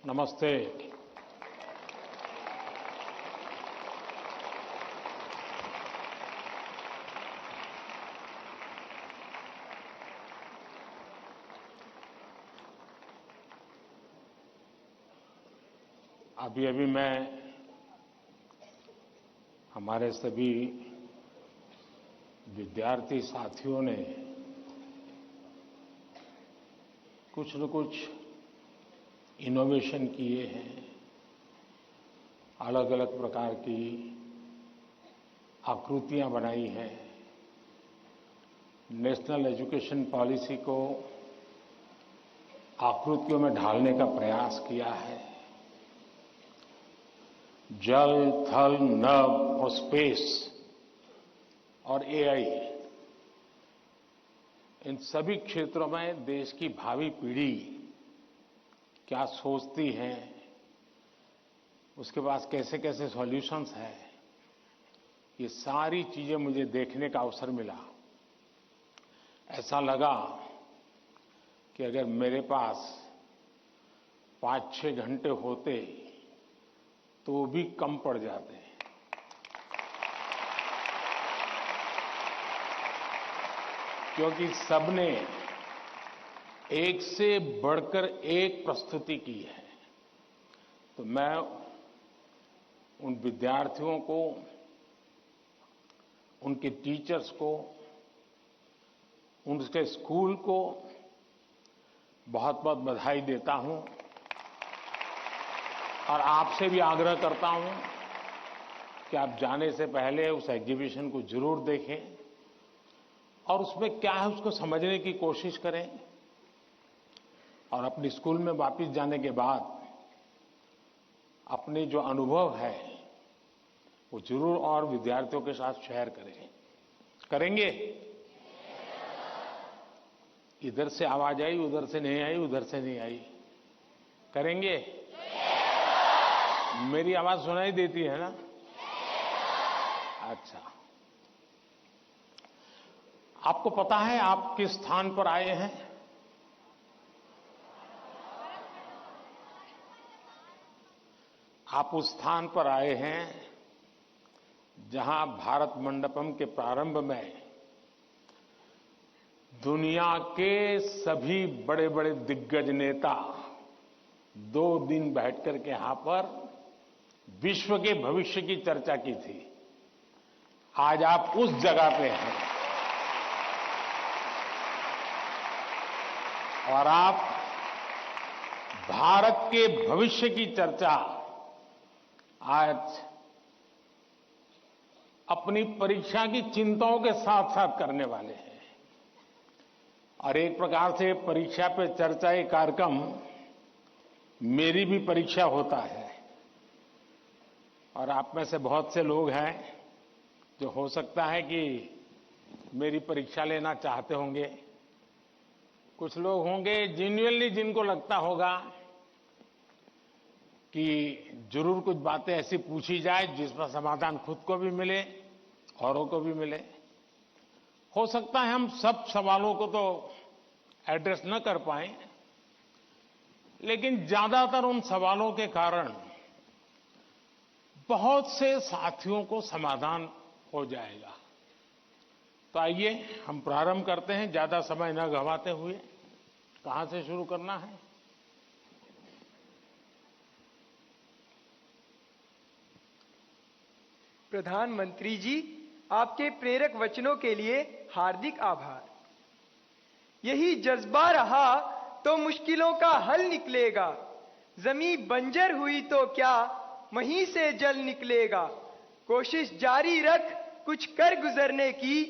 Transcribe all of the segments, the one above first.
नमस्ते। अभी मैं हमारे सभी विद्यार्थी साथियों ने कुछ न कुछ इनोवेशन किए हैं, अलग अलग प्रकार की आकृतियां बनाई हैं, नेशनल एजुकेशन पॉलिसी को आकृतियों में ढालने का प्रयास किया है। जल, थल, नभ और स्पेस और एआई, इन सभी क्षेत्रों में देश की भावी पीढ़ी क्या सोचती है, उसके पास कैसे कैसे सॉल्यूशंस हैं, ये सारी चीजें मुझे देखने का अवसर मिला। ऐसा लगा कि अगर मेरे पास 5-6 घंटे होते तो भी कम पड़ जाते हैं। क्योंकि सबने एक से बढ़कर एक प्रस्तुति की है। तो मैं उन विद्यार्थियों को, उनके टीचर्स को, उनके स्कूल को बहुत बहुत बधाई देता हूं और आपसे भी आग्रह करता हूं कि आप जाने से पहले उस एग्जीबिशन को जरूर देखें और उसमें क्या है उसको समझने की कोशिश करें और अपने स्कूल में वापस जाने के बाद अपने जो अनुभव है वो जरूर और विद्यार्थियों के साथ शेयर करेंगे। इधर से आवाज आई, उधर से नहीं आई, उधर से नहीं आई। करेंगे? मेरी आवाज सुनाई देती है ना? अच्छा, आपको पता है आप किस स्थान पर आए हैं? आप उस स्थान पर आए हैं जहां भारत मंडपम के प्रारंभ में दुनिया के सभी बड़े बड़े दिग्गज नेता 2 दिन बैठकर के यहां पर विश्व के भविष्य की चर्चा की थी। आज आप उस जगह पे हैं और आप भारत के भविष्य की चर्चा आज अपनी परीक्षा की चिंताओं के साथ साथ करने वाले हैं। और एक प्रकार से परीक्षा पे चर्चा ये कार्यक्रम मेरी भी परीक्षा होता है और आप में से बहुत से लोग हैं जो हो सकता है कि मेरी परीक्षा लेना चाहते होंगे। कुछ लोग होंगे जेन्युइनली जिनको लगता होगा कि जरूर कुछ बातें ऐसी पूछी जाए जिसका समाधान खुद को भी मिले, औरों को भी मिले। हो सकता है हम सब सवालों को तो एड्रेस न कर पाएं, लेकिन ज्यादातर उन सवालों के कारण बहुत से साथियों को समाधान हो जाएगा। तो आइए हम प्रारंभ करते हैं, ज्यादा समय न गंवाते हुए। कहां से शुरू करना है? प्रधानमंत्री जी, आपके प्रेरक वचनों के लिए हार्दिक आभार। यही जज्बा रहा तो मुश्किलों का हल निकलेगा। जमीन बंजर हुई तो क्या वहीं से जल निकलेगा। कोशिश जारी रख कुछ कर गुजरने की,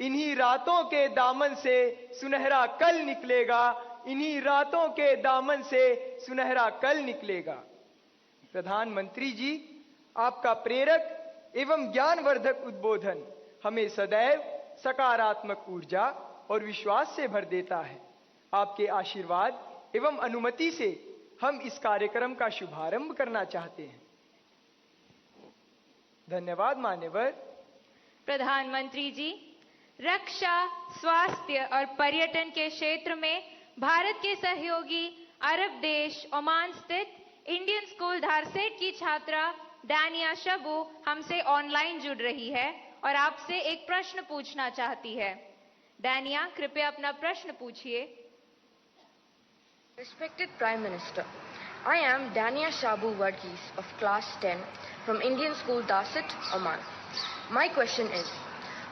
इन्हीं रातों के दामन से सुनहरा कल निकलेगा। इन्हीं रातों के दामन से सुनहरा कल निकलेगा। प्रधानमंत्री जी, आपका प्रेरक एवं ज्ञानवर्धक उद्बोधन हमें सदैव सकारात्मक ऊर्जा और विश्वास से भर देता है। आपके आशीर्वाद एवं अनुमति से हम इस कार्यक्रम का शुभारंभ करना चाहते हैं। धन्यवाद मान्यवर। प्रधानमंत्री जी, रक्षा, स्वास्थ्य और पर्यटन के क्षेत्र में भारत के सहयोगी अरब देश ओमान स्थित इंडियन स्कूल धारसेट की छात्रा डानिया शबू हमसे ऑनलाइन जुड़ रही है और आपसे एक प्रश्न पूछना चाहती है। डानिया, कृपया अपना प्रश्न पूछिए। Respected Prime Minister, I am Dania Shabu Varghese of Class 10 from Indian School Darsit, Oman. My question is,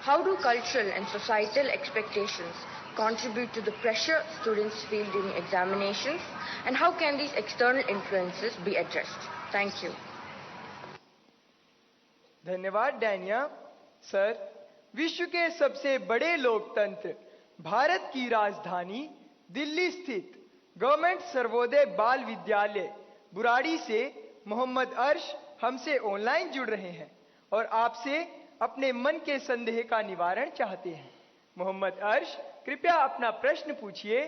how do cultural and societal expectations contribute to the pressure students feel during examinations, and how can these external influences be addressed? Thank you. धन्यवाद Dania. Sir, विश्व के सबसे बड़े लोकतंत्र भारत की राजधानी दिल्ली स्थित government Sarvodaya बाल विद्यालय बुराड़ी से मोहम्मद अर्श हमसे ऑनलाइन जुड़ रहे हैं और आपसे अपने मन के संदेह का निवारण चाहते हैं। मोहम्मद अर्श, कृपया अपना प्रश्न पूछिए।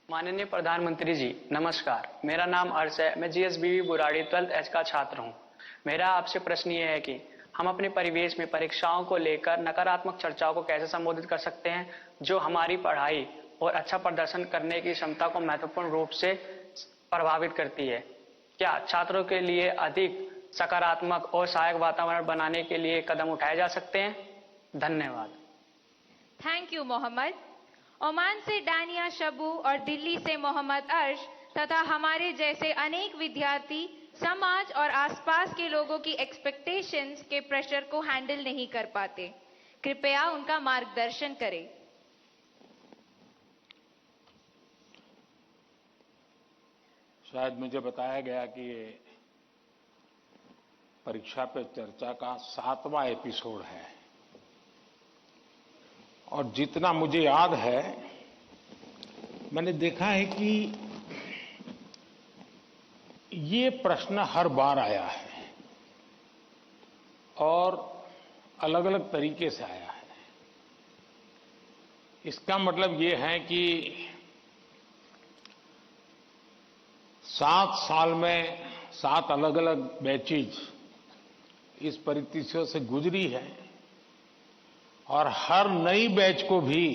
माननीय प्रधानमंत्री जी, नमस्कार। मेरा नाम अर्श है। मैं जीएसबीवी बुराड़ी 12th H का छात्र हूं। मेरा आपसे प्रश्न ये है कि हम अपने परिवेश में परीक्षाओं को लेकर नकारात्मक चर्चाओं को कैसे संबोधित कर सकते हैं, जो हमारी पढ़ाई और अच्छा प्रदर्शन करने की क्षमता को महत्वपूर्ण रूप से प्रभावित करती है। क्या छात्रों के लिए अधिक सकारात्मक और सहायक वातावरण बनाने के लिए कदम उठाए जा सकते हैं? धन्यवाद। Thank you Mohammad. ओमान से डानिया शबू और दिल्ली से मोहम्मद अर्श तथा हमारे जैसे अनेक विद्यार्थी समाज और आसपास के लोगों की एक्सपेक्टेशंस के प्रेशर को हैंडल नहीं कर पाते। कृपया उनका मार्गदर्शन करें। शायद मुझे बताया गया कि ये परीक्षा पे चर्चा का 7वां एपिसोड है और जितना मुझे याद है, मैंने देखा है कि ये प्रश्न हर बार आया है और अलग अलग तरीके से आया है। इसका मतलब ये है कि 7 साल में 7 अलग अलग बैचेज इस परिस्थितियों से गुजरी है और हर नई बैच को भी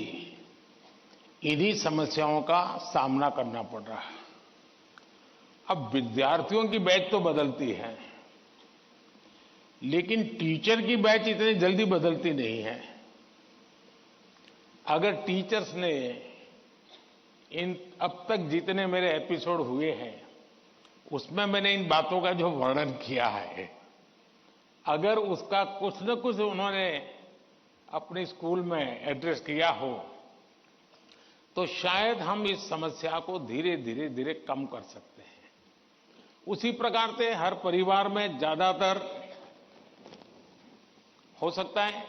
इन्हीं समस्याओं का सामना करना पड़ रहा है। अब विद्यार्थियों की बैच तो बदलती है, लेकिन टीचर की बैच इतनी जल्दी बदलती नहीं है। अगर टीचर्स ने इन अब तक जितने मेरे एपिसोड हुए हैं उसमें मैंने इन बातों का जो वर्णन किया है, अगर उसका कुछ न कुछ उन्होंने अपने स्कूल में एड्रेस किया हो तो शायद हम इस समस्या को धीरे धीरे धीरे कम कर सकते हैं। उसी प्रकार से हर परिवार में ज्यादातर हो सकता है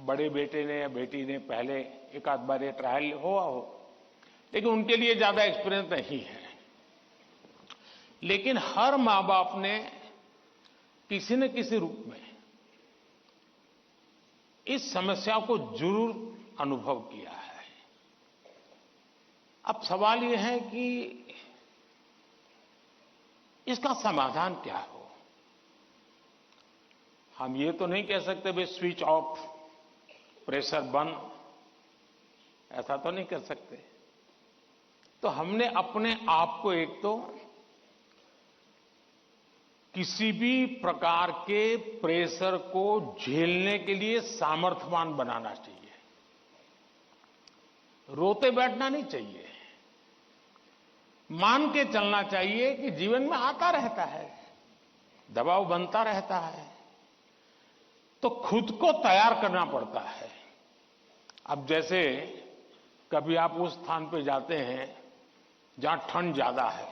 बड़े बेटे ने या बेटी ने पहले एक आध बार ये ट्रायल हुआ हो, लेकिन उनके लिए ज्यादा एक्सपीरियंस नहीं है। लेकिन हर मां बाप ने किसी न किसी रूप में इस समस्या को जरूर अनुभव किया है। अब सवाल यह है कि इसका समाधान क्या हो। हम ये तो नहीं कह सकते भाई स्विच ऑफ, प्रेशर बंद, ऐसा तो नहीं कर सकते। तो हमने अपने आप को एक तो किसी भी प्रकार के प्रेशर को झेलने के लिए सामर्थ्यवान बनाना चाहिए। रोते बैठना नहीं चाहिए। मान के चलना चाहिए कि जीवन में आता रहता है, दबाव बनता रहता है, तो खुद को तैयार करना पड़ता है। अब जैसे कभी आप उस स्थान पे जाते हैं जहां ठंड ज्यादा है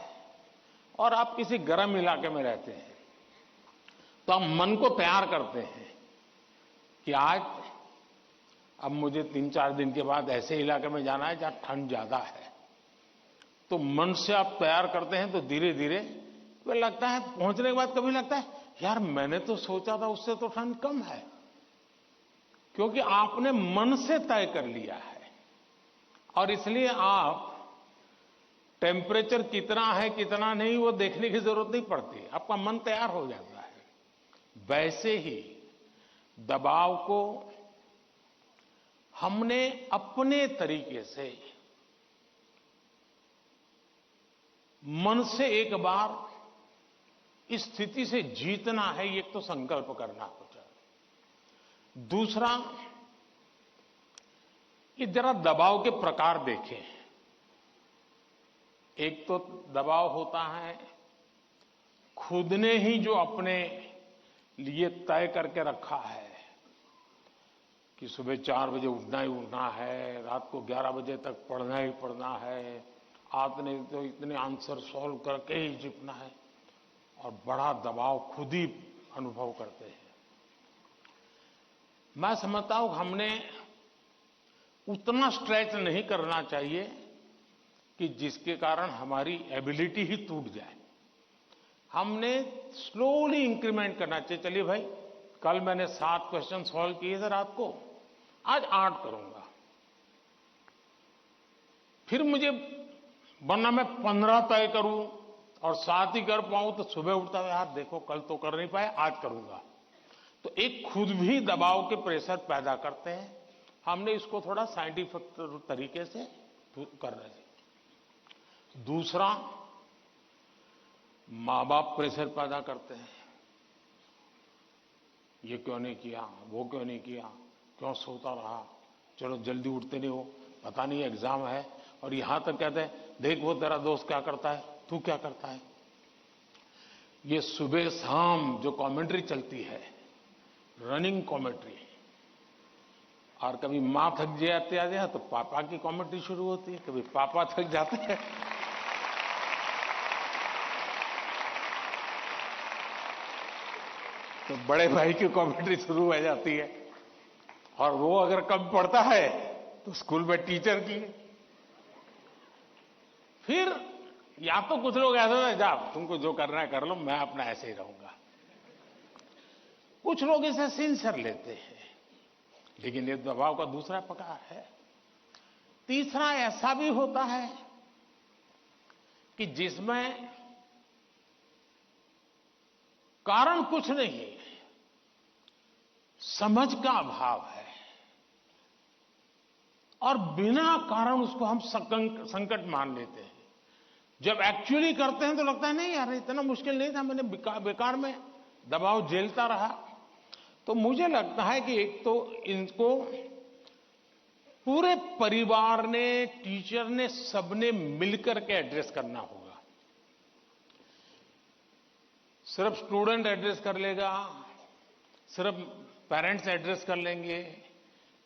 और आप किसी गर्म इलाके में रहते हैं, तो आप मन को तैयार करते हैं कि आज अब मुझे 3-4 दिन के बाद ऐसे इलाके में जाना है जहां ठंड ज्यादा है। तो मन से आप तैयार करते हैं तो धीरे धीरे वह लगता है, पहुंचने के बाद कभी लगता है यार मैंने तो सोचा था उससे तो ठंड कम है, क्योंकि आपने मन से तय कर लिया है। और इसलिए आप टेम्परेचर कितना है कितना नहीं वो देखने की जरूरत नहीं पड़ती, आपका मन तैयार हो जाता है। वैसे ही दबाव को हमने अपने तरीके से मन से एक बार इस स्थिति से जीतना है, ये तो संकल्प करना होता है। दूसरा, ये जरा दबाव के प्रकार देखें। एक तो दबाव होता है खुद ने ही जो अपने लिए तय करके रखा है कि सुबह 4 बजे उठना ही उठना है, रात को 11 बजे तक पढ़ना ही पढ़ना है, आपने तो इतने आंसर सॉल्व करके ही जीतना है, और बड़ा दबाव खुद ही अनुभव करते हैं। मैं समझता हूं हमने उतना स्ट्रेच नहीं करना चाहिए कि जिसके कारण हमारी एबिलिटी ही टूट जाए। हमने स्लोली इंक्रीमेंट करना चाहिए। चलिए भाई, कल मैंने 7 क्वेश्चन सॉल्व किए थे रात को, आज 8 करूंगा। फिर मुझे वरना मैं 15 तय करूं और 7 ही कर पाऊं तो सुबह उठता है, यार देखो कल तो कर नहीं पाए, आज करूंगा। तो एक खुद भी दबाव के प्रेशर पैदा करते हैं। हमने इसको थोड़ा साइंटिफिक तरीके से करना चाहिए। दूसरा, मां बाप प्रेशर पैदा करते हैं, ये क्यों नहीं किया, वो क्यों नहीं किया, क्यों सोता रहा, चलो जल्दी उठते नहीं हो, पता नहीं एग्जाम है, और यहां तक कहते हैं देख वो तेरा दोस्त क्या करता है, तू क्या करता है। ये सुबह शाम जो कमेंट्री चलती है, रनिंग कमेंट्री, और कभी मां थक जाती है तो पापा की कमेंट्री शुरू होती है, कभी पापा थक जाते हैं तो बड़े भाई की कमेंट्री शुरू हो जाती है, और वो अगर कम पढ़ता है तो स्कूल में टीचर की। फिर या तो कुछ लोग ऐसे हैं, जा तुमको जो करना है कर लो, मैं अपना ऐसे ही रहूंगा। कुछ लोग इसे सिंसियर लेते हैं, लेकिन ये दबाव का दूसरा प्रकार है। तीसरा ऐसा भी होता है कि जिसमें कारण कुछ नहीं, समझ का अभाव है, और बिना कारण उसको हम संकट मान लेते हैं। जब एक्चुअली करते हैं तो लगता है नहीं यार इतना मुश्किल नहीं था, मैंने बेकार में दबाव झेलता रहा। तो मुझे लगता है कि एक तो इनको पूरे परिवार ने, टीचर ने, सबने मिलकर के एड्रेस करना होगा। सिर्फ स्टूडेंट एड्रेस कर लेगा, सिर्फ पेरेंट्स एड्रेस कर लेंगे,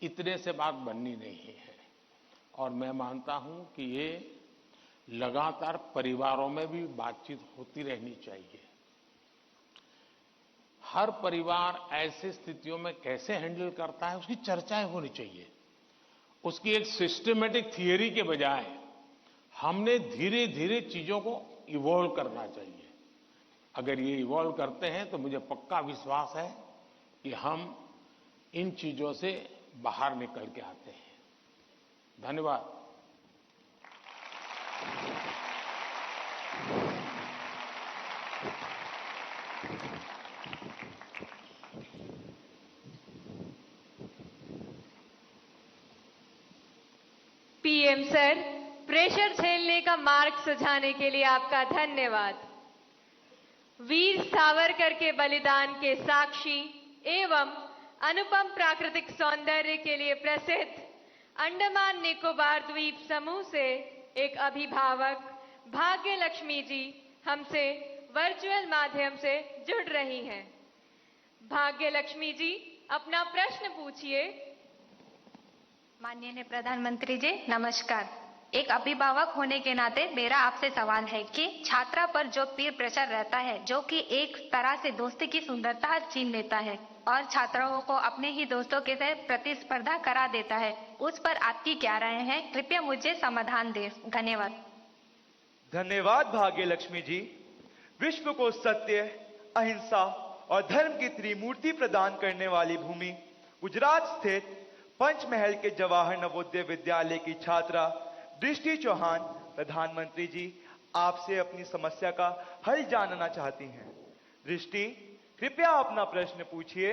इतने से बात बननी नहीं है। और मैं मानता हूं कि ये लगातार परिवारों में भी बातचीत होती रहनी चाहिए। हर परिवार ऐसी स्थितियों में कैसे हैंडल करता है उसकी चर्चाएं होनी चाहिए। उसकी एक सिस्टमैटिक थियरी के बजाय हमने धीरे धीरे चीजों को इवॉल्व करना चाहिए। अगर ये इवॉल्व करते हैं तो मुझे पक्का विश्वास है कि हम इन चीजों से बाहर निकल के आते हैं। धन्यवाद। पीएम सर, प्रेशर झेलने का मार्ग सुझाने के लिए आपका धन्यवाद। वीर सावरकर के बलिदान के साक्षी एवं अनुपम प्राकृतिक सौंदर्य के लिए प्रसिद्ध अंडमान निकोबार द्वीप समूह से एक अभिभावक भाग्य लक्ष्मी जी हमसे वर्चुअल माध्यम से जुड़ रही हैं। भाग्य लक्ष्मी जी, अपना प्रश्न पूछिए। माननीय प्रधानमंत्री जी नमस्कार। एक अभिभावक होने के नाते मेरा आपसे सवाल है कि छात्रा पर जो पीर प्रेशर रहता है, जो कि एक तरह से दोस्ती की सुंदरता छीन लेता है और छात्राओं को अपने ही दोस्तों के साथ प्रतिस्पर्धा करा देता है, उस पर आपकी क्या राय है? कृपया मुझे समाधान दें। धन्यवाद। धन्यवाद भाग्य लक्ष्मी जी। विश्व को सत्य, अहिंसा और धर्म की त्रिमूर्ति प्रदान करने वाली भूमि गुजरात स्थित पंचमहल के जवाहर नवोदय विद्यालय की छात्रा दृष्टि चौहान प्रधानमंत्री जी आपसे अपनी समस्या का हल जानना चाहती हैं। दृष्टि, कृपया अपना प्रश्न पूछिए।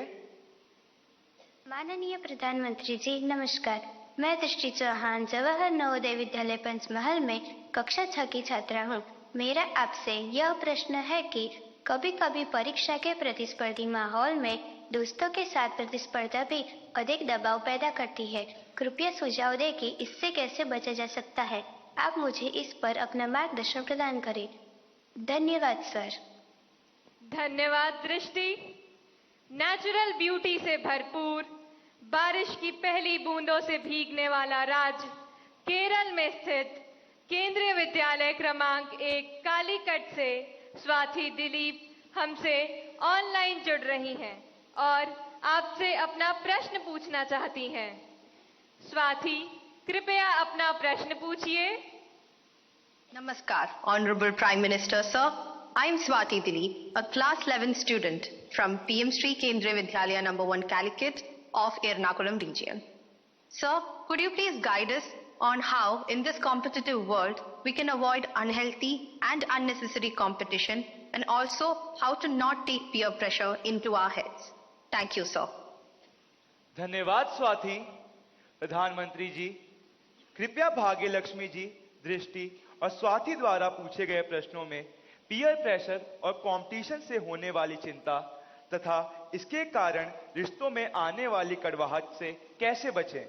माननीय प्रधानमंत्री जी नमस्कार। मैं दृष्टि चौहान जवाहर नवोदय विद्यालय पंचमहल में कक्षा 6 की छात्रा हूँ। मेरा आपसे यह प्रश्न है कि कभी कभी परीक्षा के प्रतिस्पर्धी माहौल में दोस्तों के साथ प्रतिस्पर्धा भी अधिक दबाव पैदा करती है। कृपया सुझाव दें कि इससे कैसे बचा जा सकता है। आप मुझे इस पर अपना मार्गदर्शन प्रदान करें। धन्यवाद सर। धन्यवाद दृष्टि। नेचुरल ब्यूटी से भरपूर, बारिश की पहली बूंदों से भीगने वाला राज्य केरल में स्थित केंद्रीय विद्यालय क्रमांक 1 कालीकट से स्वाति दिलीप हमसे ऑनलाइन जुड़ रही हैं और आपसे अपना प्रश्न पूछना चाहती हैं। स्वाति, कृपया अपना प्रश्न पूछिए। Namaskar, Honorable Prime Minister, sir. I am Swati Dilip, a class 11 student from PM Sri Kendriya Vidyalaya No. 1 Calicut of Ernakulam region. Sir, could you please guide us on how, in this competitive world, we can avoid unhealthy and unnecessary competition, and also how to not take peer pressure into our heads? Thank you, sir. धन्यवाद स्वाति। प्रधानमंत्री जी, कृपया भाग्य लक्ष्मी जी, दृष्टि और स्वाति द्वारा पूछे गए प्रश्नों में पीयर प्रेशर और कंपटीशन से होने वाली चिंता तथा इसके कारण रिश्तों में आने वाली कड़वाहट से कैसे बचें,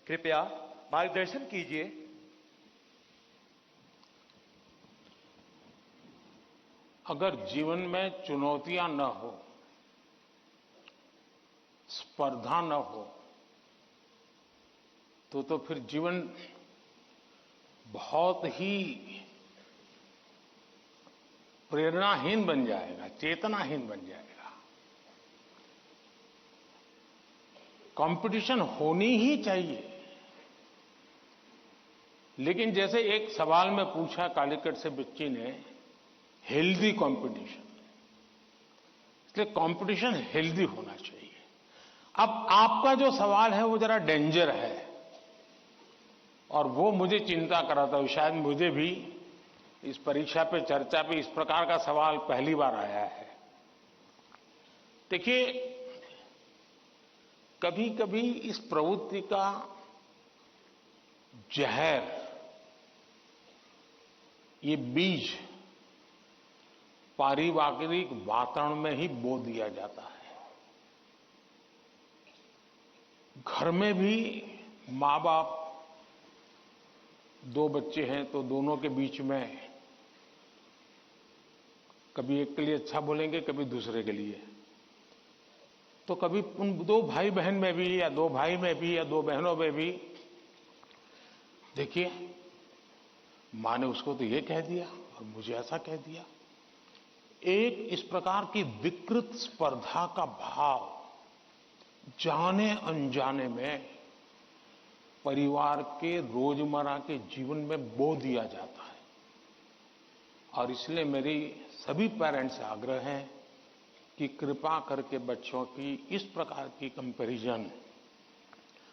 कृपया मार्गदर्शन कीजिए। अगर जीवन में चुनौतियां न हो, स्पर्धा न हो, तो फिर जीवन बहुत ही प्रेरणाहीन बन जाएगा, चेतनाहीन बन जाएगा। कंपटीशन होनी ही चाहिए, लेकिन जैसे एक सवाल में पूछा कालीकट से बच्ची ने, हेल्दी कंपटीशन, इसलिए कंपटीशन हेल्दी होना चाहिए। अब आपका जो सवाल है वो जरा डेंजर है और वो मुझे चिंता कराता है। शायद मुझे भी इस परीक्षा पे चर्चा पे इस प्रकार का सवाल पहली बार आया है। देखिए, कभी कभी इस प्रवृत्ति का जहर, ये बीज पारिवारिक वातावरण में ही बो दिया जाता है। घर में भी माँ बाप, दो बच्चे हैं तो दोनों के बीच में कभी एक के लिए अच्छा बोलेंगे, कभी दूसरे के लिए। तो कभी उन दो भाई बहन में भी, या दो भाई में भी, या दो बहनों में भी, देखिए मां ने उसको तो ये कह दिया और मुझे ऐसा कह दिया। एक इस प्रकार की विकृत स्पर्धा का भाव जाने अनजाने में परिवार के रोजमर्रा के जीवन में बो दिया जाता है। और इसलिए मेरी सभी पेरेंट्स से आग्रह है कि कृपा करके बच्चों की इस प्रकार की कंपैरिजन,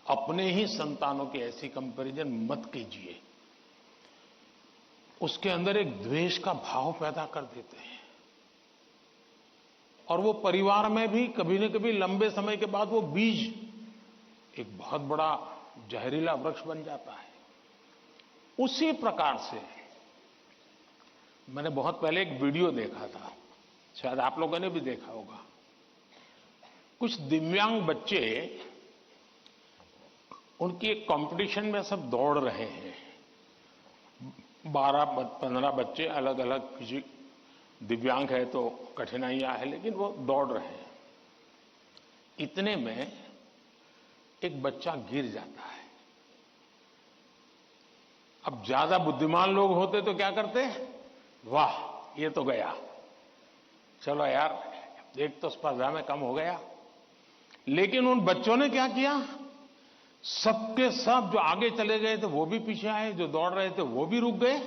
अपने ही संतानों की ऐसी कंपैरिजन मत कीजिए। उसके अंदर एक द्वेष का भाव पैदा कर देते हैं और वो परिवार में भी कभी न कभी लंबे समय के बाद वो बीज एक बहुत बड़ा जहरीला वृक्ष बन जाता है। उसी प्रकार से मैंने बहुत पहले एक वीडियो देखा था, शायद आप लोगों ने भी देखा होगा। कुछ दिव्यांग बच्चे, उनकी एक कंपटीशन में सब दौड़ रहे हैं। 12-15 बच्चे अलग अलग, किसी दिव्यांग है तो कठिनाइयां है, लेकिन वो दौड़ रहे हैं। इतने में एक बच्चा गिर जाता है। अब ज्यादा बुद्धिमान लोग होते तो क्या करते? वाह, ये तो गया, चलो यार एक तो स्पर्धा में कम हो गया। लेकिन उन बच्चों ने क्या किया? सबके सब जो आगे चले गए थे वो भी पीछे आए, जो दौड़ रहे थे वो भी रुक गए।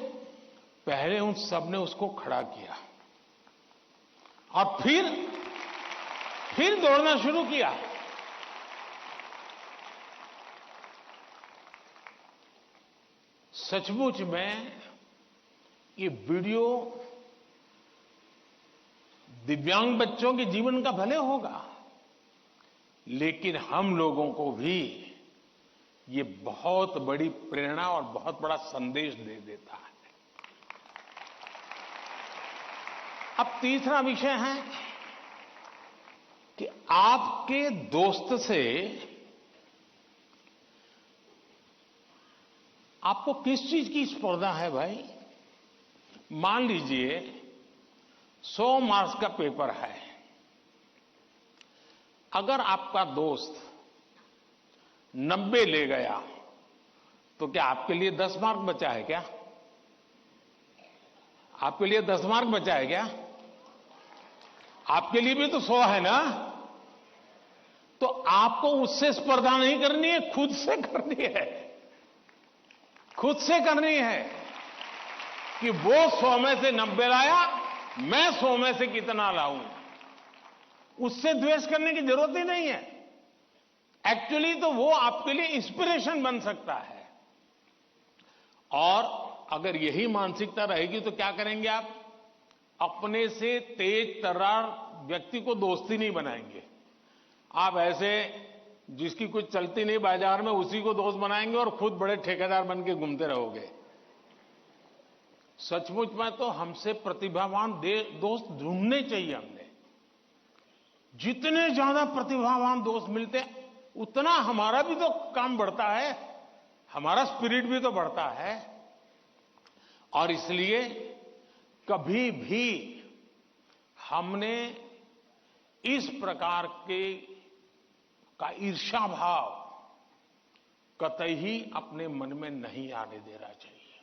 पहले उन सब ने उसको खड़ा किया और फिर दौड़ना शुरू किया। सचमुच में ये वीडियो दिव्यांग बच्चों के जीवन का भले होगा, लेकिन हम लोगों को भी ये बहुत बड़ी प्रेरणा और बहुत बड़ा संदेश दे देता है। अब तीसरा विषय है कि आपके दोस्त से आपको किस चीज की स्पर्धा है भाई? मान लीजिए 100 मार्क्स का पेपर है। अगर आपका दोस्त 90 ले गया तो क्या आपके लिए 10 मार्क बचा है क्या? आपके लिए 10 मार्क बचा है क्या? आपके लिए भी तो 100 है ना? तो आपको उससे स्पर्धा नहीं करनी है, खुद से करनी है। खुद से करनी है कि वो 100 में से 90 लाया, मैं 100 में से कितना लाऊं। उससे द्वेष करने की जरूरत ही नहीं है। एक्चुअली तो वो आपके लिए इंस्पिरेशन बन सकता है। और अगर यही मानसिकता रहेगी तो क्या करेंगे आप? अपने से तेज तर्रार व्यक्ति को दोस्ती नहीं बनाएंगे। आप ऐसे जिसकी कुछ चलती नहीं बाजार में, उसी को दोस्त बनाएंगे और खुद बड़े ठेकेदार बन के घूमते रहोगे। सचमुच में तो हमसे प्रतिभावान दोस्त ढूंढने चाहिए। हमने जितने ज्यादा प्रतिभावान दोस्त मिलते उतना हमारा भी तो काम बढ़ता है, हमारा स्पिरिट भी तो बढ़ता है। और इसलिए कभी भी हमने इस प्रकार का ईर्ष्या भाव कतई ही अपने मन में नहीं आने देना चाहिए।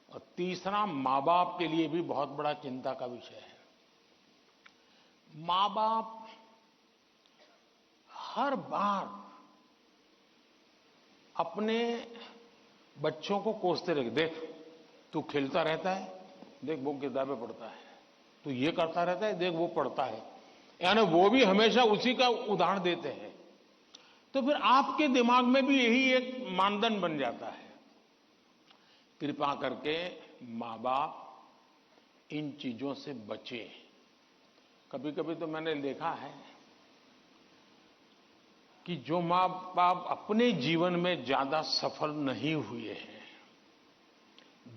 और तीसरा, मां बाप के लिए भी बहुत बड़ा चिंता का विषय है। मां बाप हर बार अपने बच्चों को कोसते रहे। देख, तू खेलता रहता है, देख वो किताबें पढ़ता है, तू ये करता रहता है, देख वो पढ़ता है। यानी वो भी हमेशा उसी का उदाहरण देते हैं। तो फिर आपके दिमाग में भी यही एक मानदंड बन जाता है। कृपा करके मां बाप इन चीजों से बचे। कभी कभी तो मैंने देखा है कि जो मां बाप अपने जीवन में ज्यादा सफल नहीं हुए हैं,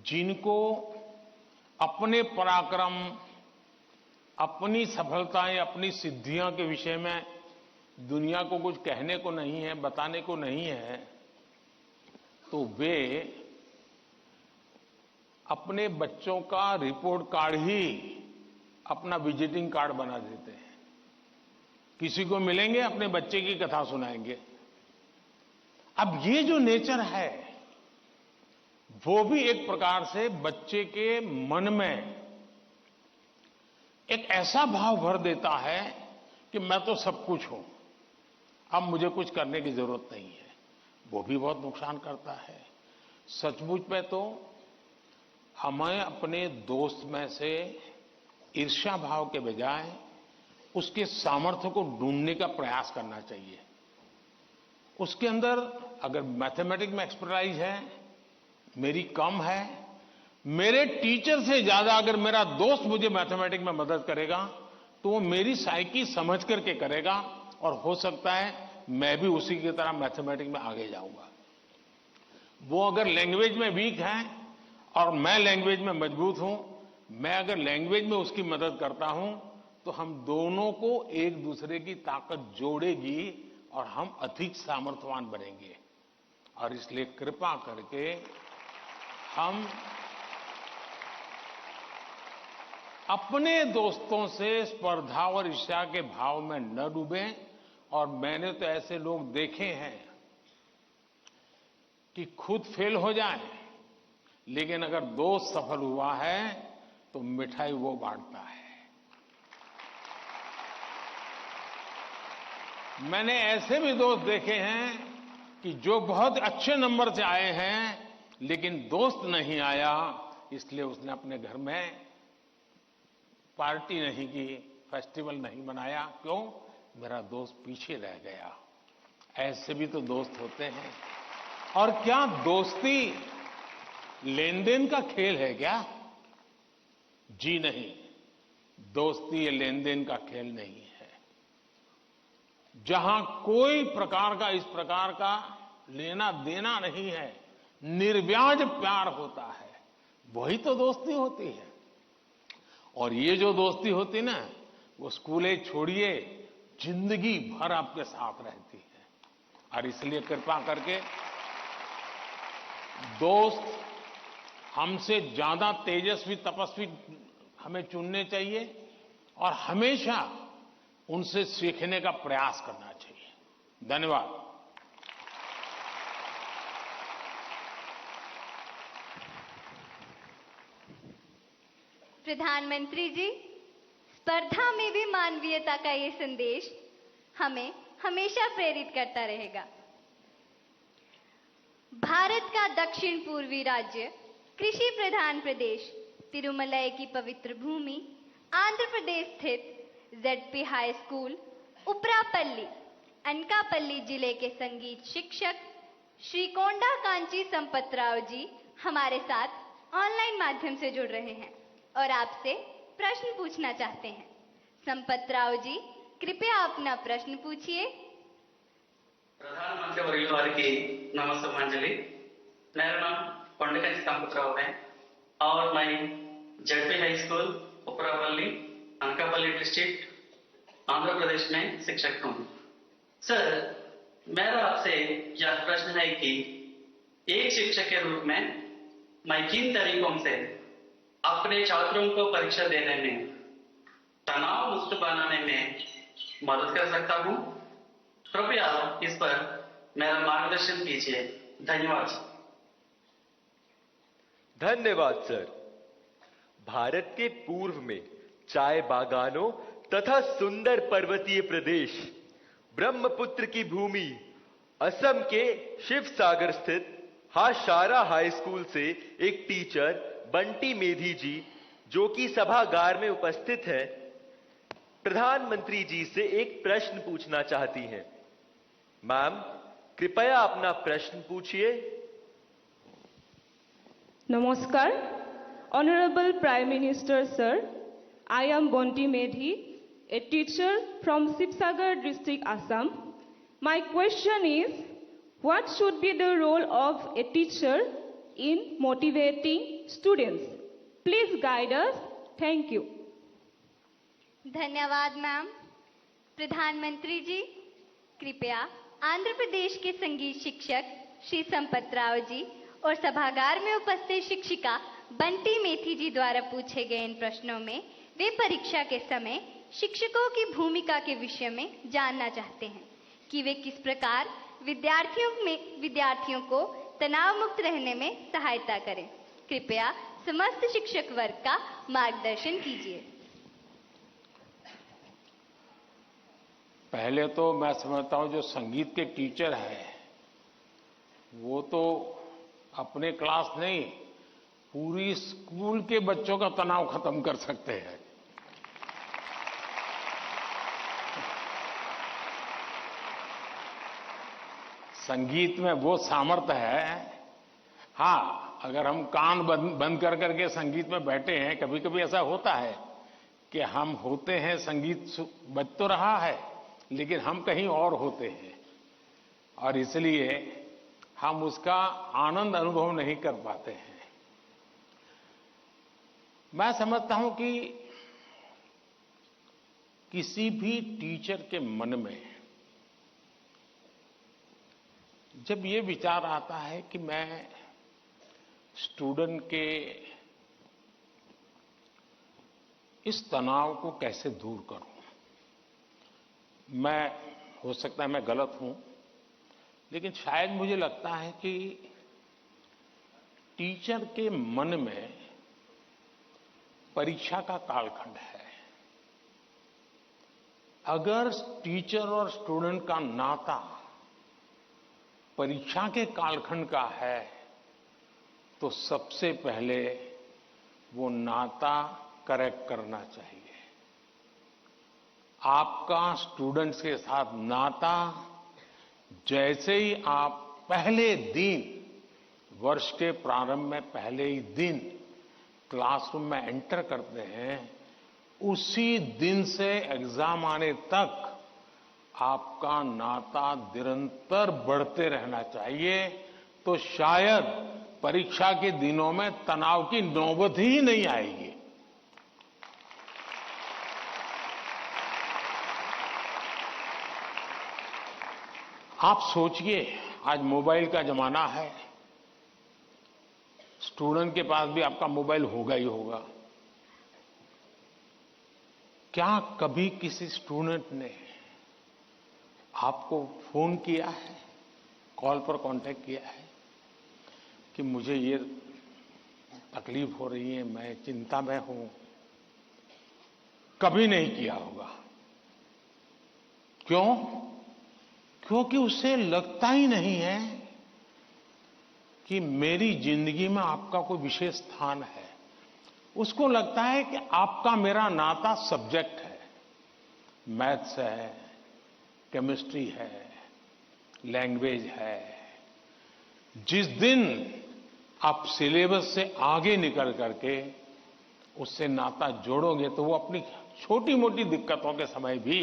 जिनको अपने पराक्रम, अपनी सफलताएं, अपनी सिद्धियों के विषय में दुनिया को कुछ कहने को नहीं है, बताने को नहीं है, तो वे अपने बच्चों का रिपोर्ट कार्ड ही अपना विजिटिंग कार्ड बना देते हैं। किसी को मिलेंगे, अपने बच्चे की कथा सुनाएंगे। अब ये जो नेचर है वो भी एक प्रकार से बच्चे के मन में एक ऐसा भाव भर देता है कि मैं तो सब कुछ हूं, अब मुझे कुछ करने की जरूरत नहीं है। वो भी बहुत नुकसान करता है। सचमुच में तो हमें अपने दोस्त में से ईर्ष्या भाव के बजाय उसके सामर्थ्य को ढूंढने का प्रयास करना चाहिए। उसके अंदर अगर मैथमेटिक्स में एक्सपर्टाइज है, मेरी कम है, मेरे टीचर से ज्यादा अगर मेरा दोस्त मुझे मैथमेटिक्स में मदद करेगा तो वो मेरी साइकी समझ करके करेगा, और हो सकता है मैं भी उसी की तरह मैथमेटिक्स में आगे जाऊंगा। वो अगर लैंग्वेज में वीक है और मैं लैंग्वेज में मजबूत हूं, मैं अगर लैंग्वेज में उसकी मदद करता हूं तो हम दोनों को एक दूसरे की ताकत जोड़ेगी और हम अधिक सामर्थ्यवान बनेंगे। और इसलिए कृपा करके हम अपने दोस्तों से स्पर्धा और ईर्ष्या के भाव में न डूबें। और मैंने तो ऐसे लोग देखे हैं कि खुद फेल हो जाए, लेकिन अगर दोस्त सफल हुआ है तो मिठाई वो बांटता है। मैंने ऐसे भी दोस्त देखे हैं कि जो बहुत अच्छे नंबर से आए हैं लेकिन दोस्त नहीं आया, इसलिए उसने अपने घर में पार्टी नहीं की, फेस्टिवल नहीं मनाया। क्यों? मेरा दोस्त पीछे रह गया। ऐसे भी तो दोस्त होते हैं। और क्या दोस्ती लेन देन का खेल है क्या? जी नहीं, दोस्ती ये लेन देन का खेल नहीं है। जहां कोई प्रकार का इस प्रकार का लेना देना नहीं है, निर्व्याज प्यार होता है, वही तो दोस्ती होती है। और ये जो दोस्ती होती ना, वो स्कूल एज छोड़िए, जिंदगी भर आपके साथ रहती है। और इसलिए कृपा करके दोस्त हमसे ज्यादा तेजस्वी तपस्वी हमें चुनने चाहिए और हमेशा उनसे सीखने का प्रयास करना चाहिए। धन्यवाद। प्रधानमंत्री जी, स्पर्धा में भी मानवीयता का ये संदेश हमें हमेशा प्रेरित करता रहेगा। भारत का दक्षिण पूर्वी राज्य, कृषि प्रधान प्रदेश, तिरुमलाई की पवित्र भूमि, आंध्र प्रदेश स्थित ZP high school Uparapalli, Anakapalli जिले के संगीत शिक्षक श्री कोंडा कांची संपतराव जी हमारे साथ ऑनलाइन माध्यम से जुड़ रहे हैं और आपसे प्रश्न पूछना चाहते हैं। संपतराव जी, कृपया अपना प्रश्न पूछिए। प्रधानमंत्री वर्युल वारिकी नमस्ते। मेरा नाम कोंडकांची संपतराव है और मैं ZP high school Uparapalli, Anakapalli district, Andhra Pradesh में शिक्षक हूँ। सर, मेरा आपसे यह प्रश्न है कि एक शिक्षक के रूप में मैं किन तरीकों से अपने छात्रों को परीक्षा देने में तनाव मुक्त बनाने में मदद कर सकता हूँ? कृपया इस पर मेरा मार्गदर्शन कीजिए। धन्यवाद। धन्यवाद सर। भारत के पूर्व में चाय बागानों तथा सुंदर पर्वतीय प्रदेश, ब्रह्मपुत्र की भूमि, असम के शिवसागर स्थित हाशारा हाई स्कूल से एक टीचर बंटी मेधी जी, जो कि सभागार में उपस्थित है, प्रधानमंत्री जी से एक प्रश्न पूछना चाहती हैं। मैम, कृपया अपना प्रश्न पूछिए। नमस्कार। Honourable prime minister sir, I am Bonti Medhi, a teacher from Sibsagar district, Assam. My question is, what should be the role of a teacher in motivating students? Please guide us. Thank you. धन्यवाद ma'am. प्रधानमंत्री जी, कृपया आंध्र प्रदेश के संगीत शिक्षक श्री संपतराव जी और सभागार में उपस्थित शिक्षिका बंटी मेथी जी द्वारा पूछे गए इन प्रश्नों में वे परीक्षा के समय शिक्षकों की भूमिका के विषय में जानना चाहते हैं कि वे किस प्रकार विद्यार्थियों को तनाव मुक्त रहने में सहायता करें। कृपया समस्त शिक्षक वर्ग का मार्गदर्शन कीजिए। पहले तो मैं समझता हूं जो संगीत के टीचर हैं वो तो अपने क्लास नहीं, पूरी स्कूल के बच्चों का तनाव खत्म कर सकते हैं। संगीत में वो सामर्थ्य है। हाँ, अगर हम कान बंद कर करके संगीत में बैठे हैं, कभी कभी ऐसा होता है कि हम होते हैं, संगीत बज तो रहा है लेकिन हम कहीं और होते हैं और इसलिए हम उसका आनंद अनुभव नहीं कर पाते हैं। मैं समझता हूं कि किसी भी टीचर के मन में जब ये विचार आता है कि मैं स्टूडेंट के इस तनाव को कैसे दूर करूं, मैं हो सकता है मैं गलत हूं, लेकिन शायद मुझे लगता है कि टीचर के मन में परीक्षा का कालखंड है। अगर टीचर और स्टूडेंट का नाता परीक्षा के कालखंड का है तो सबसे पहले वो नाता करेक्ट करना चाहिए। आपका स्टूडेंट्स के साथ नाता जैसे ही आप पहले दिन, वर्ष के प्रारंभ में पहले ही दिन क्लासरूम में एंटर करते हैं, उसी दिन से एग्जाम आने तक आपका नाता निरंतर बढ़ते रहना चाहिए। तो शायद परीक्षा के दिनों में तनाव की नौबत ही नहीं आएगी। आप सोचिए, आज मोबाइल का जमाना है, स्टूडेंट के पास भी आपका मोबाइल होगा ही होगा। क्या कभी किसी स्टूडेंट ने आपको फोन किया है, कॉल पर कांटेक्ट किया है कि मुझे ये तकलीफ हो रही है, मैं चिंता में हूं? कभी नहीं किया होगा। क्यों? क्योंकि उसे लगता ही नहीं है कि मेरी जिंदगी में आपका कोई विशेष स्थान है। उसको लगता है कि आपका मेरा नाता सब्जेक्ट है, मैथ्स है, केमिस्ट्री है, लैंग्वेज है। जिस दिन आप सिलेबस से आगे निकल करके उससे नाता जोड़ोगे तो वो अपनी छोटी मोटी दिक्कतों के समय भी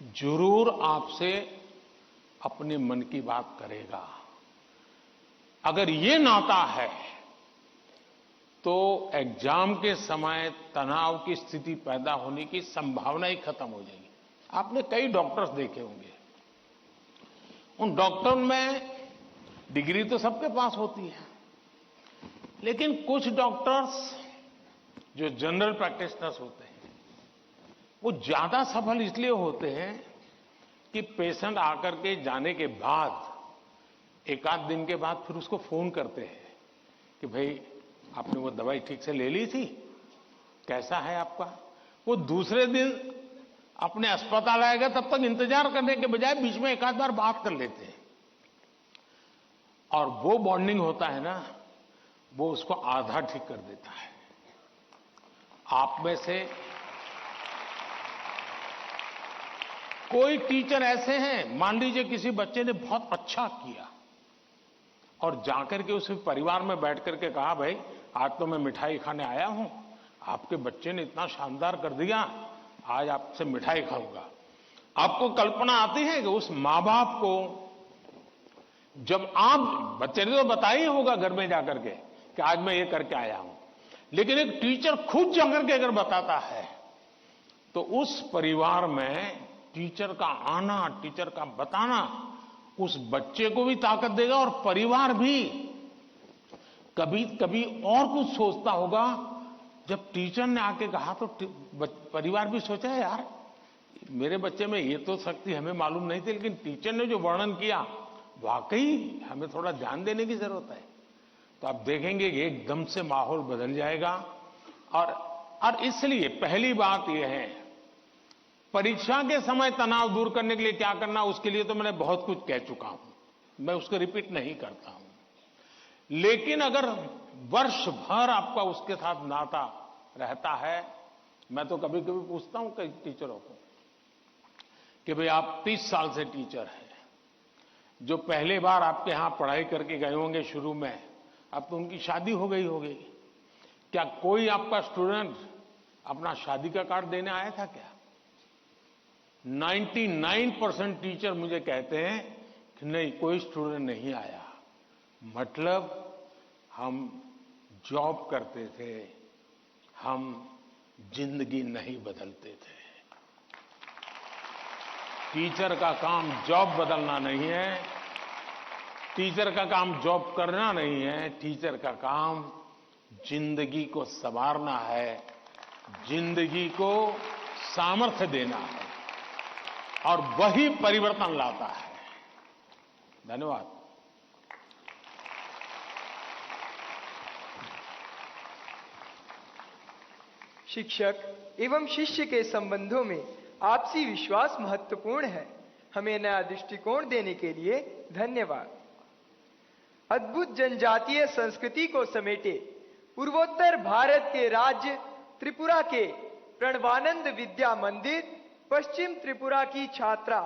जरूर आपसे अपने मन की बात करेगा। अगर ये नाता है तो एग्जाम के समय तनाव की स्थिति पैदा होने की संभावना ही खत्म हो जाएगी। आपने कई डॉक्टर्स देखे होंगे, उन डॉक्टर में डिग्री तो सबके पास होती है, लेकिन कुछ डॉक्टर्स जो जनरल प्रैक्टिशनर्स होते हैं वो ज्यादा सफल इसलिए होते हैं कि पेशेंट आकर के जाने के बाद एक आध दिन के बाद फिर उसको फोन करते हैं कि भाई आपने वो दवाई ठीक से ले ली थी, कैसा है आपका? वो दूसरे दिन अपने अस्पताल आएगा, तब तक इंतजार करने के बजाय बीच में एक आध बार बात कर लेते हैं। और वो बॉन्डिंग होता है ना, वो उसको आधा ठीक कर देता है। आप में से कोई टीचर ऐसे हैं, मान लीजिए किसी बच्चे ने बहुत अच्छा किया और जाकर के उस परिवार में बैठ करके कहा, भाई आज तो मैं मिठाई खाने आया हूं, आपके बच्चे ने इतना शानदार कर दिया, आज आपसे मिठाई खाऊंगा। आपको कल्पना आती है कि उस मां बाप को, जब आप, बच्चे ने तो बताया ही होगा घर में जाकर के कि आज मैं ये करके आया हूं, लेकिन एक टीचर खुद जाकर के अगर बताता है तो उस परिवार में टीचर का आना, टीचर का बताना उस बच्चे को भी ताकत देगा और परिवार भी कभी कभी और कुछ सोचता होगा। जब टीचर ने आके कहा तो परिवार भी सोचा, यार मेरे बच्चे में ये तो शक्ति हमें मालूम नहीं थी, लेकिन टीचर ने जो वर्णन किया वाकई हमें थोड़ा ध्यान देने की जरूरत है। तो आप देखेंगे कि एकदम से माहौल बदल जाएगा। और इसलिए पहली बात यह है, परीक्षा के समय तनाव दूर करने के लिए क्या करना, उसके लिए तो मैंने बहुत कुछ कह चुका हूं, मैं उसको रिपीट नहीं करता हूं। लेकिन अगर वर्ष भर आपका उसके साथ नाता रहता है, मैं तो कभी कभी पूछता हूं कई टीचरों को कि भाई आप 30 साल से टीचर हैं, जो पहले बार आपके यहां पढ़ाई करके गए होंगे शुरू में, अब तो उनकी शादी हो गई होगी, क्या कोई आपका स्टूडेंट अपना शादी का कार्ड देने आया था क्या? 99% टीचर मुझे कहते हैं कि नहीं, कोई स्टूडेंट नहीं आया। मतलब हम जॉब करते थे, हम जिंदगी नहीं बदलते थे। टीचर का काम जॉब बदलना नहीं है, टीचर का काम जॉब करना नहीं है, टीचर का काम जिंदगी को संवारना है, जिंदगी को सामर्थ्य देना है, और वही परिवर्तन लाता है। धन्यवाद। शिक्षक एवं शिष्य के संबंधों में आपसी विश्वास महत्वपूर्ण है। हमें नया दृष्टिकोण देने के लिए धन्यवाद। अद्भुत जनजातीय संस्कृति को समेटे पूर्वोत्तर भारत के राज्य त्रिपुरा के प्रणवानंद विद्या मंदिर पश्चिम त्रिपुरा की छात्रा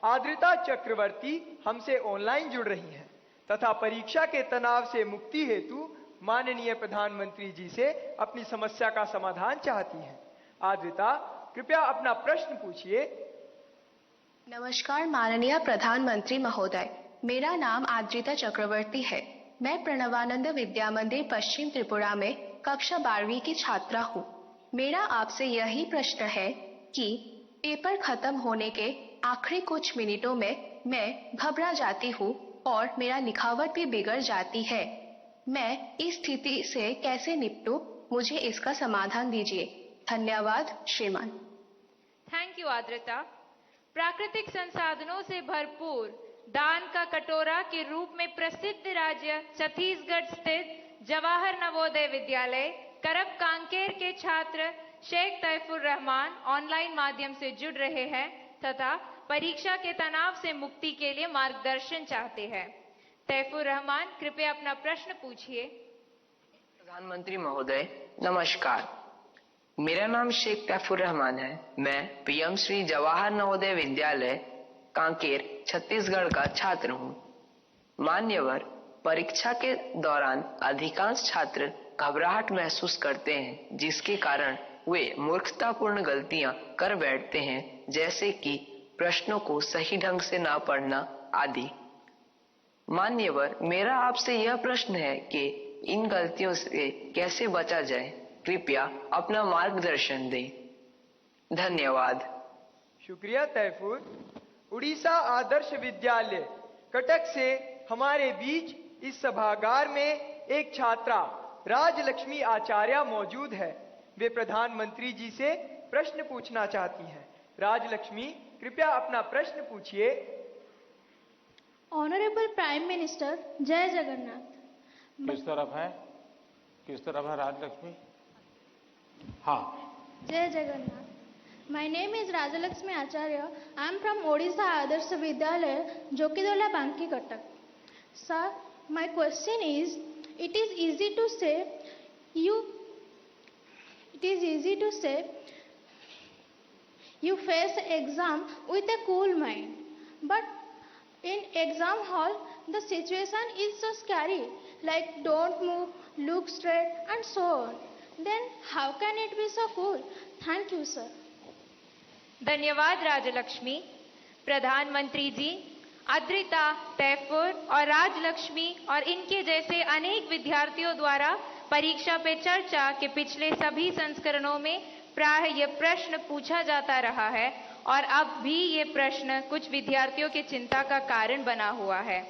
आद्रिता चक्रवर्ती हमसे ऑनलाइन जुड़ रही हैं तथा परीक्षा के तनाव से मुक्ति हेतु माननीय प्रधानमंत्री जी से अपनी समस्या का समाधान चाहती हैं। आद्रिता, कृपया अपना प्रश्न पूछिए। नमस्कार माननीय प्रधानमंत्री महोदय, मेरा नाम आद्रिता चक्रवर्ती है। मैं प्रणवानंद विद्या मंदिर पश्चिम त्रिपुरा में कक्षा 12वीं की छात्रा हूँ। मेरा आपसे यही प्रश्न है कि पेपर खत्म होने के आखिरी कुछ मिनटों में मैं घबरा जाती हूँ और मेरा लिखावट भी बिगड़ जाती है। मैं इस स्थिति से कैसे निपटूं? मुझे इसका समाधान दीजिए। धन्यवाद श्रीमान। थैंक यू आद्रता। प्राकृतिक संसाधनों से भरपूर दान का कटोरा के रूप में प्रसिद्ध राज्य छत्तीसगढ़ स्थित जवाहर नवोदय विद्यालय करब कांकेर के छात्र शेख तैफुर रहमान ऑनलाइन माध्यम से जुड़ रहे हैं तथा परीक्षा के तनाव से मुक्ति के लिए मार्गदर्शन चाहते हैं। तैफुर रहमान, कृपया अपना प्रश्न पूछिए। प्रधानमंत्री महोदय नमस्कार, मेरा नाम शेख तैफुर रहमान है। मैं पीएम श्री जवाहर नवोदय विद्यालय कांकेर छत्तीसगढ़ का छात्र हूँ। मान्यवर, परीक्षा के दौरान अधिकांश छात्र घबराहट महसूस करते हैं, जिसके कारण वे मूर्खतापूर्ण गलतियां कर बैठते हैं, जैसे कि प्रश्नों को सही ढंग से ना पढ़ना आदि। मान्यवर, मेरा आपसे यह प्रश्न है कि इन गलतियों से कैसे बचा जाए? कृपया अपना मार्गदर्शन दें। धन्यवाद। शुक्रिया तैफूर। उड़ीसा आदर्श विद्यालय कटक से हमारे बीच इस सभागार में एक छात्रा राजलक्ष्मी आचार्य मौजूद है। वे प्रधानमंत्री जी से प्रश्न पूछना चाहती हैं। राजलक्ष्मी, कृपया अपना प्रश्न पूछिए। ऑनरेबल प्राइम मिनिस्टर, जय जगन्नाथ। किस तरफ है राजलक्ष्मी? हाँ, जय Jagannath. My name is Rajalakshmi Acharya. I am from Odisha Adarsh Vidyalaya, Jokidola Banki, Cuttack. Sir, my question is, it is easy to say you face exam with a cool mind, but in exam hall the situation is so scary, like don't move, look straight and so on. Then how can it be so cool? Thank you, sir. धन्यवाद राजलक्ष्मी। प्रधानमंत्री जी, अद्रिता, तैफुर और राजलक्ष्मी और इनके जैसे अनेक विद्यार्थियों द्वारा परीक्षा पे चर्चा के पिछले सभी संस्करणों में प्राय ये प्रश्न पूछा जाता रहा है और अब भी ये प्रश्न कुछ विद्यार्थियों की चिंता का कारण बना हुआ है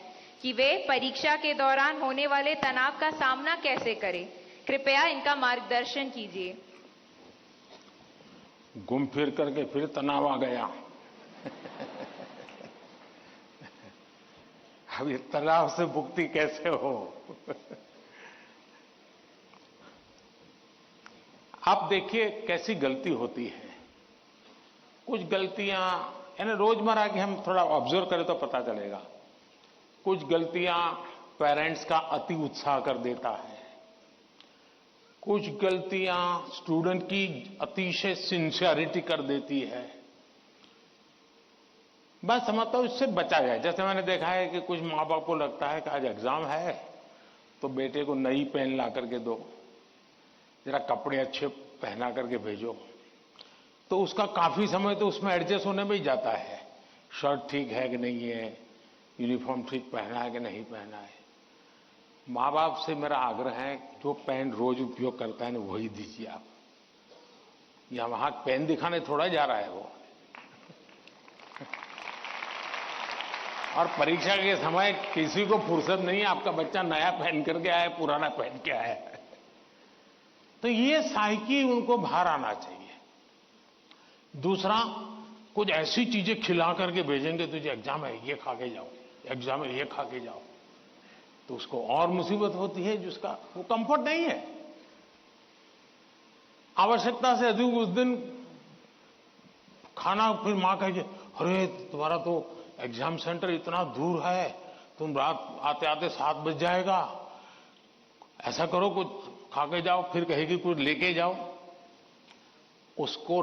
कि वे परीक्षा के दौरान होने वाले तनाव का सामना कैसे करें। कृपया इनका मार्गदर्शन कीजिए। घूम फिर करके फिर तनाव आ गया। अब ये तनाव से मुक्ति कैसे हो? आप देखिए कैसी गलती होती है। कुछ गलतियां यानी रोजमर्रा की हम थोड़ा ऑब्जर्व करें तो पता चलेगा। कुछ गलतियां पेरेंट्स का अति उत्साह कर देता है। कुछ गलतियां स्टूडेंट की अतिशय सिंसियरिटी कर देती है। बस समझता हूं इससे बचा जाए। जैसे मैंने देखा है कि कुछ माँ बाप को लगता है कि आज एग्जाम है तो बेटे को नई पेन ला करके दो, जरा कपड़े अच्छे पहना करके भेजो, तो उसका काफी समय तो उसमें एडजस्ट होने में ही जाता है। शर्ट ठीक है कि नहीं है, यूनिफॉर्म ठीक पहना है कि नहीं पहना है। माँ बाप से मेरा आग्रह है, जो पेन रोज उपयोग करता है ना वही दीजिए आप। या वहां पेन दिखाने थोड़ा जा रहा है वो। और परीक्षा के समय किसी को फुर्सत नहीं है, आपका बच्चा नया पहन करके आया, पुराना पहन के आया है। तो ये साइकी उनको बाहर आना चाहिए। दूसरा, कुछ ऐसी चीजें खिला करके भेजेंगे, तुझे एग्जाम है ये खा के जाओ, एग्जाम है ये खा के जाओ, तो उसको और मुसीबत होती है जिसका वो कंफर्ट नहीं है। आवश्यकता से अधिक उस दिन खाना, फिर मां कहेगी अरे तुम्हारा तो एग्जाम सेंटर इतना दूर है, तुम रात आते आते 7 बज जाएगा, ऐसा करो कुछ खा के जाओ, फिर कहेगी कुछ लेके जाओ। उसको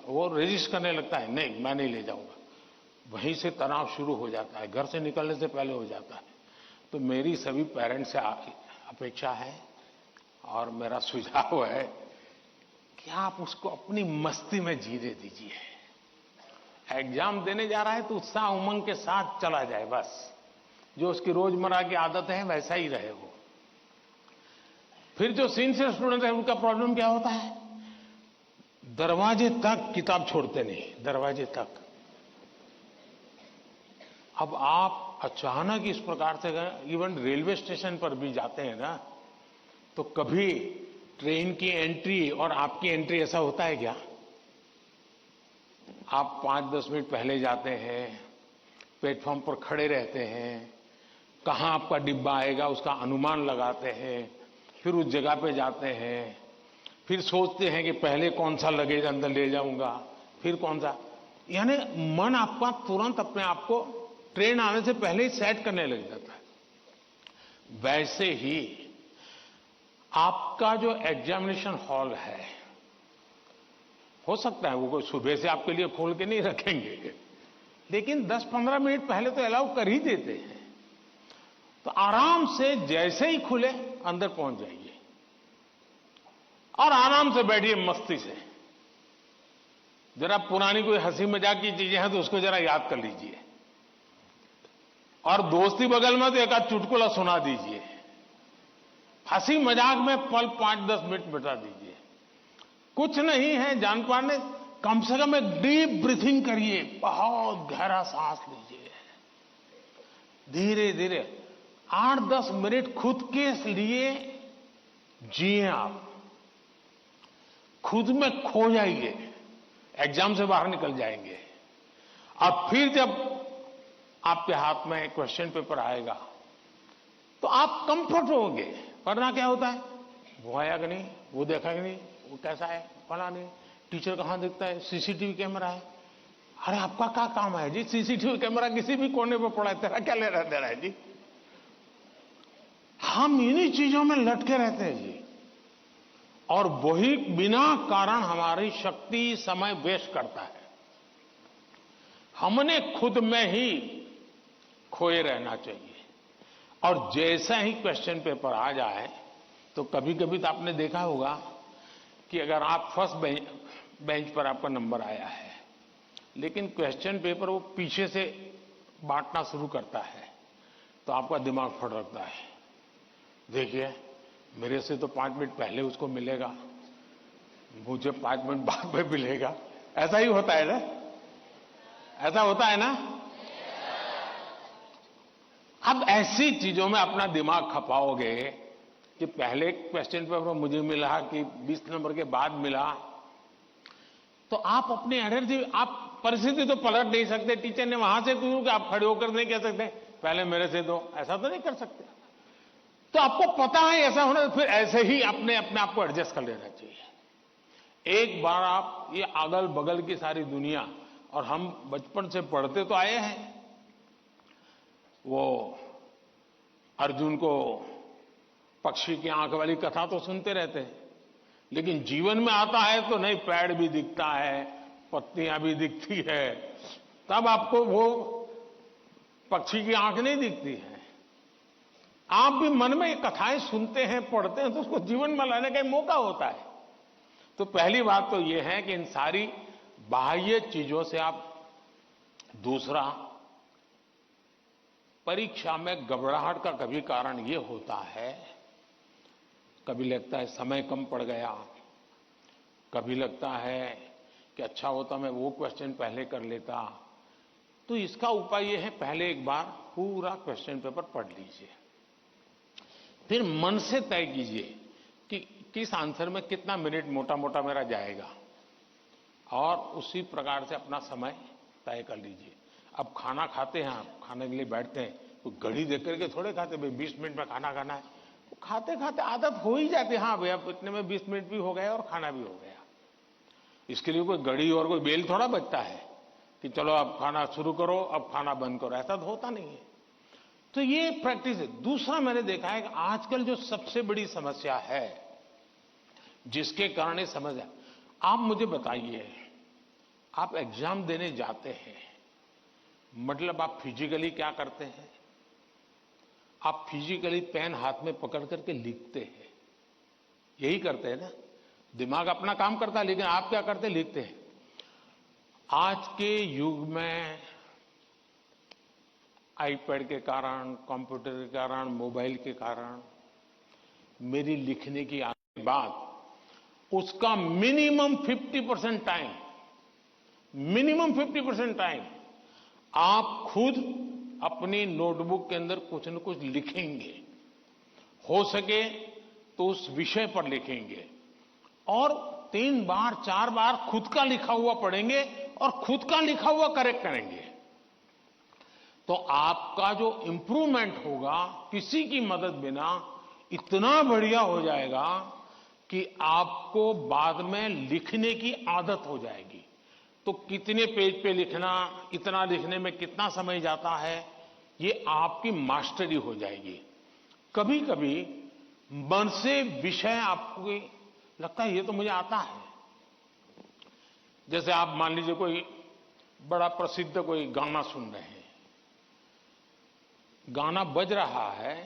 वो रेजिस्ट करने लगता है, नहीं मैं नहीं ले जाऊंगा। वहीं से तनाव शुरू हो जाता है, घर से निकलने से पहले हो जाता है। तो मेरी सभी पेरेंट्स से अपेक्षा है और मेरा सुझाव है कि आप उसको अपनी मस्ती में जीने दीजिए। एग्जाम देने जा रहा है तो उत्साह उमंग के साथ चला जाए, बस जो उसकी रोजमर्रा की आदत है वैसा ही रहे वो। फिर जो सीनियर स्टूडेंट है उनका प्रॉब्लम क्या होता है, दरवाजे तक किताब छोड़ते नहीं, दरवाजे तक। अब आप अचानक इस प्रकार से इवन रेलवे स्टेशन पर भी जाते हैं ना, तो कभी ट्रेन की एंट्री और आपकी एंट्री ऐसा होता है क्या? आप 5-10 मिनट पहले जाते हैं, प्लेटफॉर्म पर खड़े रहते हैं, कहां आपका डिब्बा आएगा उसका अनुमान लगाते हैं, फिर उस जगह पे जाते हैं, फिर सोचते हैं कि पहले कौन सा लगेज अंदर ले जाऊंगा, फिर कौन सा, यानी मन आपका तुरंत अपने आप को ट्रेन आने से पहले ही सेट करने लग जाता है। वैसे ही आपका जो एग्जामिनेशन हॉल है, हो सकता है वो कोई सुबह से आपके लिए खोल के नहीं रखेंगे, लेकिन 10-15 मिनट पहले तो अलाउ कर ही देते हैं। तो आराम से जैसे ही खुले अंदर पहुंच जाइए और आराम से बैठिए मस्ती से। जरा पुरानी कोई हंसी मजाक की चीजें हैं तो उसको जरा याद कर लीजिए, और दोस्ती बगल में तो एक आध चुटकुला सुना दीजिए। हंसी मजाक में पल 5-10 मिनट बिता दीजिए। कुछ नहीं है जान पाने, कम से कम एक डीप ब्रीथिंग करिए, बहुत गहरा सांस लीजिए, धीरे धीरे 8-10 मिनट खुद के लिए जिए। आप खुद में खो जाइए, एग्जाम से बाहर निकल जाएंगे। और फिर जब आपके हाथ में क्वेश्चन पेपर आएगा तो आप कंफर्ट होंगे। वरना क्या होता है, वो आया कि नहीं, वो देखा कि नहीं, वो कैसा है, फला नहीं, टीचर कहां दिखता है, सीसीटीवी कैमरा है। अरे आपका क्या काम है जी, सीसीटीवी कैमरा किसी भी कोने पर पड़ा है, तेरा क्या ले रहा है जी। हम इन्हीं चीजों में लटके रहते हैं जी, और वही बिना कारण हमारी शक्ति समय वेस्ट करता है। हमने खुद में ही खोए रहना चाहिए। और जैसा ही क्वेश्चन पेपर आ जाए तो कभी कभी तो आपने देखा होगा कि अगर आप फर्स्ट बेंच पर आपका नंबर आया है, लेकिन क्वेश्चन पेपर वो पीछे से बांटना शुरू करता है, तो आपका दिमाग फटकता है। देखिए मेरे से तो 5 मिनट पहले उसको मिलेगा, मुझे 5 मिनट बाद में मिलेगा। ऐसा ही होता है ना, ऐसा होता है ना। अब ऐसी चीजों में अपना दिमाग खपाओगे कि पहले क्वेश्चन पेपर मुझे मिला कि 20 नंबर के बाद मिला, तो आप अपनी एनर्जी, आप परिस्थिति तो पलट नहीं सकते। टीचर ने वहां से कहा कि आप खड़े होकर नहीं कह सकते पहले मेरे से दो, ऐसा तो नहीं कर सकते। तो आपको पता है ऐसा होना, तो फिर ऐसे ही अपने आप को एडजस्ट कर लेना चाहिए। एक बार आप ये अगल बगल की सारी दुनिया, और हम बचपन से पढ़ते तो आए हैं, वो अर्जुन को पक्षी की आंख वाली कथा तो सुनते रहते हैं, लेकिन जीवन में आता है तो नहीं, पेड़ भी दिखता है, पत्तियां भी दिखती है, तब आपको वो पक्षी की आंख नहीं दिखती है। आप भी मन में ये कथाएं सुनते हैं, पढ़ते हैं, तो उसको जीवन में लाने का मौका होता है। तो पहली बात तो ये है कि इन सारी बाह्य चीजों से आप, दूसरा, परीक्षा में घबराहट का कभी कारण ये होता है, कभी लगता है समय कम पड़ गया, कभी लगता है कि अच्छा होता मैं वो क्वेश्चन पहले कर लेता। तो इसका उपाय ये है, पहले एक बार पूरा क्वेश्चन पेपर पढ़ लीजिए, फिर मन से तय कीजिए कि किस आंसर में कितना मिनट मोटा मोटा मेरा जाएगा, और उसी प्रकार से अपना समय तय कर लीजिए। अब खाना खाते हैं, आप खाने के लिए बैठते हैं तो घड़ी देख करके थोड़े खाते, भाई 20 मिनट में खाना खाना है। खाते खाते आदत हो ही जाती है, हाँ भैया इतने में 20 मिनट भी हो गया और खाना भी हो गया। इसके लिए कोई घड़ी और कोई बेल थोड़ा बचता है कि चलो अब खाना शुरू करो, अब खाना बंद करो, ऐसा तो होता नहीं है। तो ये प्रैक्टिस है। दूसरा मैंने देखा है कि आजकल जो सबसे बड़ी समस्या है, जिसके कारण ये समझ, आप मुझे बताइए, आप एग्जाम देने जाते हैं, मतलब आप फिजिकली क्या करते हैं? आप फिजिकली पेन हाथ में पकड़ करके लिखते हैं, यही करते हैं ना। दिमाग अपना काम करता है, लेकिन आप क्या करते हैं? लिखते हैं। आज के युग में आईपैड के कारण, कंप्यूटर के कारण, मोबाइल के कारण मेरी लिखने की आने के बाद उसका मिनिमम 50% टाइम आप खुद अपनी नोटबुक के अंदर कुछ न कुछ लिखेंगे, हो सके तो उस विषय पर लिखेंगे और 3 बार 4 बार खुद का लिखा हुआ पढ़ेंगे और खुद का लिखा हुआ करेक्ट करेंगे। तो आपका जो इंप्रूवमेंट होगा किसी की मदद बिना इतना बढ़िया हो जाएगा कि आपको बाद में लिखने की आदत हो जाएगी। तो कितने पेज पे लिखना, इतना लिखने में कितना समय जाता है, ये आपकी मास्टरी हो जाएगी। कभी कभी मन से विषय आपको लगता है ये तो मुझे आता है। जैसे आप मान लीजिए कोई बड़ा प्रसिद्ध कोई गाना सुन रहे हैं, गाना बज रहा है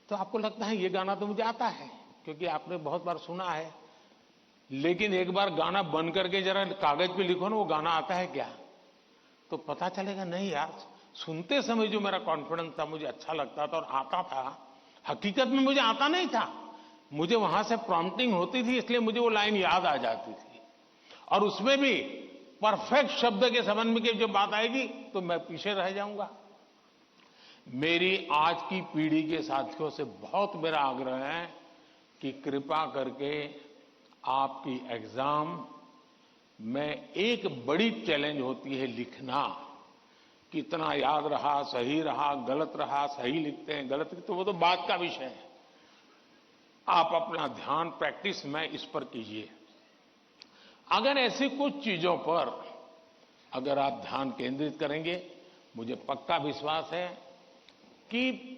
तो आपको लगता है ये गाना तो मुझे आता है क्योंकि आपने बहुत बार सुना है। लेकिन एक बार गाना बंद करके जरा कागज पे लिखो ना वो गाना आता है क्या, तो पता चलेगा नहीं यार, सुनते समय जो मेरा कॉन्फिडेंस था, मुझे अच्छा लगता था और आता था, हकीकत में मुझे आता नहीं था। मुझे वहां से प्रॉम्प्टिंग होती थी, इसलिए मुझे वो लाइन याद आ जाती थी और उसमें भी परफेक्ट शब्द के संबंध में जब बात आएगी तो मैं पीछे रह जाऊंगा। मेरी आज की पीढ़ी के साथियों से बहुत मेरा आग्रह है कि कृपा करके आपकी एग्जाम में एक बड़ी चैलेंज होती है लिखना। कितना याद रहा, सही रहा, गलत रहा, सही लिखते हैं, गलत लिखते, तो वो तो बात का विषय है। आप अपना ध्यान प्रैक्टिस में इस पर कीजिए। अगर ऐसी कुछ चीजों पर अगर आप ध्यान केंद्रित करेंगे, मुझे पक्का विश्वास है कि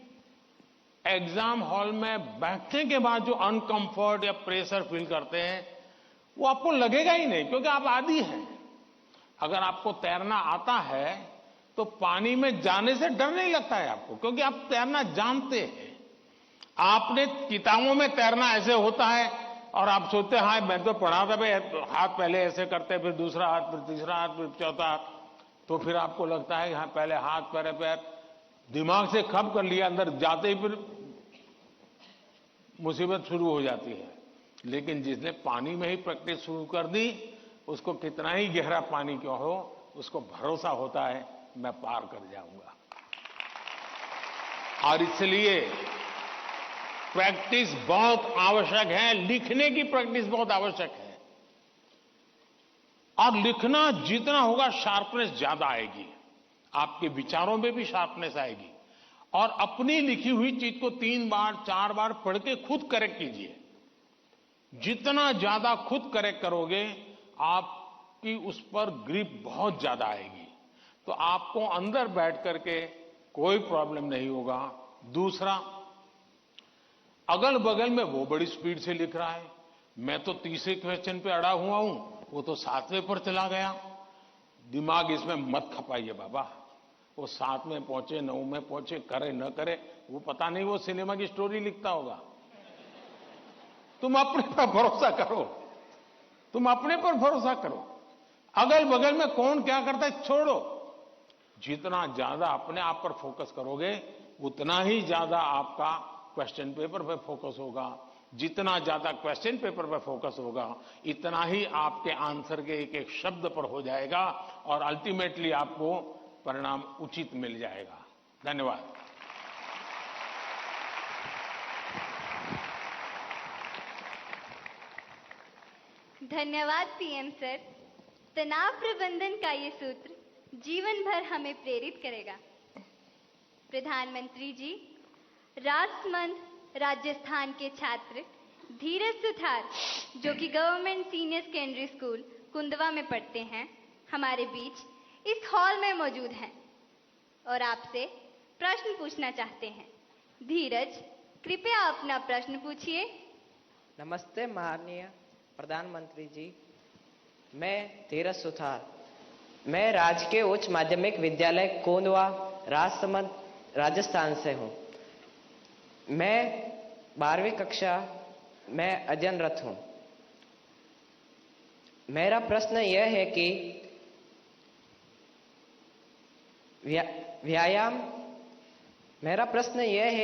एग्जाम हॉल में बैठने के बाद जो अनकंफर्ट या प्रेशर फील करते हैं वो आपको लगेगा ही नहीं, क्योंकि आप आदी हैं। अगर आपको तैरना आता है तो पानी में जाने से डर नहीं लगता है आपको, क्योंकि आप तैरना जानते हैं। आपने किताबों में तैरना ऐसे होता है और आप सोचते हैं हाँ मैं तो पढ़ा था भाई, हाथ पहले ऐसे करते, फिर दूसरा हाथ, फिर तीसरा हाथ, फिर चौथा हाथ, तो फिर आपको लगता है कि हाँ पहले हाथ पैर पैर दिमाग से खप कर लिया, अंदर जाते ही फिर मुसीबत शुरू हो जाती है। लेकिन जिसने पानी में ही प्रैक्टिस शुरू कर दी, उसको कितना ही गहरा पानी क्यों हो, उसको भरोसा होता है मैं पार कर जाऊंगा। और इसलिए प्रैक्टिस बहुत आवश्यक है, लिखने की प्रैक्टिस बहुत आवश्यक है। और लिखना जितना होगा शार्पनेस ज्यादा आएगी, आपके विचारों में भी शार्पनेस आएगी। और अपनी लिखी हुई चीज को 3 बार 4 बार पढ़ के खुद करेक्ट कीजिए। जितना ज्यादा खुद करेक्ट करोगे आपकी उस पर ग्रिप बहुत ज्यादा आएगी, तो आपको अंदर बैठ करके कोई प्रॉब्लम नहीं होगा। दूसरा, अगल बगल में वो बड़ी स्पीड से लिख रहा है, मैं तो तीसरे क्वेश्चन पे अड़ा हुआ हूं, वो तो 7वें पर चला गया। दिमाग इसमें मत खपाइए बाबा, वो 7 में पहुंचे 9 में पहुंचे, करे न करे, वो पता नहीं, वो सिनेमा की स्टोरी लिखता होगा। तुम अपने पर भरोसा करो, तुम अपने पर भरोसा करो। अगल बगल में कौन क्या करता है छोड़ो। जितना ज्यादा अपने आप पर फोकस करोगे उतना ही ज्यादा आपका क्वेश्चन पेपर पर फोकस होगा। जितना ज्यादा क्वेश्चन पेपर पर फोकस होगा इतना ही आपके आंसर के एक एक शब्द पर हो जाएगा और अल्टीमेटली आपको परिणाम उचित मिल जाएगा। धन्यवाद। धन्यवाद पीएम सर। तनाव प्रबंधन का ये सूत्र जीवन भर हमें प्रेरित करेगा। प्रधानमंत्री जी, राजमंद राजस्थान के छात्र धीरज सुथार, जो कि government senior secondary school Kundwa में पढ़ते हैं, हमारे बीच इस हॉल में मौजूद हैं और आपसे प्रश्न पूछना चाहते हैं। धीरज, कृपया अपना प्रश्न पूछिए। नमस्ते माननीय प्रधानमंत्री जी, मैं धीरज सुथार, मैं राजकीय उच्च माध्यमिक विद्यालय कोंदवा राजसमंद राजस्थान से हूँ। मैं 12वीं कक्षा में अध्ययनरत हूँ। मेरा प्रश्न यह है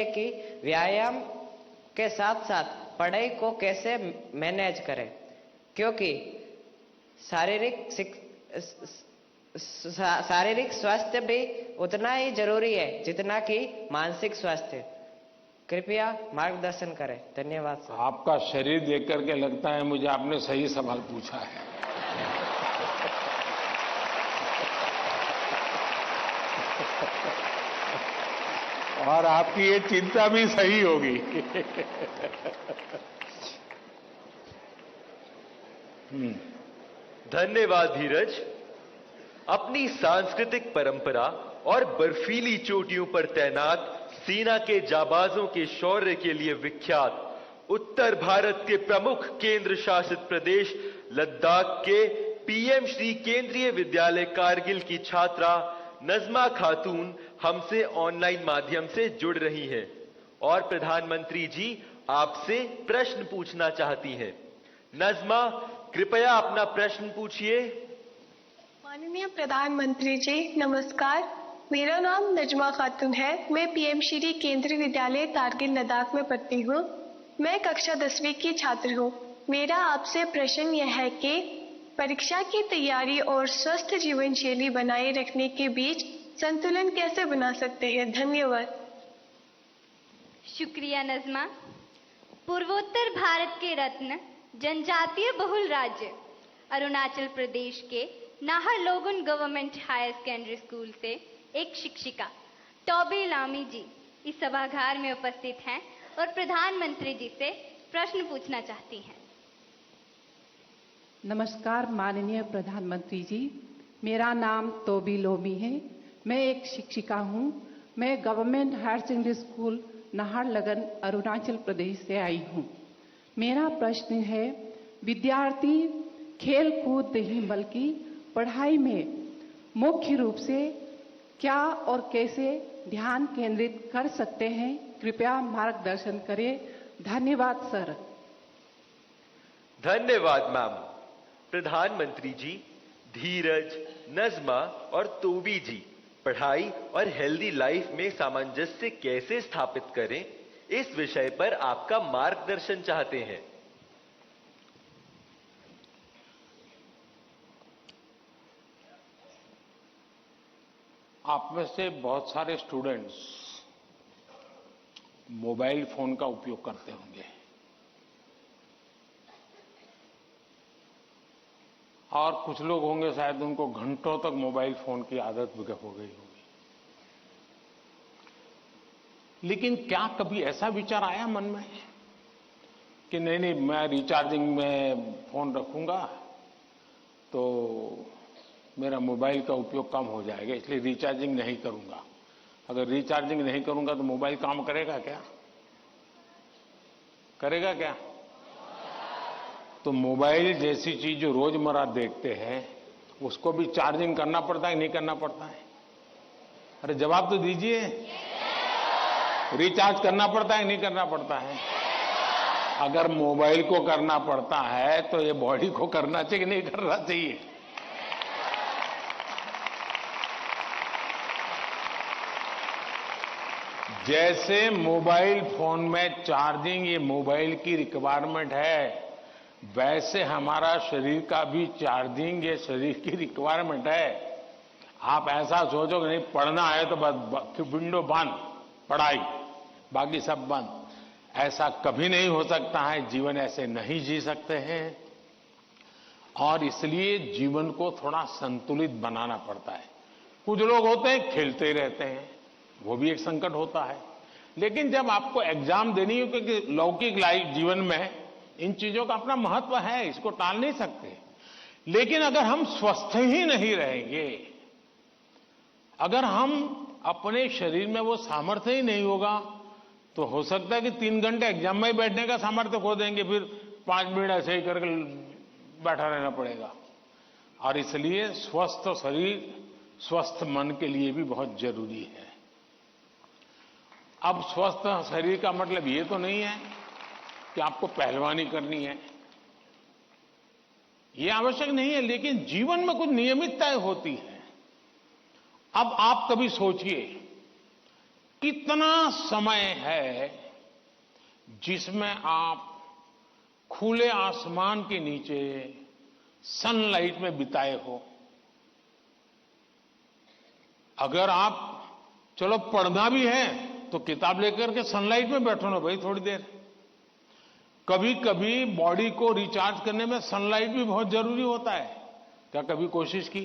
कि व्यायाम के साथ साथ पढ़ाई को कैसे मैनेज करें, क्योंकि शारीरिक स्वास्थ्य भी उतना ही जरूरी है जितना कि मानसिक स्वास्थ्य। कृपया मार्गदर्शन करें। धन्यवाद सर। आपका शरीर देख करके लगता है मुझे आपने सही सवाल पूछा है। और आपकी ये चिंता भी सही होगी। धन्यवाद धीरज। अपनी सांस्कृतिक परंपरा और बर्फीली चोटियों पर तैनात सेना के जाबाजों के शौर्य के लिए विख्यात उत्तर भारत के प्रमुख केंद्र शासित प्रदेश लद्दाख के पीएम श्री केंद्रीय विद्यालय कारगिल की छात्रा नजमा खातून हमसे ऑनलाइन माध्यम से जुड़ रही हैं और प्रधानमंत्री जी आपसे प्रश्न पूछना चाहती हैं। नजमा, कृपया अपना प्रश्न पूछिए। माननीय प्रधानमंत्री जी नमस्कार। मेरा नाम नजमा खातून है। मैं पीएम श्री केंद्रीय विद्यालय कारगिल लद्दाख में पढ़ती हूँ। मैं कक्षा 10वीं की छात्र हूँ। मेरा आपसे प्रश्न यह है कि परीक्षा की तैयारी और स्वस्थ जीवन शैली बनाए रखने के बीच संतुलन कैसे बना सकते हैं? धन्यवाद। शुक्रिया नजमा। पूर्वोत्तर भारत के रत्न जनजातीय बहुल राज्य अरुणाचल प्रदेश के नाहरलोगुन गवर्नमेंट हायर सेकेंडरी स्कूल से एक शिक्षिका टॉबी लामी जी इस सभागार में उपस्थित हैं और प्रधानमंत्री जी से प्रश्न पूछना चाहती हैं। नमस्कार माननीय प्रधानमंत्री जी, मेरा नाम तोबी लोमी है। मैं एक शिक्षिका हूँ। मैं government higher secondary school Naharlagun Arunachal Pradesh से आई हूँ। मेरा प्रश्न है, विद्यार्थी खेल कूद नहीं बल्कि पढ़ाई में मुख्य रूप से क्या और कैसे ध्यान केंद्रित कर सकते हैं? कृपया मार्गदर्शन करें। धन्यवाद सर। धन्यवाद मैम। प्रधानमंत्री जी, धीरज, नजमा और तोबी जी पढ़ाई और हेल्दी लाइफ में सामंजस्य कैसे स्थापित करें, इस विषय पर आपका मार्गदर्शन चाहते हैं। आप में से बहुत सारे स्टूडेंट्स मोबाइल फोन का उपयोग करते होंगे और कुछ लोग होंगे शायद उनको घंटों तक मोबाइल फोन की आदत हो गई होगी। लेकिन क्या कभी ऐसा विचार आया मन में कि नहीं मैं रिचार्जिंग में फोन रखूंगा तो मेरा मोबाइल का उपयोग कम हो जाएगा, इसलिए रिचार्जिंग नहीं करूंगा। अगर रिचार्जिंग नहीं करूंगा तो मोबाइल काम करेगा क्या? करेगा क्या? तो मोबाइल जैसी चीज जो रोजमर्रा देखते हैं उसको भी चार्जिंग करना पड़ता है, नहीं करना पड़ता है? अरे जवाब तो दीजिए। रिचार्ज करना पड़ता है, नहीं करना पड़ता है? अगर मोबाइल को करना पड़ता है तो ये बॉडी को करना चाहिए कि नहीं करना चाहिए? जैसे मोबाइल फोन में चार्जिंग ये मोबाइल की रिक्वायरमेंट है, वैसे हमारा शरीर का भी चार्जिंग ये शरीर की रिक्वायरमेंट है। आप ऐसा सोचो कि नहीं पढ़ना है तो बस विंडो बंद, पढ़ाई, बाकी सब बंद, ऐसा कभी नहीं हो सकता है। जीवन ऐसे नहीं जी सकते हैं और इसलिए जीवन को थोड़ा संतुलित बनाना पड़ता है। कुछ लोग होते हैं खेलते ही रहते हैं, वो भी एक संकट होता है। लेकिन जब आपको एग्जाम देनी हो, क्योंकि लौकिक लाइफ जीवन में इन चीजों का अपना महत्व है, इसको टाल नहीं सकते। लेकिन अगर हम स्वस्थ ही नहीं रहेंगे, अगर हम अपने शरीर में वो सामर्थ्य ही नहीं होगा, तो हो सकता है कि 3 घंटे एग्जाम में बैठने का सामर्थ्य खो देंगे, फिर 5 मिनट ऐसे ही करके बैठा रहना पड़ेगा। और इसलिए स्वस्थ शरीर स्वस्थ मन के लिए भी बहुत जरूरी है। अब स्वस्थ शरीर का मतलब ये तो नहीं है कि आपको पहलवानी करनी है, ये आवश्यक नहीं है, लेकिन जीवन में कुछ नियमितताएं होती है। अब आप कभी सोचिए कितना समय है जिसमें आप खुले आसमान के नीचे सनलाइट में बिताए हो। अगर आप चलो पढ़ना भी है तो किताब लेकर के सनलाइट में बैठो ना भाई थोड़ी देर। कभी कभी बॉडी को रिचार्ज करने में सनलाइट भी बहुत जरूरी होता है। क्या कभी कोशिश की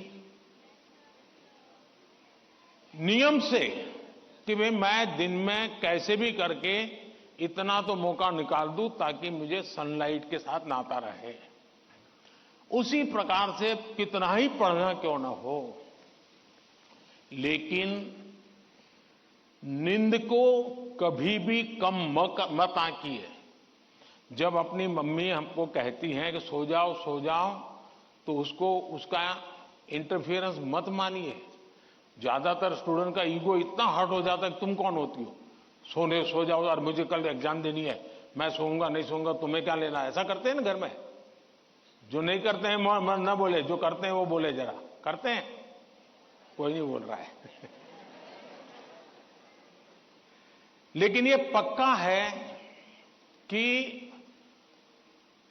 नियम से कि भाई मैं दिन में कैसे भी करके इतना तो मौका निकाल दूं ताकि मुझे सनलाइट के साथ नाता रहे। उसी प्रकार से कितना ही पढ़ना क्यों ना हो, लेकिन नींद को कभी भी कम मत आंकिए। जब अपनी मम्मी हमको कहती हैं कि सो जाओ तो उसका इंटरफियरेंस मत मानिए। ज्यादातर स्टूडेंट का ईगो इतना हर्ट हो जाता है कि तुम कौन होती हो, सो जाओ और मुझे कल एग्जाम देनी है, मैं सोऊंगा नहीं सोऊंगा तुम्हें क्या लेना। ऐसा करते हैं ना घर में। जो नहीं करते हैं मन न बोले, जो करते हैं वो बोले। जरा करते हैं, कोई नहीं बोल रहा है। लेकिन ये पक्का है कि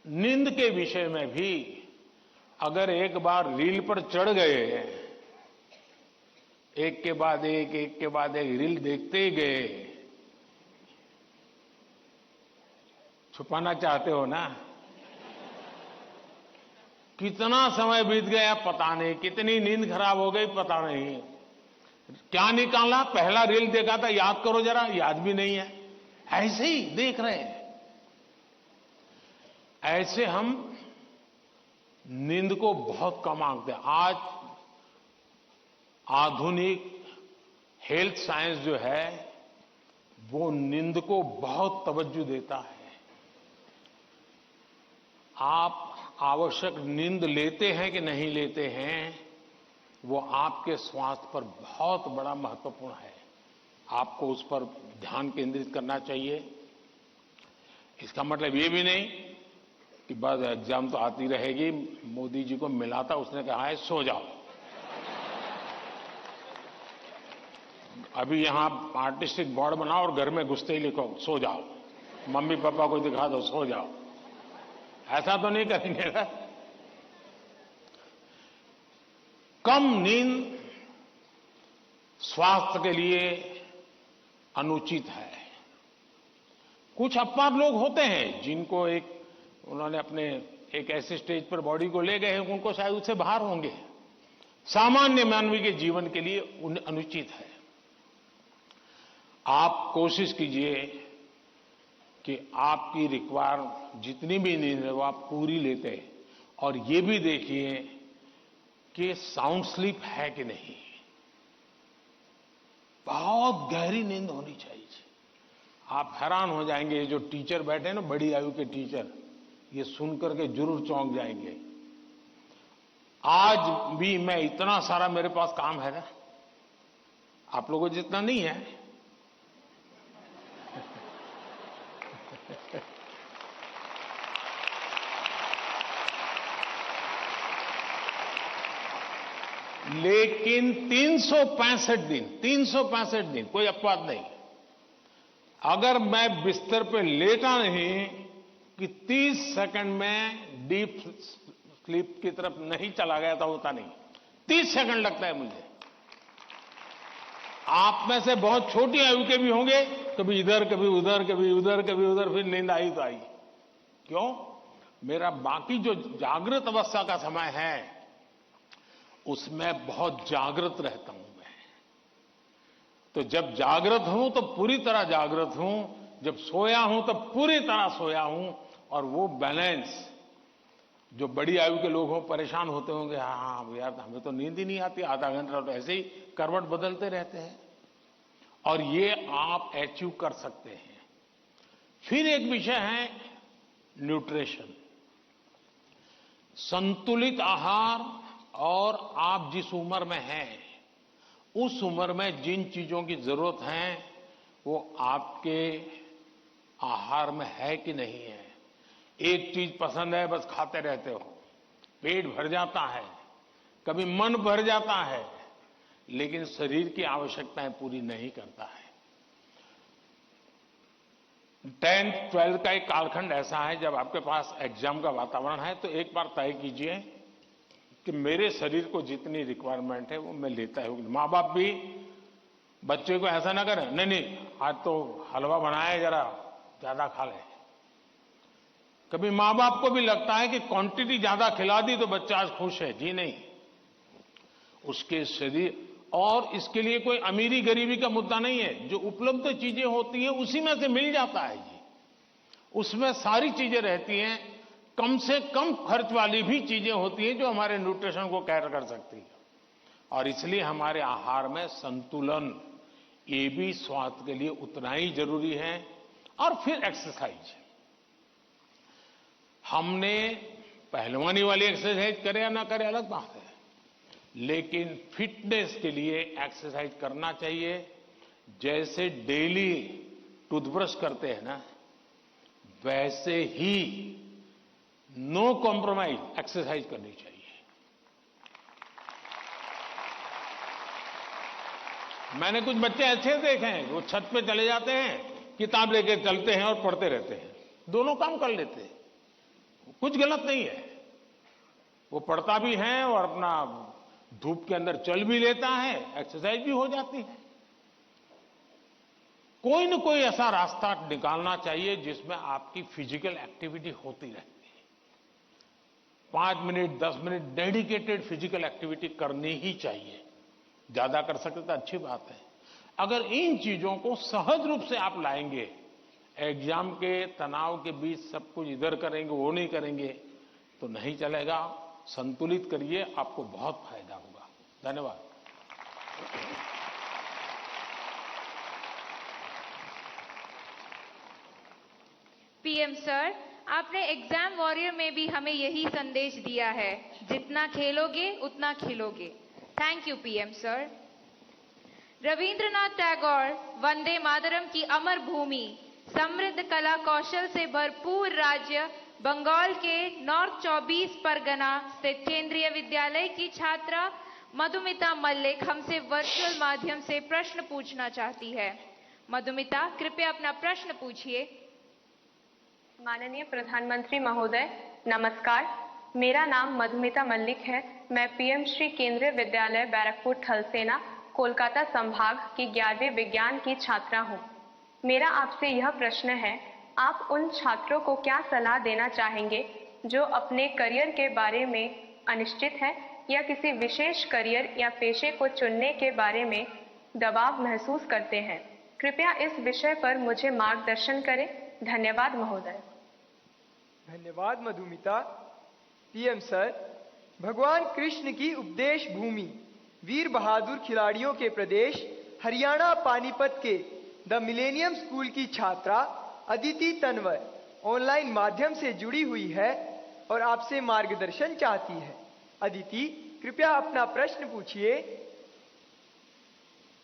नींद के विषय में भी अगर एक बार रील पर चढ़ गए, एक के बाद एक रील देखते ही गए, छुपाना चाहते हो ना। कितना समय बीत गया पता नहीं, कितनी नींद खराब हो गई पता नहीं। क्या निकाला, पहला रील देखा था, याद करो जरा, याद भी नहीं है, ऐसे ही देख रहे हैं। ऐसे हम नींद को बहुत कम आंकते हैं। आज आधुनिक हेल्थ साइंस जो है वो नींद को बहुत तवज्जो देता है। आप आवश्यक नींद लेते हैं कि नहीं लेते हैं, वो आपके स्वास्थ्य पर बहुत बड़ा महत्वपूर्ण है। आपको उस पर ध्यान केंद्रित करना चाहिए। इसका मतलब ये भी नहीं कि बस एग्जाम तो आती रहेगी। मोदी जी को मिला था, उसने कहा है सो जाओ। अभी यहां आर्टिस्टिक बोर्ड बनाओ और घर में घुसते ही लिखो सो जाओ, मम्मी पापा को दिखा दो सो जाओ। ऐसा तो नहीं करेंगे ना। कम नींद स्वास्थ्य के लिए अनुचित है। कुछ अपवाद लोग होते हैं जिनको उन्होंने अपने एक ऐसे स्टेज पर बॉडी को ले गए हैं, उनको शायद उससे बाहर होंगे। सामान्य मानवीय के जीवन के लिए अनुचित है। आप कोशिश कीजिए कि आपकी रिक्वायर जितनी भी नींद है वो आप पूरी लेते हैं, और ये भी देखिए कि साउंड स्लीप है कि नहीं। बहुत गहरी नींद होनी चाहिए। आप हैरान हो जाएंगे, ये जो टीचर बैठे हैं ना, बड़ी आयु के टीचर, ये सुनकर के जरूर चौंक जाएंगे। आज भी मैं इतना सारा मेरे पास काम है ना, आप लोगों जितना नहीं है। लेकिन 365 दिन कोई अपवाद नहीं। अगर मैं बिस्तर पे लेटा नहीं कि 30 सेकंड में डीप स्लीप की तरफ नहीं चला गया था, होता नहीं। 30 सेकंड लगता है मुझे। आप में से बहुत छोटी आयु के भी होंगे, कभी इधर कभी उधर, कभी उधर कभी उधर, फिर नींद आई तो आई। क्यों? मेरा बाकी जो जागृत अवस्था का समय है उसमें बहुत जागृत रहता हूं मैं। तो जब जागृत हूं तो पूरी तरह जागृत हूं, जब सोया हूं तो पूरी तरह सोया हूं। और वो बैलेंस, जो बड़ी आयु के लोग हो परेशान होते होंगे, हाँ यार हमें तो नींद ही नहीं आती, आधा घंटा तो ऐसे ही करवट बदलते रहते हैं। और ये आप अचीव कर सकते हैं। फिर एक विषय है न्यूट्रिशन, संतुलित आहार। और आप जिस उम्र में हैं उस उम्र में जिन चीजों की जरूरत है वो आपके आहार में है कि नहीं है। एक चीज पसंद है बस खाते रहते हो, पेट भर जाता है, कभी मन भर जाता है, लेकिन शरीर की आवश्यकताएं पूरी नहीं करता है। 10th 12th का एक कालखंड ऐसा है जब आपके पास एग्जाम का वातावरण है, तो एक बार तय कीजिए कि मेरे शरीर को जितनी रिक्वायरमेंट है वो मैं लेता हूं। माँ बाप भी बच्चे को ऐसा ना करें, नहीं नहीं आज तो हलवा बनाया है, जरा ज्यादा खा ले। कभी माँ बाप को भी लगता है कि क्वांटिटी ज्यादा खिला दी तो बच्चा आज खुश है। जी नहीं, उसके शरीर, और इसके लिए कोई अमीरी गरीबी का मुद्दा नहीं है। जो उपलब्ध चीजें होती हैं उसी में से मिल जाता है जी, उसमें सारी चीजें रहती हैं। कम से कम खर्च वाली भी चीजें होती हैं जो हमारे न्यूट्रिशन को कैटर कर सकती है। और इसलिए हमारे आहार में संतुलन, ये भी स्वास्थ्य के लिए उतना ही जरूरी है। और फिर एक्सरसाइज, हमने पहलवानी वाली एक्सरसाइज करे या ना करे अलग बात है, लेकिन फिटनेस के लिए एक्सरसाइज करना चाहिए। जैसे डेली टूथब्रश करते हैं ना, वैसे ही नो कॉम्प्रोमाइज एक्सरसाइज करनी चाहिए। मैंने कुछ बच्चे ऐसे देखे हैं, वो छत पे चले जाते हैं, किताब लेके चलते हैं और पढ़ते रहते हैं, दोनों काम कर लेते हैं। कुछ गलत नहीं है, वो पढ़ता भी है और अपना धूप के अंदर चल भी लेता है, एक्सरसाइज भी हो जाती है। कोई न कोई ऐसा रास्ता निकालना चाहिए जिसमें आपकी फिजिकल एक्टिविटी होती रहती है। 5 minute 10 minute dedicated physical activity करनी ही चाहिए। ज्यादा कर सकते तो अच्छी बात है। अगर इन चीजों को सहज रूप से आप लाएंगे, एग्जाम के तनाव के बीच सब कुछ इधर करेंगे वो नहीं करेंगे तो नहीं चलेगा। संतुलित करिए, आपको बहुत फायदा होगा। धन्यवाद। पीएम सर, आपने एग्जाम वॉरियर में भी हमें यही संदेश दिया है, जितना खेलोगे उतना खिलोगे। Thank you PM sir. Rabindranath Tagore Vande Mataram की अमर भूमि, समृद्ध कला कौशल से भरपूर राज्य बंगाल के नॉर्थ 24 परगना स्थित केंद्रीय विद्यालय की छात्रा मधुमिता मल्लिक हमसे वर्चुअल माध्यम से प्रश्न पूछना चाहती है। मधुमिता, कृपया अपना प्रश्न पूछिए। माननीय प्रधानमंत्री महोदय, नमस्कार। मेरा नाम मधुमिता मल्लिक है। मैं पीएम श्री केंद्रीय विद्यालय बैरकपुर थलसेना कोलकाता संभाग की 11वीं विज्ञान की छात्रा हूँ। मेरा आपसे यह प्रश्न है, आप उन छात्रों को क्या सलाह देना चाहेंगे जो अपने करियर के बारे में अनिश्चित हैं या किसी विशेष करियर या पेशे को चुनने के बारे में दबाव महसूस करते हैं? कृपया इस विषय पर मुझे मार्गदर्शन करें। धन्यवाद महोदय। धन्यवाद मधुमिता। पीएम सर, भगवान कृष्ण की उपदेश भूमि, वीर बहादुर खिलाड़ियों के प्रदेश हरियाणा पानीपत के द मिलेनियम स्कूल की छात्रा अदिति तनवर ऑनलाइन माध्यम से जुड़ी हुई है और आपसे मार्गदर्शन चाहती है। अदिति, कृपया अपना प्रश्न पूछिए।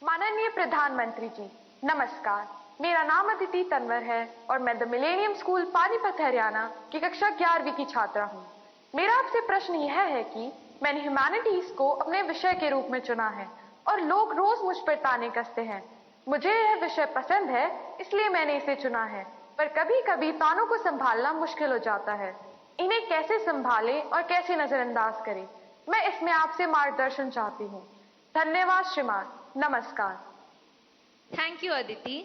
माननीय प्रधानमंत्री जी, नमस्कार। मेरा नाम अदिति तनवर है और मैं the millennium school Panipat Haryana की कक्षा 11वीं की छात्रा हूँ। मेरा आपसे प्रश्न यह है कि मैंने ह्यूमैनिटीज को अपने विषय के रूप में चुना है और लोग रोज मुझ पर ताने कसते हैं। मुझे यह विषय पसंद है इसलिए मैंने इसे चुना है, पर कभी कभी तानों को संभालना मुश्किल हो जाता है। इन्हें कैसे संभालें और कैसे नजरअंदाज करें, मैं इसमें आपसे मार्गदर्शन चाहती हूँ। धन्यवाद श्रीमान, नमस्कार। Thank you Aditi.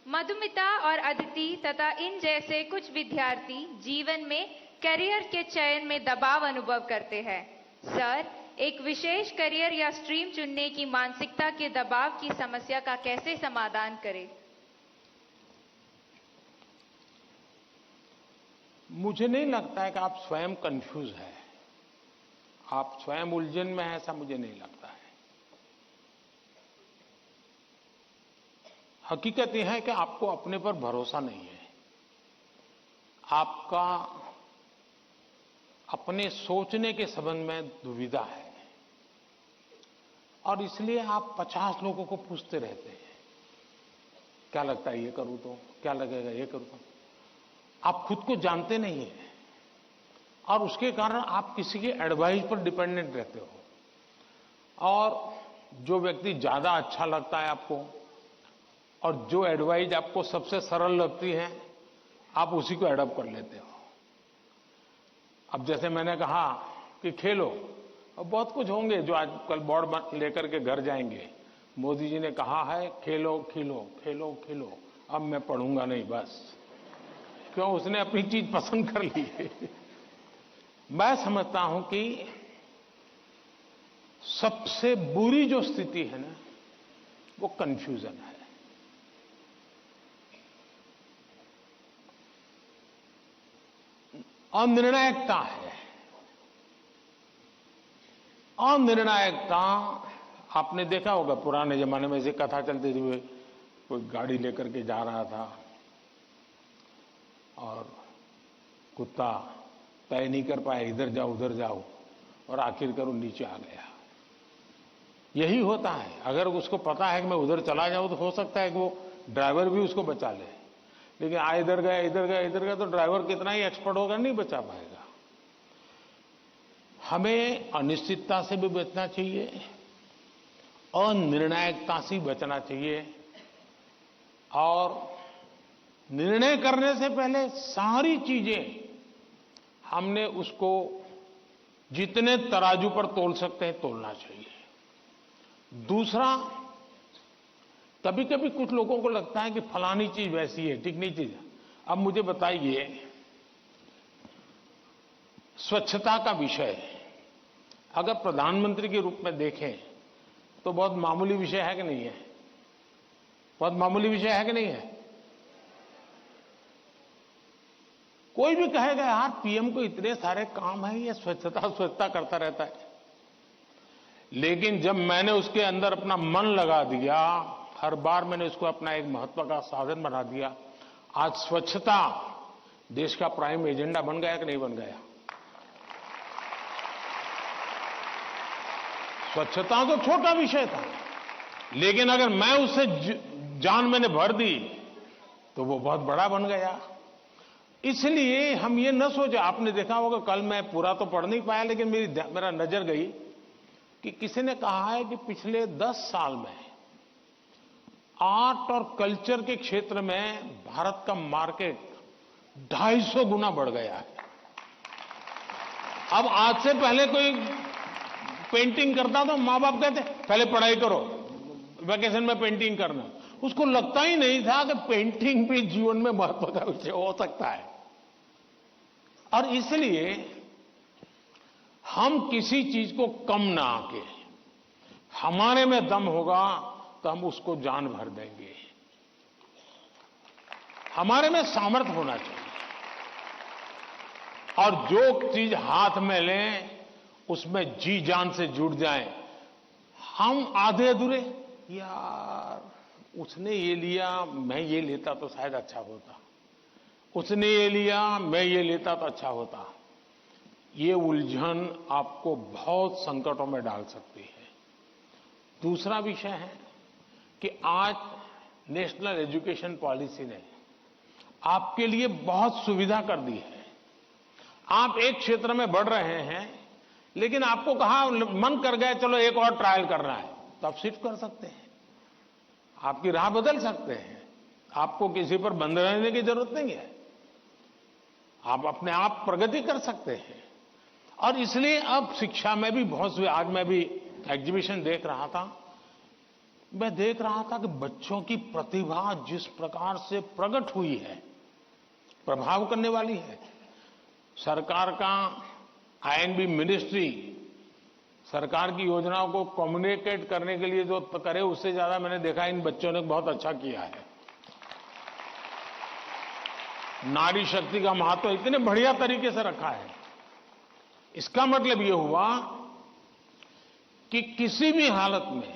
मधुमिता और अदिति तथा इन जैसे कुछ विद्यार्थी जीवन में करियर के चयन में दबाव अनुभव करते हैं। सर, एक विशेष करियर या स्ट्रीम चुनने की मानसिकता के दबाव की समस्या का कैसे समाधान करें? मुझे नहीं लगता है कि आप स्वयं कंफ्यूज हैं, आप स्वयं उलझन में हैं, ऐसा मुझे नहीं लगता है। हकीकत यह है कि आपको अपने पर भरोसा नहीं है, आपका अपने सोचने के संबंध में दुविधा है और इसलिए आप 50 लोगों को पूछते रहते हैं, क्या लगता है ये करूं तो, क्या लगेगा ये करूं तो। आप खुद को जानते नहीं हैं और उसके कारण आप किसी के एडवाइस पर डिपेंडेंट रहते हो और जो व्यक्ति ज्यादा अच्छा लगता है आपको और जो एडवाइस आपको सबसे सरल लगती है आप उसी को एडॉप्ट कर लेते हो। अब जैसे मैंने कहा कि खेलो, और बहुत कुछ होंगे जो आज कल बोर्ड लेकर के घर जाएंगे। मोदी जी ने कहा है खेलो खिलो, खेलो खिलो, अब मैं पढ़ूंगा नहीं बस। क्यों? उसने अपनी चीज पसंद कर ली है। मैं समझता हूं कि सबसे बुरी जो स्थिति है ना, वो कंफ्यूजन है। अनिर्णायकता है। अनिर्णायकता आपने देखा होगा, पुराने जमाने में ऐसी कथा चलती थी, कोई गाड़ी लेकर के जा रहा था और कुत्ता तय नहीं कर पाया, इधर जाओ उधर जाओ, और आखिरकार वो नीचे आ गया। यही होता है, अगर उसको पता है कि मैं उधर चला जाऊं तो हो सकता है कि वो ड्राइवर भी उसको बचा ले, लेकिन इधर गया इधर गया इधर गया तो ड्राइवर कितना ही एक्सपर्ट होगा, नहीं बचा पाएगा। हमें अनिश्चितता से भी बचना चाहिए, अनिर्णायकता से बचना चाहिए, और निर्णय करने से पहले सारी चीजें हमने उसको जितने तराजू पर तोल सकते हैं तोलना चाहिए। दूसरा, कभी कभी कुछ लोगों को लगता है कि फलानी चीज वैसी है, ठीक नहीं चीज। अब मुझे बताइए, स्वच्छता का विषय अगर प्रधानमंत्री के रूप में देखें तो बहुत मामूली विषय है कि नहीं है? बहुत मामूली विषय है कि नहीं है? कोई भी कहेगा यार पीएम को इतने सारे काम है, ये स्वच्छता स्वच्छता करता रहता है। लेकिन जब मैंने उसके अंदर अपना मन लगा दिया, हर बार मैंने उसको अपना एक महत्व का साधन बना दिया, आज स्वच्छता देश का प्राइम एजेंडा बन गया कि नहीं बन गया? स्वच्छता तो छोटा विषय था, लेकिन अगर मैं उससे जान मैंने भर दी तो वो बहुत बड़ा बन गया। इसलिए हम ये न सोचे, आपने देखा होगा, कल मैं पूरा तो पढ़ नहीं पाया लेकिन मेरा नजर गई कि किसी ने कहा है कि पिछले 10 साल में आर्ट और कल्चर के क्षेत्र में भारत का मार्केट 250 गुना बढ़ गया है। अब आज से पहले कोई पेंटिंग करता तो माँ बाप कहते पहले पढ़ाई करो, वेकेशन में पेंटिंग करना। उसको लगता ही नहीं था कि पेंटिंग भी जीवन में महत्व का विषय हो सकता है। और इसलिए हम किसी चीज को कम ना आके, हमारे में दम होगा तो हम उसको जान भर देंगे। हमारे में सामर्थ्य होना चाहिए, और जो चीज हाथ में लें उसमें जी जान से जुड़ जाएं। हम आधे अधूरे, यार उसने ये लिया मैं ये लेता तो शायद अच्छा होता, उसने ये लिया मैं ये लेता तो अच्छा होता, ये उलझन आपको बहुत संकटों में डाल सकती है। दूसरा विषय है कि आज नेशनल एजुकेशन पॉलिसी ने आपके लिए बहुत सुविधा कर दी है। आप एक क्षेत्र में बढ़ रहे हैं, लेकिन आपको कहा मन कर गया चलो एक और ट्रायल करना है, तो आप शिफ्ट कर सकते हैं, आपकी राह बदल सकते हैं। आपको किसी पर बंधे रहने की जरूरत नहीं है, आप अपने आप प्रगति कर सकते हैं। और इसलिए अब शिक्षा में भी बहुत से, आज मैं भी एग्जीबिशन देख रहा था, मैं देख रहा था कि बच्चों की प्रतिभा जिस प्रकार से प्रकट हुई है, प्रभाव करने वाली है। सरकार का आईएनबी मिनिस्ट्री सरकार की योजनाओं को कम्युनिकेट करने के लिए जो करे, उससे ज्यादा मैंने देखा इन बच्चों ने बहुत अच्छा किया है। नारी शक्ति का महत्व इतने बढ़िया तरीके से रखा है। इसका मतलब यह हुआ कि किसी भी हालत में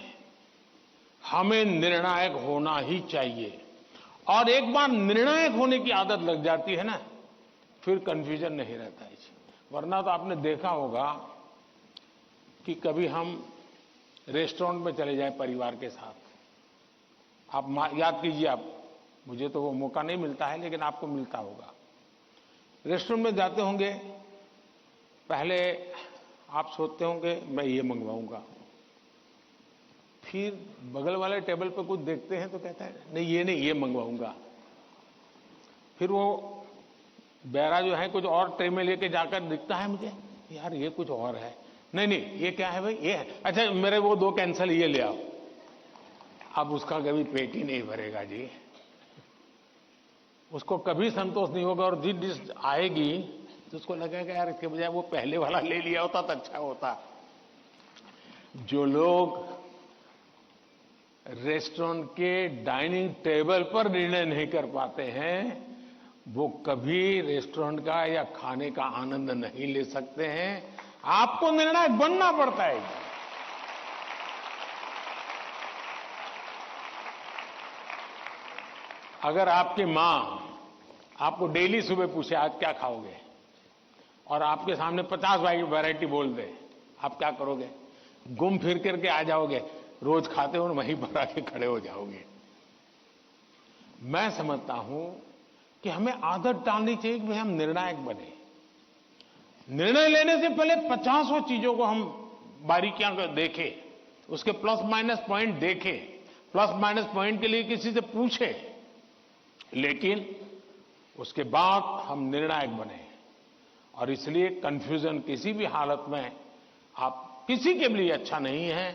हमें निर्णायक होना ही चाहिए, और एक बार निर्णायक होने की आदत लग जाती है ना, फिर कंफ्यूजन नहीं रहता है। वरना तो आपने देखा होगा कि कभी हम रेस्टोरेंट में चले जाएं परिवार के साथ, आप याद कीजिए, आप, मुझे तो वो मौका नहीं मिलता है लेकिन आपको मिलता होगा। रेस्टोरेंट में जाते होंगे, पहले आप सोचते होंगे मैं ये मंगवाऊंगा, फिर बगल वाले टेबल पर कुछ देखते हैं तो कहता है नहीं ये मंगवाऊंगा, फिर वो बैरा जो है कुछ और ट्रे में लेके जाकर दिखता है मुझे, यार ये कुछ और है, नहीं नहीं, ये क्या है भाई, ये है। अच्छा मेरे वो 2 कैंसल, ये ले आओ। अब उसका कभी पेट ही नहीं भरेगा जी, उसको कभी संतोष नहीं होगा। और जिस डिश आएगी तो उसको लगेगा यार इसके बजाय वो पहले वाला ले लिया होता तो अच्छा होता। जो लोग रेस्टोरेंट के डाइनिंग टेबल पर निर्णय नहीं कर पाते हैं, वो कभी रेस्टोरेंट का या खाने का आनंद नहीं ले सकते हैं। आपको निर्णायक बनना पड़ता है। अगर आपकी मां आपको डेली सुबह पूछे आज क्या खाओगे, और आपके सामने 50 वैरायटी बोल दे, आप क्या करोगे? घूम फिर करके आ जाओगे, रोज खाते हो वहीं पर आके खड़े हो जाओगे। मैं समझता हूं कि हमें आदत डालनी चाहिए कि भाई हम निर्णायक बने। निर्णय लेने से पहले 50 चीजों को हम बारीकियां देखें, उसके प्लस माइनस पॉइंट देखें, प्लस माइनस पॉइंट के लिए किसी से पूछे, लेकिन उसके बाद हम निर्णायक बने। और इसलिए कंफ्यूजन किसी भी हालत में आप किसी के लिए अच्छा नहीं है।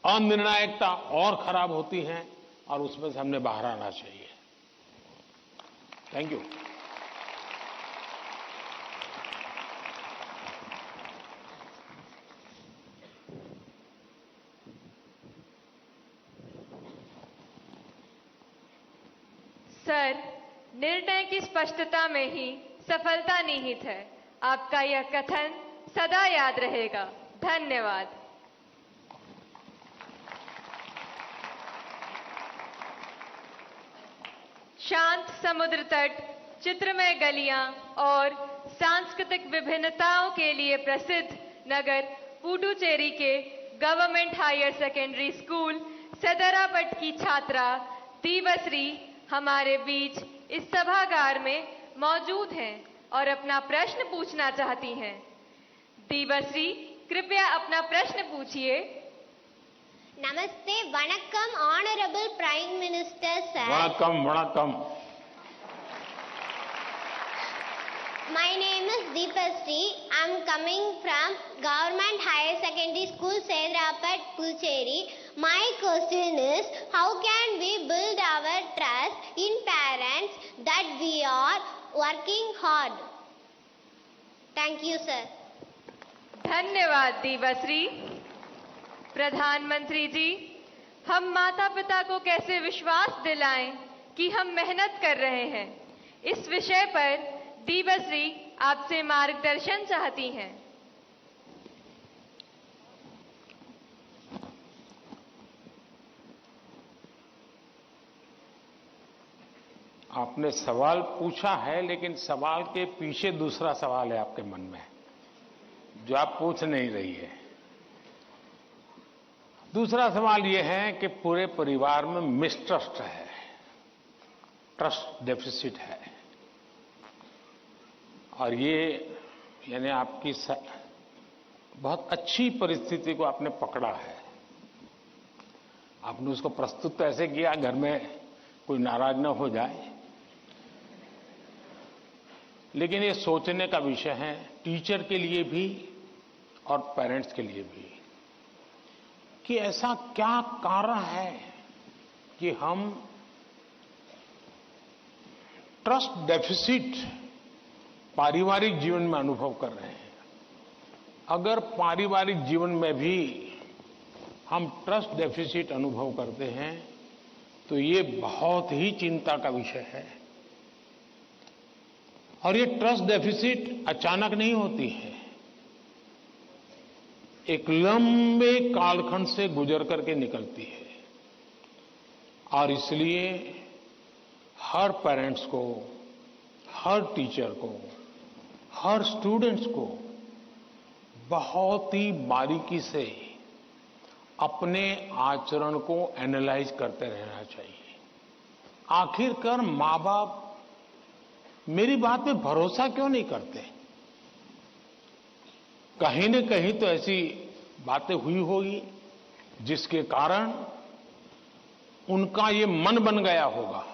अनिर्णायकता और खराब होती है और उसमें से हमने बाहर आना चाहिए। Thank you. सर, निर्णय की स्पष्टता में ही सफलता निहित है। आपका यह कथन सदा याद रहेगा। धन्यवाद। शांत समुद्र तट, चित्रमय गलियां और सांस्कृतिक विभिन्नताओं के लिए प्रसिद्ध नगर पुडुचेरी के गवर्नमेंट हायर सेकेंडरी स्कूल सदरापट की छात्रा दीवश्री हमारे बीच इस सभागार में मौजूद हैं और अपना प्रश्न पूछना चाहती हैं। दीवश्री, कृपया अपना प्रश्न पूछिए। नमस्ते, वणक्कम ऑनरेबल प्राइम मिनिस्टर सर। वणक्कम वणक्कम। My name is Deepasri. I'm coming from Government Higher Secondary School, Sedrapat, Puducherry. My question is, how can we build our trust in parents that we are working hard? Thank you, sir. धन्यवाद दीवश्री। प्रधानमंत्री जी, हम माता पिता को कैसे विश्वास दिलाएं कि हम मेहनत कर रहे हैं, इस विषय पर दीवश्री आपसे मार्गदर्शन चाहती हैं। आपने सवाल पूछा है, लेकिन सवाल के पीछे दूसरा सवाल है आपके मन में जो आप पूछ नहीं रही है। दूसरा सवाल यह है कि पूरे परिवार में मिसट्रस्ट है, ट्रस्ट डेफिसिट है, और ये यानी आपकी बहुत अच्छी परिस्थिति को आपने पकड़ा है। आपने उसको प्रस्तुत तो ऐसे किया घर में कोई नाराज न हो जाए, लेकिन ये सोचने का विषय है टीचर के लिए भी और पेरेंट्स के लिए भी कि ऐसा क्या कारण है कि हम ट्रस्ट डेफिसिट पारिवारिक जीवन में अनुभव कर रहे हैं। अगर पारिवारिक जीवन में भी हम ट्रस्ट डेफिसिट अनुभव करते हैं तो ये बहुत ही चिंता का विषय है। और ये ट्रस्ट डेफिसिट अचानक नहीं होती है, एक लंबे कालखंड से गुजर करके निकलती है। और इसलिए हर पेरेंट्स को, हर टीचर को, हर स्टूडेंट्स को बहुत ही बारीकी से अपने आचरण को एनालाइज करते रहना चाहिए। आखिरकार माँ बाप मेरी बात पे भरोसा क्यों नहीं करते? कहीं न कहीं तो ऐसी बातें हुई होगी जिसके कारण उनका ये मन बन गया होगा।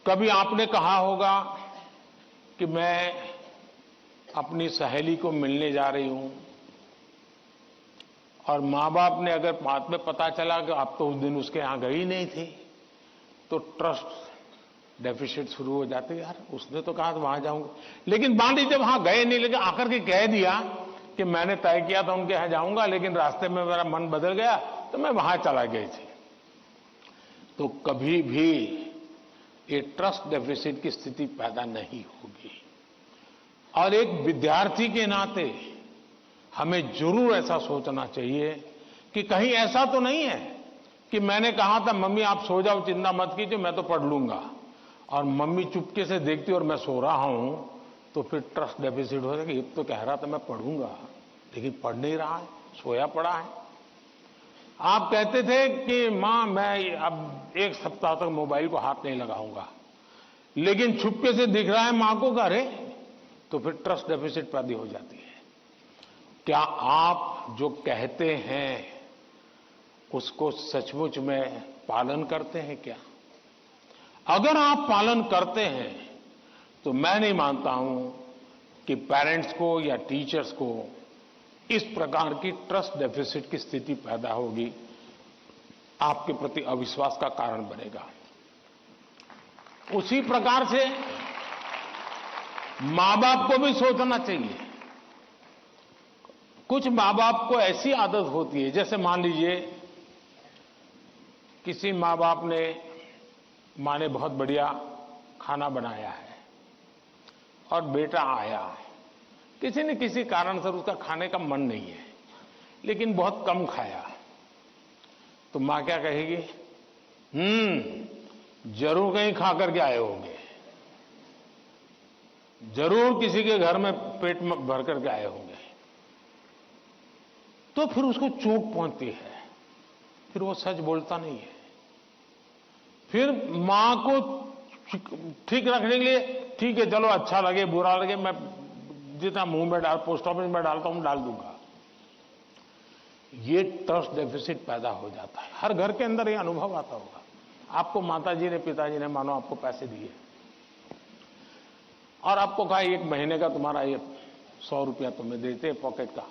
कभी आपने कहा होगा कि मैं अपनी सहेली को मिलने जा रही हूं, और माँ बाप ने अगर बाद में पता चला कि आप तो उस दिन उसके यहां गई नहीं थी, तो ट्रस्ट डेफिसिट शुरू हो जाते। यार उसने तो कहा था वहां जाऊंगा, लेकिन मान लीजिए वहां गए नहीं, लेकिन आकर के कह दिया कि मैंने तय किया था उनके यहां जाऊंगा, लेकिन रास्ते में मेरा मन बदल गया तो मैं वहां चला गई थी। तो कभी भी ये ट्रस्ट डेफिसिट की स्थिति पैदा नहीं होगी। और एक विद्यार्थी के नाते हमें जरूर ऐसा सोचना चाहिए कि कहीं ऐसा तो नहीं है कि मैंने कहा था मम्मी आप सो जाओ, चिंता मत कीजिए, मैं तो पढ़ लूंगा, और मम्मी चुपके से देखती और मैं सो रहा हूं, तो फिर ट्रस्ट डेफिसिट हो जाएगा। ये तो कह रहा था मैं पढ़ूंगा, लेकिन पढ़ नहीं रहा है, सोया पड़ा है। आप कहते थे कि मां मैं अब 1 सप्ताह तक मोबाइल को हाथ नहीं लगाऊंगा, लेकिन छुपके से दिख रहा है मां को घरे, तो फिर ट्रस्ट डेफिसिट पैदा हो जाती है। क्या आप जो कहते हैं उसको सचमुच में पालन करते हैं क्या? अगर आप पालन करते हैं तो मैं नहीं मानता हूं कि पेरेंट्स को या टीचर्स को इस प्रकार की ट्रस्ट डेफिसिट की स्थिति पैदा होगी, आपके प्रति अविश्वास का कारण बनेगा। उसी प्रकार से मां बाप को भी सोचना चाहिए। कुछ मां बाप को ऐसी आदत होती है, जैसे मान लीजिए किसी मां बाप ने, मां ने बहुत बढ़िया खाना बनाया है और बेटा आया, किसी न किसी कारण से उसका खाने का मन नहीं है, लेकिन बहुत कम खाया, तो मां क्या कहेगी? जरूर कहीं खा करके आए होंगे, जरूर किसी के घर में पेट में भर करके आए होंगे। तो फिर उसको चोट पहुंचती है, फिर वो सच बोलता नहीं है। फिर मां को ठीक रखने के लिए, ठीक है चलो अच्छा लगे बुरा लगे, मैं जितना मुंह में डाल, पोस्ट ऑफिस में डालता हूं डाल दूंगा। ये ट्रस्ट डेफिसिट पैदा हो जाता है। हर घर के अंदर ये अनुभव आता होगा। आपको माताजी ने, पिताजी ने मानो आपको पैसे दिए और आपको कहा 1 महीने का तुम्हारा ये 100 रुपया तुम्हें देते हैं पॉकेट का,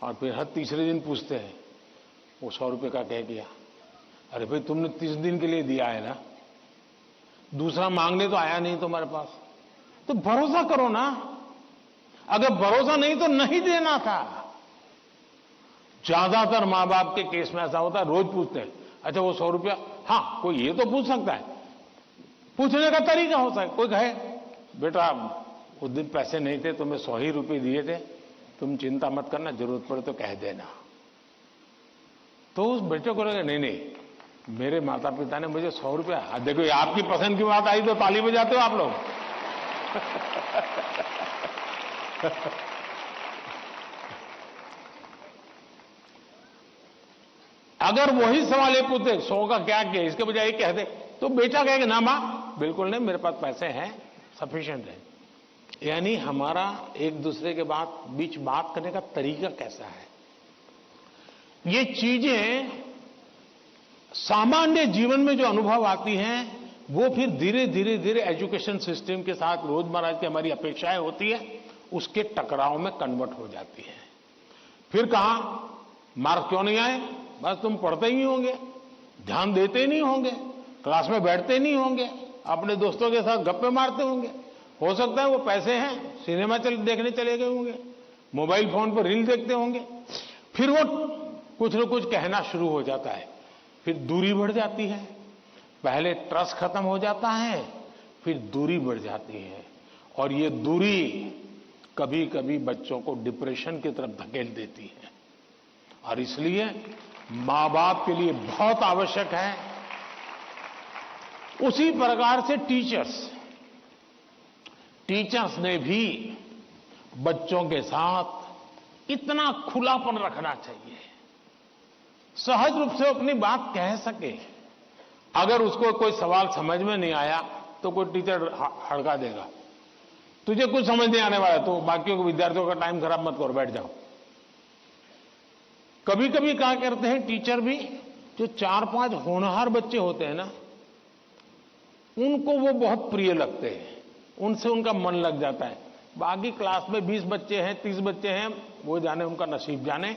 और फिर हर तीसरे दिन पूछते हैं वो 100 रुपये का कह दिया। अरे भाई तुमने 30 दिन के लिए दिया है ना, दूसरा मांगने तो आया नहीं तुम्हारे पास, तो भरोसा करो ना। अगर भरोसा नहीं तो नहीं देना था। ज्यादातर मां बाप के केस में ऐसा होता है, रोज पूछते हैं अच्छा वो 100 रुपया, हाँ कोई ये तो पूछ सकता है, पूछने का तरीका होता है। कोई कहे बेटा उस दिन पैसे नहीं थे, तुम्हें 100 ही रुपये दिए थे, तुम चिंता मत करना, जरूरत पड़े तो कह देना। तो उस बेटे को लगे नहीं मेरे माता पिता ने मुझे 100 रुपया, देखो ये आपकी पसंद की बात आई तो ताली बजाते हो आप लोग। अगर वही सवाल ये पूछते 100 का क्या किया, इसके बजाय कह दे, तो बेटा कहेगा ना मां बिल्कुल नहीं, मेरे पास पैसे हैं, सफिशिएंट है। यानी हमारा एक दूसरे के बीच बात करने का तरीका कैसा है, ये चीजें सामान्य जीवन में जो अनुभव आती हैं वो फिर धीरे धीरे एजुकेशन सिस्टम के साथ रोजमर्रा की हमारी अपेक्षाएं होती है, उसके टकराव में कन्वर्ट हो जाती है। फिर कहा मार्क्स क्यों नहीं आए, बस तुम पढ़ते ही होंगे, ध्यान देते नहीं होंगे, क्लास में बैठते नहीं होंगे, अपने दोस्तों के साथ गप्पे मारते होंगे, हो सकता है वो पैसे हैं सिनेमा देखने चले गए होंगे, मोबाइल फोन पर रील देखते होंगे। फिर वो कुछ न कुछ कहना शुरू हो जाता है, फिर दूरी बढ़ जाती है। पहले ट्रस्ट खत्म हो जाता है, फिर दूरी बढ़ जाती है, और ये दूरी कभी कभी बच्चों को डिप्रेशन की तरफ धकेल देती है। और इसलिए मां बाप के लिए बहुत आवश्यक है, उसी प्रकार से टीचर्स ने भी बच्चों के साथ इतना खुलापन रखना चाहिए, सहज रूप से अपनी बात कह सके। अगर उसको कोई सवाल समझ में नहीं आया तो कोई टीचर हड़का देगा, तुझे कुछ समझ नहीं आने वाला तो बाकियों को, विद्यार्थियों का टाइम खराब मत करो, बैठ जाओ। कभी कभी क्या करते हैं टीचर भी, जो 4-5 होनहार बच्चे होते हैं ना, उनको वो बहुत प्रिय लगते हैं, उनसे उनका मन लग जाता है। बाकी क्लास में 20 बच्चे हैं, 30 बच्चे हैं, वो जाने उनका नसीब जाने,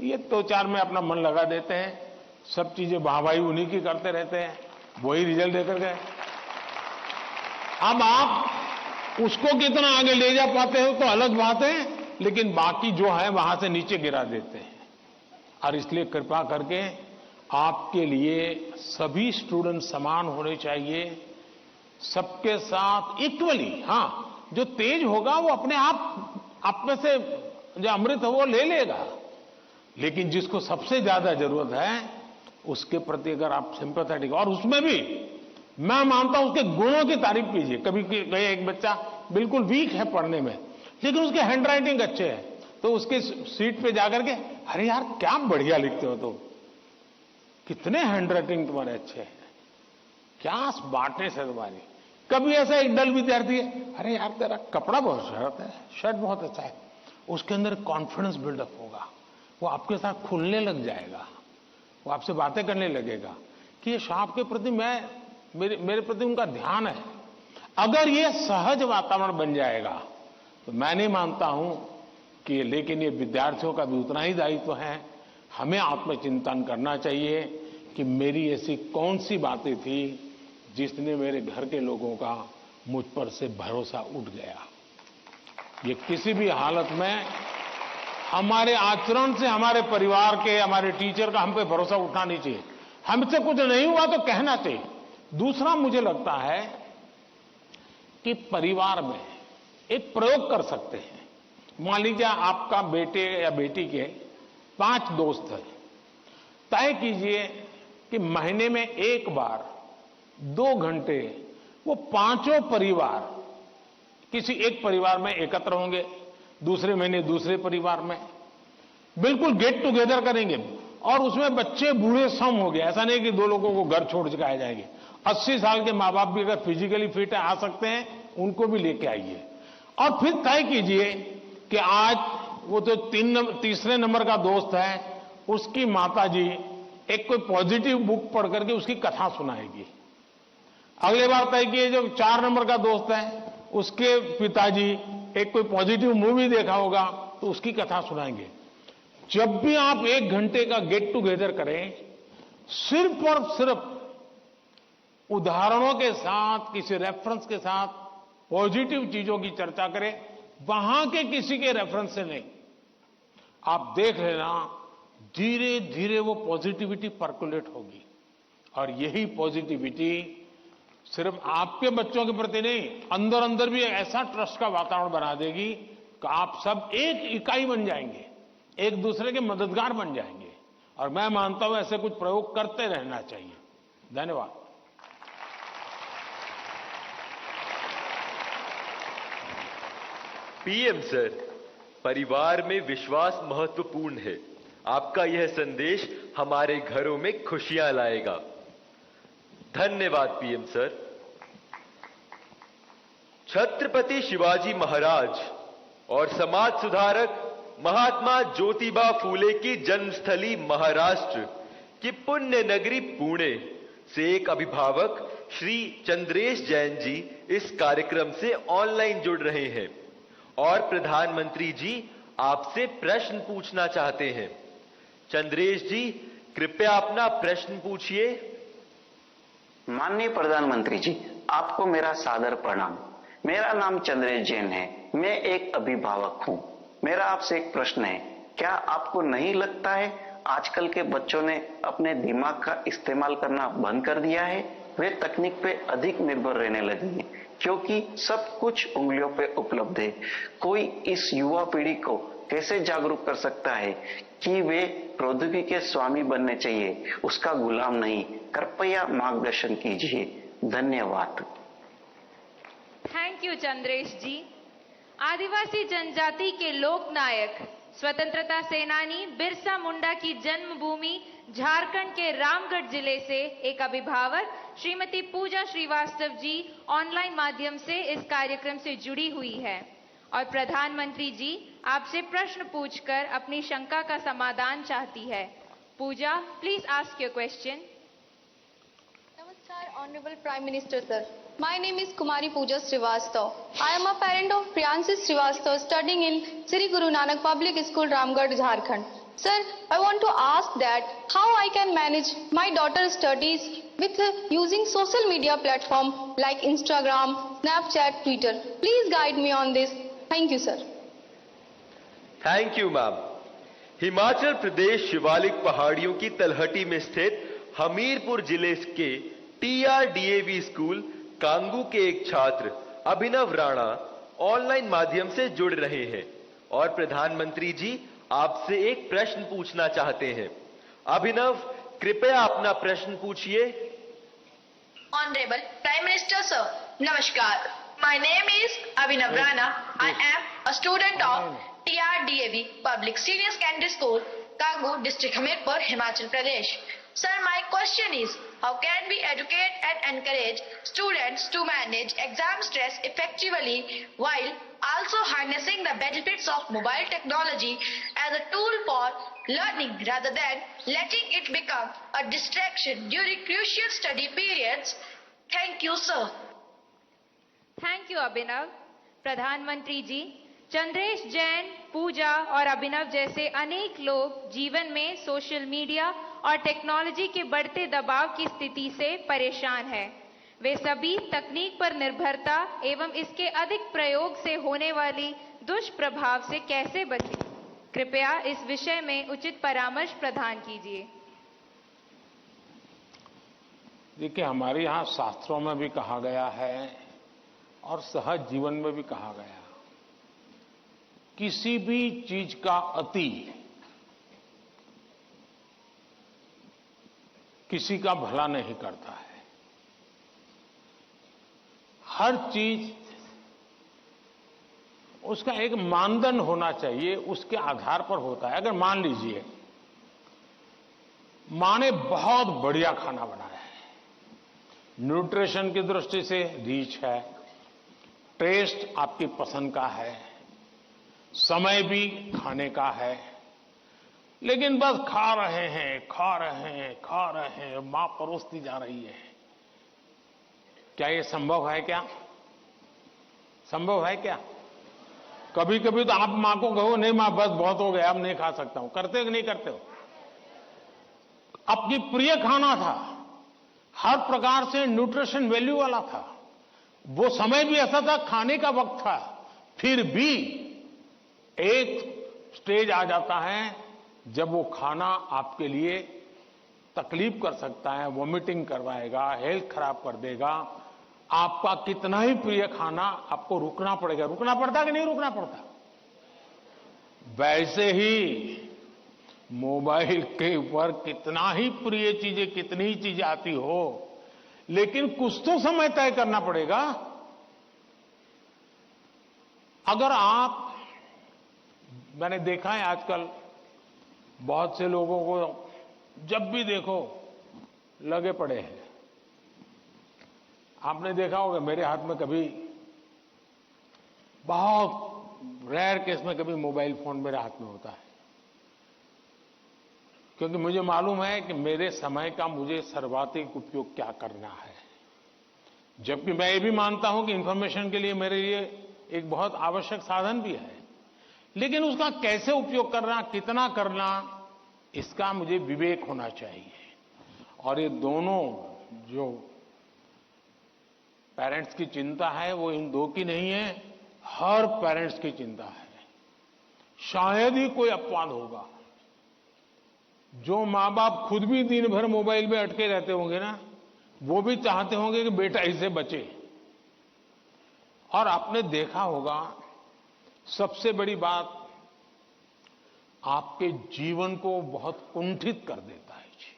ये 2-4 में अपना मन लगा देते हैं, सब चीजें वाहवाही उन्हीं की करते रहते हैं, वही रिजल्ट देकर गए। अब आप उसको कितना आगे ले जा पाते हो तो अलग बात है, लेकिन बाकी जो है वहां से नीचे गिरा देते हैं। और इसलिए कृपा करके आपके लिए सभी स्टूडेंट समान होने चाहिए, सबके साथ इक्वली। हाँ, जो तेज होगा वो अपने आप में से जो अमृत है वो ले लेगा, लेकिन जिसको सबसे ज्यादा जरूरत है उसके प्रति अगर आप सिंपैथेटिक, और उसमें भी मैं मानता हूं उसके गुणों की तारीफ कीजिए। कभी एक बच्चा बिल्कुल वीक है पढ़ने में, लेकिन उसके हैंड राइटिंग अच्छे है, तो उसके सीट पे जाकर के, अरे यार क्या बढ़िया लिखते हो तुम, कितने हैंड राइटिंग तुम्हारे अच्छे हैं, क्या स्मार्टनेस है तुम्हारी। कभी ऐसा एक डल विद्यार्थी है, अरे यार तेरा कपड़ा बहुत शर्ट बहुत अच्छा है, उसके अंदर कॉन्फिडेंस बिल्डअप होगा, वो आपके साथ खुलने लग जाएगा, वो आपसे बातें करने लगेगा कि ये आपके प्रति मेरे प्रति उनका ध्यान है। अगर ये सहज वातावरण बन जाएगा तो मैं नहीं मानता हूं कि, लेकिन ये विद्यार्थियों का भी उतना ही दायित्व है। हमें आत्मचिंतन करना चाहिए कि मेरी ऐसी कौन सी बातें थी जिसने मेरे घर के लोगों का मुझ पर से भरोसा उठ गया। ये किसी भी हालत में हमारे आचरण से हमारे परिवार के, हमारे टीचर का हम पे भरोसा उठना नहीं चाहिए। हमसे कुछ नहीं हुआ तो कहना चाहिए। दूसरा, मुझे लगता है कि परिवार में एक प्रयोग कर सकते हैं। मान लीजिए आपका बेटे या बेटी के 5 दोस्त हैं, तय कीजिए कि महीने में एक बार 2 घंटे वो 5 परिवार किसी एक परिवार में एकत्र होंगे, दूसरे महीने दूसरे परिवार में बिल्कुल गेट टुगेदर करेंगे, और उसमें बच्चे बूढ़े सम हो गए। ऐसा नहीं कि 2 लोगों को घर छोड़ के आए जाएंगे। 80 साल के माँ बाप भी अगर फिजिकली फिट है आ सकते हैं, उनको भी लेके आइए। और फिर तय कीजिए कि आज वो तो 3 नंबर का दोस्त है, उसकी माताजी एक कोई पॉजिटिव बुक पढ़ करके उसकी कथा सुनाएगी। अगले बार तय किए जो 4 नंबर का दोस्त है, उसके पिताजी एक कोई पॉजिटिव मूवी देखा होगा तो उसकी कथा सुनाएंगे। जब भी आप 1 घंटे का गेट टुगेदर करें, सिर्फ और सिर्फ उदाहरणों के साथ, किसी रेफरेंस के साथ पॉजिटिव चीजों की चर्चा करें, वहां के किसी के रेफरेंस से नहीं। आप देख लेना, धीरे धीरे वो पॉजिटिविटी पर्कुलेट होगी, और यही पॉजिटिविटी सिर्फ आपके बच्चों के प्रति नहीं, अंदर अंदर भी ऐसा ट्रस्ट का वातावरण बना देगी कि आप सब एक इकाई बन जाएंगे, एक दूसरे के मददगार बन जाएंगे। और मैं मानता हूं ऐसे कुछ प्रयोग करते रहना चाहिए। धन्यवाद। पीएम सर, परिवार में विश्वास महत्वपूर्ण है। आपका यह संदेश हमारे घरों में खुशियां लाएगा। धन्यवाद पीएम सर। छत्रपति शिवाजी महाराज और समाज सुधारक महात्मा ज्योतिबा फूले की जन्मस्थली महाराष्ट्र की पुण्य नगरी पुणे से एक अभिभावक श्री चंद्रेश जैन जी इस कार्यक्रम से ऑनलाइन जुड़ रहे हैं और प्रधानमंत्री जी आपसे प्रश्न पूछना चाहते हैं। चंद्रेश जी, कृपया अपना प्रश्न पूछिए। माननीय प्रधानमंत्री जी, आपको मेरा सादर प्रणाम। मेरा नाम चंद्रेश जैन है, मैं एक अभिभावक हूँ। मेरा आपसे एक प्रश्न है, क्या आपको नहीं लगता है आजकल के बच्चों ने अपने दिमाग का इस्तेमाल करना बंद कर दिया है? वे तकनीक पे अधिक निर्भर रहने लगे हैं क्योंकि सब कुछ उंगलियों पे उपलब्ध है। कोई इस युवा पीढ़ी को कैसे जागरूक कर सकता है कि वे प्रौद्योगिकी के स्वामी बनने चाहिए, उसका गुलाम नहीं? कृपया मार्गदर्शन कीजिए। धन्यवाद। थैंक यू चंद्रेश जी। आदिवासी जनजाति के लोक नायक, स्वतंत्रता सेनानी बिरसा मुंडा की जन्मभूमि झारखंड के रामगढ़ जिले से एक अभिभावक श्रीमती पूजा श्रीवास्तव जी ऑनलाइन माध्यम से इस कार्यक्रम से जुड़ी हुई है और प्रधानमंत्री जी आपसे प्रश्न पूछकर अपनी शंका का समाधान चाहती है। Pooja, please ask your question. Namaskar, Honorable Prime Minister Sir. My name is Kumari Pooja Srivastav. I am a parent of Priyanshi Srivastav studying in Sri Guru Nanak Public School, Ramgarh, Jharkhand. Sir, I want to ask that how I can manage my daughter's studies with using social media platform like Instagram, Snapchat, Twitter. Please guide me on this. Thank you, sir. Thank you ma'am. Himachal Pradesh Shivalik पहाड़ियों की तलहटी में स्थित हमीरपुर जिले के TRDAV school Kangu के एक छात्र अभिनव राणा ऑनलाइन माध्यम से जुड़ रहे हैं और प्रधानमंत्री जी आपसे एक प्रश्न पूछना चाहते हैं। अभिनव, कृपया अपना प्रश्न पूछिए। Honorable Prime Minister Sir, Namaskar. My name is Abhinav Rana. I am a student of TRDAV Public Senior Secondary School, Kangu, District Hamirpur, Himachal Pradesh. Sir, my question is, how can we educate and encourage students to manage exam stress effectively while also harnessing the benefits of mobile technology as a tool for learning rather than letting it become a distraction during crucial study periods? Thank you, sir. Thank you Abhinav. प्रधानमंत्री जी, चंद्रेश जैन, पूजा और अभिनव जैसे अनेक लोग जीवन में social media और technology के बढ़ते दबाव की स्थिति से परेशान हैं। वे सभी तकनीक पर निर्भरता एवं इसके अधिक प्रयोग से होने वाली दुष्प्रभाव से कैसे बचें? कृपया इस विषय में उचित परामर्श प्रदान कीजिए। देखिए, हमारे यहाँ शास्त्रों में भी कहा गया है और सहज जीवन में भी कहा गया, किसी भी चीज का अति किसी का भला नहीं करता है। हर चीज उसका एक मानदंड होना चाहिए, उसके आधार पर होता है। अगर मान लीजिए मां ने बहुत बढ़िया खाना बनाया है, न्यूट्रिशन की दृष्टि से रिच है, टेस्ट आपकी पसंद का है, समय भी खाने का है, लेकिन बस खा रहे हैं, मां परोसती जा रही है। क्या ये संभव है? क्या संभव है? क्या कभी कभी तो आप मां को कहो, नहीं मां बस बहुत हो गया, अब नहीं खा सकता हूं। करते हो कि नहीं करते हो? आपकी प्रिय खाना था, हर प्रकार से न्यूट्रिशन वैल्यू वाला था, वो समय भी ऐसा था, खाने का वक्त था, फिर भी एक स्टेज आ जाता है जब वो खाना आपके लिए तकलीफ कर सकता है, वॉमिटिंग करवाएगा, हेल्थ खराब कर देगा। आपका कितना ही प्रिय खाना आपको रुकना पड़ेगा। रुकना पड़ता कि नहीं रुकना पड़ता? वैसे ही मोबाइल के ऊपर कितना ही प्रिय चीजें, कितनी ही चीजें आती हो, लेकिन कुछ तो समय तय करना पड़ेगा। अगर आप, मैंने देखा है आजकल बहुत से लोगों को जब भी देखो लगे पड़े हैं। आपने देखा होगा, मेरे हाथ में कभी, बहुत रेयर केस में कभी मोबाइल फोन मेरे हाथ में होता है, क्योंकि मुझे मालूम है कि मेरे समय का मुझे सर्वाधिक उपयोग क्या करना है। जबकि मैं ये भी मानता हूं कि इंफॉर्मेशन के लिए मेरे लिए एक बहुत आवश्यक साधन भी है, लेकिन उसका कैसे उपयोग करना, कितना करना, इसका मुझे विवेक होना चाहिए। और ये दोनों जो पेरेंट्स की चिंता है, वो इन दो की नहीं है, हर पेरेंट्स की चिंता है। शायद ही कोई अपवाद होगा जो मां बाप खुद भी दिन भर मोबाइल में अटके रहते होंगे ना, वो भी चाहते होंगे कि बेटा इससे बचे। और आपने देखा होगा, सबसे बड़ी बात, आपके जीवन को बहुत कुंठित कर देता है जी।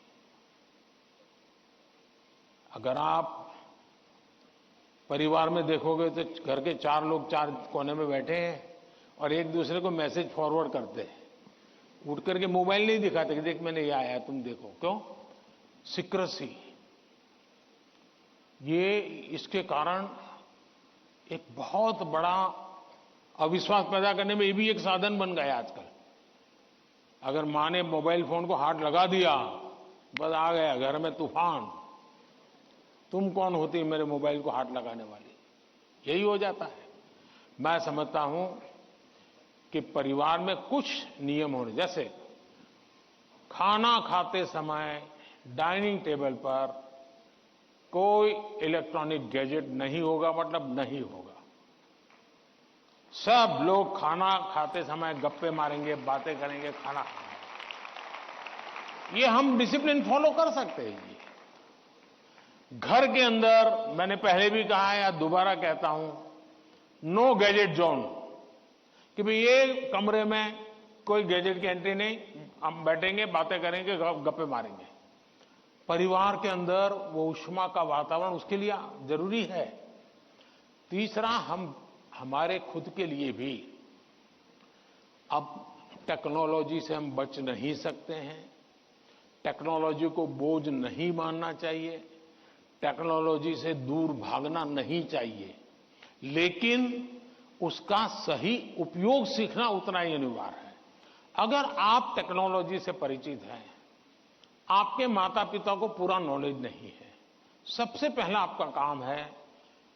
अगर आप परिवार में देखोगे तो घर के 4 लोग 4 कोने में बैठे हैं और एक दूसरे को मैसेज फॉरवर्ड करते हैं, उठ करके मोबाइल नहीं दिखाते कि देख मैंने ये आया है तुम देखो। क्यों? सीक्रेसी। ये इसके कारण एक बहुत बड़ा अविश्वास पैदा करने में ये भी एक साधन बन गया आजकल। अगर मां ने मोबाइल फोन को हाथ लगा दिया, बस आ गया घर में तूफान। तुम कौन होती मेरे मोबाइल को हाथ लगाने वाली? यही हो जाता है। मैं समझता हूं कि परिवार में कुछ नियम होने, जैसे खाना खाते समय डाइनिंग टेबल पर कोई इलेक्ट्रॉनिक गैजेट नहीं होगा, मतलब नहीं होगा। सब लोग खाना खाते समय गप्पे मारेंगे, बातें करेंगे, खाना खाएंगे। ये हम डिसिप्लिन फॉलो कर सकते हैं। ये घर के अंदर मैंने पहले भी कहा है या दोबारा कहता हूं, नो गैजेट जोन, कि भाई ये कमरे में कोई गैजेट की एंट्री नहीं, हम बैठेंगे, बातें करेंगे, गप्पे मारेंगे। परिवार के अंदर वो ऊष्मा का वातावरण उसके लिए जरूरी है। तीसरा, हमारे खुद के लिए भी अब टेक्नोलॉजी से हम बच नहीं सकते हैं। टेक्नोलॉजी को बोझ नहीं मानना चाहिए, टेक्नोलॉजी से दूर भागना नहीं चाहिए, लेकिन उसका सही उपयोग सीखना उतना ही अनिवार्य है। अगर आप टेक्नोलॉजी से परिचित हैं, आपके माता पिता को पूरा नॉलेज नहीं है, सबसे पहला आपका काम है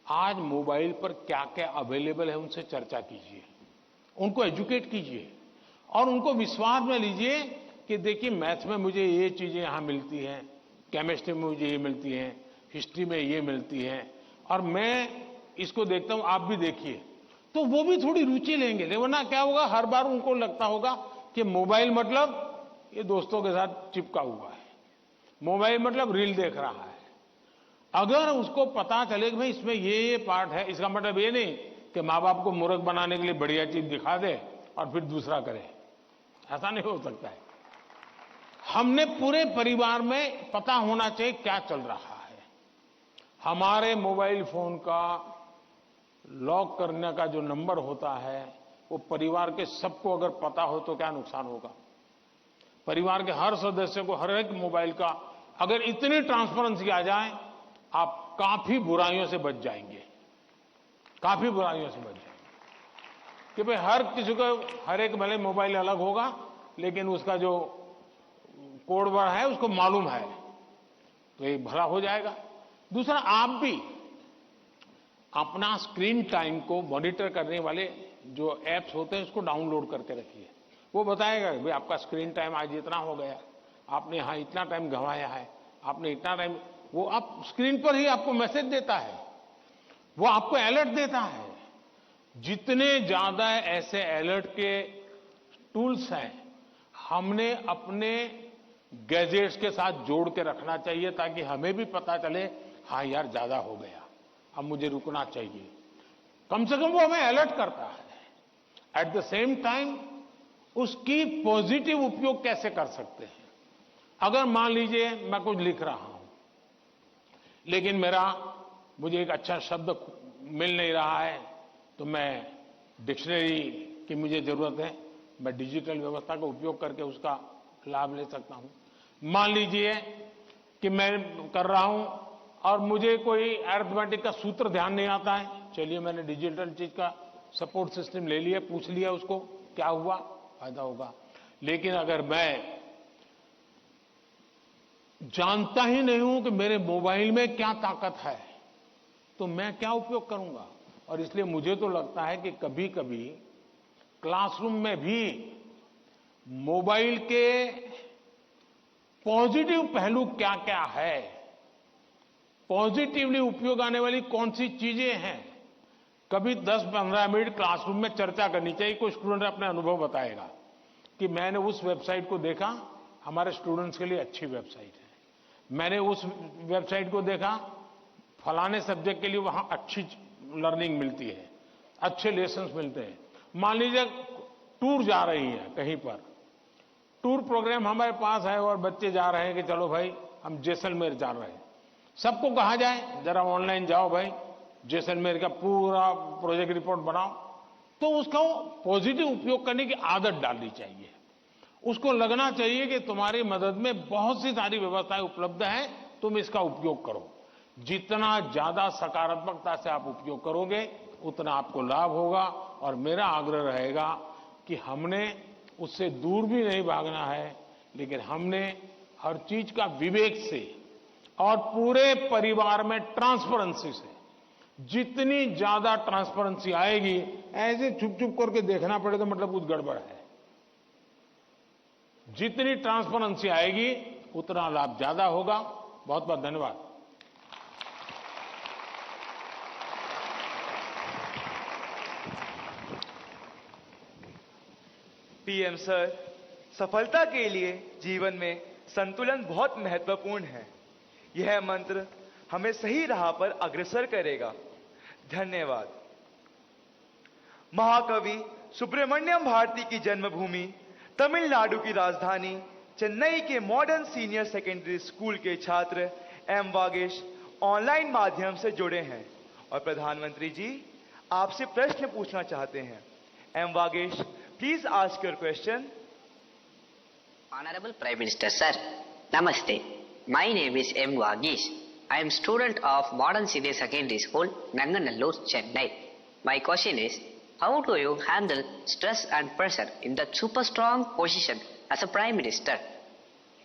आज मोबाइल पर क्या क्या अवेलेबल है उनसे चर्चा कीजिए, उनको एजुकेट कीजिए और उनको विश्वास में लीजिए कि देखिए मैथ्स में मुझे ये चीजें यहां मिलती हैं, केमिस्ट्री में मुझे ये मिलती हैं, हिस्ट्री में ये मिलती हैं और मैं इसको देखता हूं, आप भी देखिए। तो वो भी थोड़ी रुचि लेंगे, वरना क्या होगा, हर बार उनको लगता होगा कि मोबाइल मतलब ये दोस्तों के साथ चिपका हुआ है, मोबाइल मतलब रील देख रहा है। अगर उसको पता चले कि भाई इसमें ये पार्ट है, इसका मतलब ये नहीं कि माँ बाप को मूर्ख बनाने के लिए बढ़िया चीज दिखा दे और फिर दूसरा करे, ऐसा नहीं हो सकता है। हमने पूरे परिवार में पता होना चाहिए क्या चल रहा है। हमारे मोबाइल फोन का लॉक करने का जो नंबर होता है वो परिवार के सबको अगर पता हो तो क्या नुकसान होगा। परिवार के हर सदस्य को हर एक मोबाइल का अगर इतनी ट्रांसपेरेंसी आ जाए, आप काफी बुराइयों से बच जाएंगे, काफी बुराइयों से बच जाएंगे। कि भाई हर किसी को हर एक भले मोबाइल अलग होगा लेकिन उसका जो कोड वर्ड है उसको मालूम है, तो ये भला हो जाएगा। दूसरा, आप भी अपना स्क्रीन टाइम को मॉनिटर करने वाले जो एप्स होते हैं उसको डाउनलोड करके रखिए। वो बताएगा भाई आपका स्क्रीन टाइम आज इतना हो गया, आपने यहां इतना टाइम गंवाया है, आपने इतना टाइम, वो आप स्क्रीन पर ही आपको मैसेज देता है, वो आपको अलर्ट देता है। जितने ज्यादा ऐसे अलर्ट के टूल्स हैं हमने अपने गैजेट्स के साथ जोड़ के रखना चाहिए ताकि हमें भी पता चले, हाँ यार ज्यादा हो गया, अब मुझे रुकना चाहिए। कम से कम वो हमें अलर्ट करता है। एट द सेम टाइम उसकी पॉजिटिव उपयोग कैसे कर सकते हैं। अगर मान लीजिए मैं कुछ लिख रहा हूं लेकिन मुझे एक अच्छा शब्द मिल नहीं रहा है, तो मैं डिक्शनरी की मुझे जरूरत है, मैं डिजिटल व्यवस्था का उपयोग करके उसका लाभ ले सकता हूं। मान लीजिए कि मैं कर रहा हूं और मुझे कोई अरिथमेटिक का सूत्र ध्यान नहीं आता है, चलिए मैंने डिजिटल चीज का सपोर्ट सिस्टम ले लिया, पूछ लिया उसको, क्या हुआ, फायदा होगा। लेकिन अगर मैं जानता ही नहीं हूं कि मेरे मोबाइल में क्या ताकत है तो मैं क्या उपयोग करूंगा। और इसलिए मुझे तो लगता है कि कभी कभी क्लासरूम में भी मोबाइल के पॉजिटिव पहलू क्या क्या है, पॉजिटिवली उपयोग आने वाली कौन सी चीजें हैं, कभी 10-15 मिनट क्लासरूम में चर्चा करनी चाहिए। कोई स्टूडेंट अपने अनुभव बताएगा कि मैंने उस वेबसाइट को देखा, हमारे स्टूडेंट्स के लिए अच्छी वेबसाइट है, मैंने उस वेबसाइट को देखा, फलाने सब्जेक्ट के लिए वहां अच्छी लर्निंग मिलती है, अच्छे लेसन्स मिलते हैं। मान लीजिए टूर जा रही है कहीं पर, टूर प्रोग्राम हमारे पास है और बच्चे जा रहे हैं कि चलो भाई हम जैसलमेर जा रहे हैं, सबको कहा जाए जरा ऑनलाइन जाओ भाई, जैसलमेर का पूरा प्रोजेक्ट रिपोर्ट बनाओ, तो उसका पॉजिटिव उपयोग करने की आदत डालनी चाहिए। उसको लगना चाहिए कि तुम्हारी मदद में बहुत सी सारी व्यवस्थाएं उपलब्ध हैं, तुम इसका उपयोग करो। जितना ज्यादा सकारात्मकता से आप उपयोग करोगे उतना आपको लाभ होगा। और मेरा आग्रह रहेगा कि हमने उससे दूर भी नहीं भागना है, लेकिन हमने हर चीज का विवेक से और पूरे परिवार में ट्रांसपेरेंसी से, जितनी ज्यादा ट्रांसपेरेंसी आएगी, ऐसे चुप चुप करके देखना पड़े तो मतलब कुछ गड़बड़ है। जितनी ट्रांसपेरेंसी आएगी उतना लाभ ज्यादा होगा। बहुत बहुत धन्यवाद। पीएम सर, सफलता के लिए जीवन में संतुलन बहुत महत्वपूर्ण है। यह मंत्र हमें सही राह पर अग्रसर करेगा। धन्यवाद। महाकवि सुब्रमण्यम भारती की जन्मभूमि तमिलनाडु की राजधानी चेन्नई के मॉडर्न सीनियर सेकेंडरी स्कूल के छात्र एम वागेश ऑनलाइन माध्यम से जुड़े हैं और प्रधानमंत्री जी आपसे प्रश्न पूछना चाहते हैं। M Vagesh, please ask your question. Honorable Prime Minister Sir, Namaste. My name is M. Vagesh. I am student of Modern Senior Secondary School, Nanganallur, Chennai. My question is, how do you handle stress and pressure in that super strong position as a Prime Minister?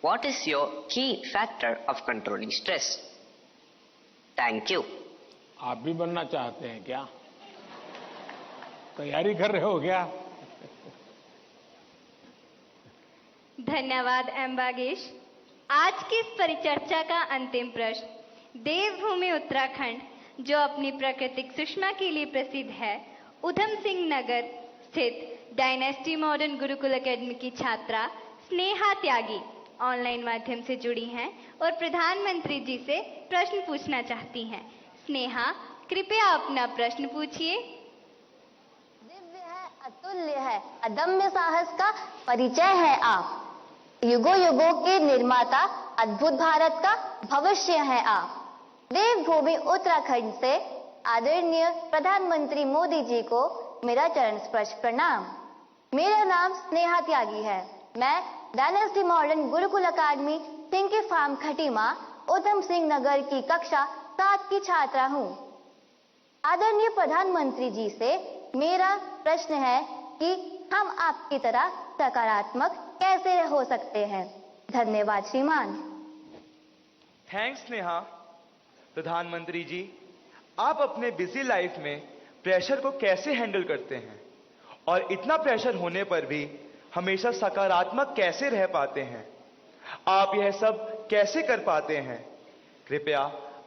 What is your key factor of controlling stress? Thank you. आप भी बनना चाहते हैं क्या? तैयारी कर रहे हो क्या? धन्यवाद एम वागेश। आज की इस परिचर्चा का अंतिम प्रश्न देवभूमि उत्तराखंड जो अपनी प्राकृतिक सुषमा के लिए प्रसिद्ध है, उधम सिंह नगर स्थित डायनेस्टी मॉडर्न गुरुकुल एकेडमी की छात्रा स्नेहा त्यागी ऑनलाइन माध्यम से जुड़ी हैं और प्रधानमंत्री जी से प्रश्न पूछना चाहती हैं। स्नेहा, कृपया अपना प्रश्न पूछिए। दिव्य है, अतुल्य है, अदम्य साहस का परिचय है आप। युगों युगों के निर्माता, अद्भुत भारत का भविष्य है आप। देवभूमि उत्तराखंड से आदरणीय प्रधानमंत्री मोदी जी को मेरा चरण स्पर्श प्रणाम। मेरा नाम स्नेहा त्यागी है। मैं डायनेस्टी मॉडर्न गुरुकुल अकादमी सिंकी फार्म खटीमा उधम सिंह नगर की कक्षा 7 की छात्रा हूँ। आदरणीय प्रधानमंत्री जी से मेरा प्रश्न है कि हम आपकी तरह सकारात्मक कैसे हो सकते हैं। धन्यवाद श्रीमान। थैंक्स स्नेहा। प्रधानमंत्री जी, आप अपने बिजी लाइफ में प्रेशर को कैसे हैंडल करते हैं और इतना प्रेशर होने पर भी हमेशा सकारात्मक कैसे रह पाते हैं? आप यह सब कैसे कर पाते हैं? कृपया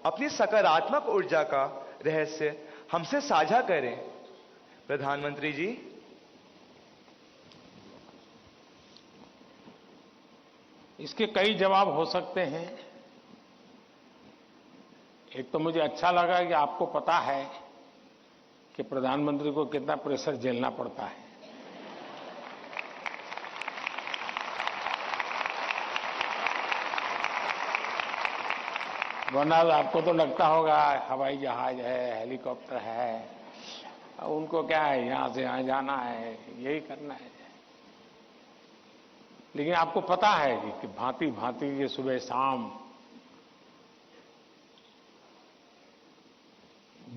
अपनी सकारात्मक ऊर्जा का रहस्य हमसे साझा करें। प्रधानमंत्री जी। इसके कई जवाब हो सकते हैं। एक तो मुझे अच्छा लगा कि आपको पता है कि प्रधानमंत्री को कितना प्रेशर झेलना पड़ता है। वरना आपको तो लगता होगा हवाई जहाज है, हेलीकॉप्टर है, उनको क्या है, यहां से यहां जाना है, यही करना है। लेकिन आपको पता है कि भांति भांति के सुबह शाम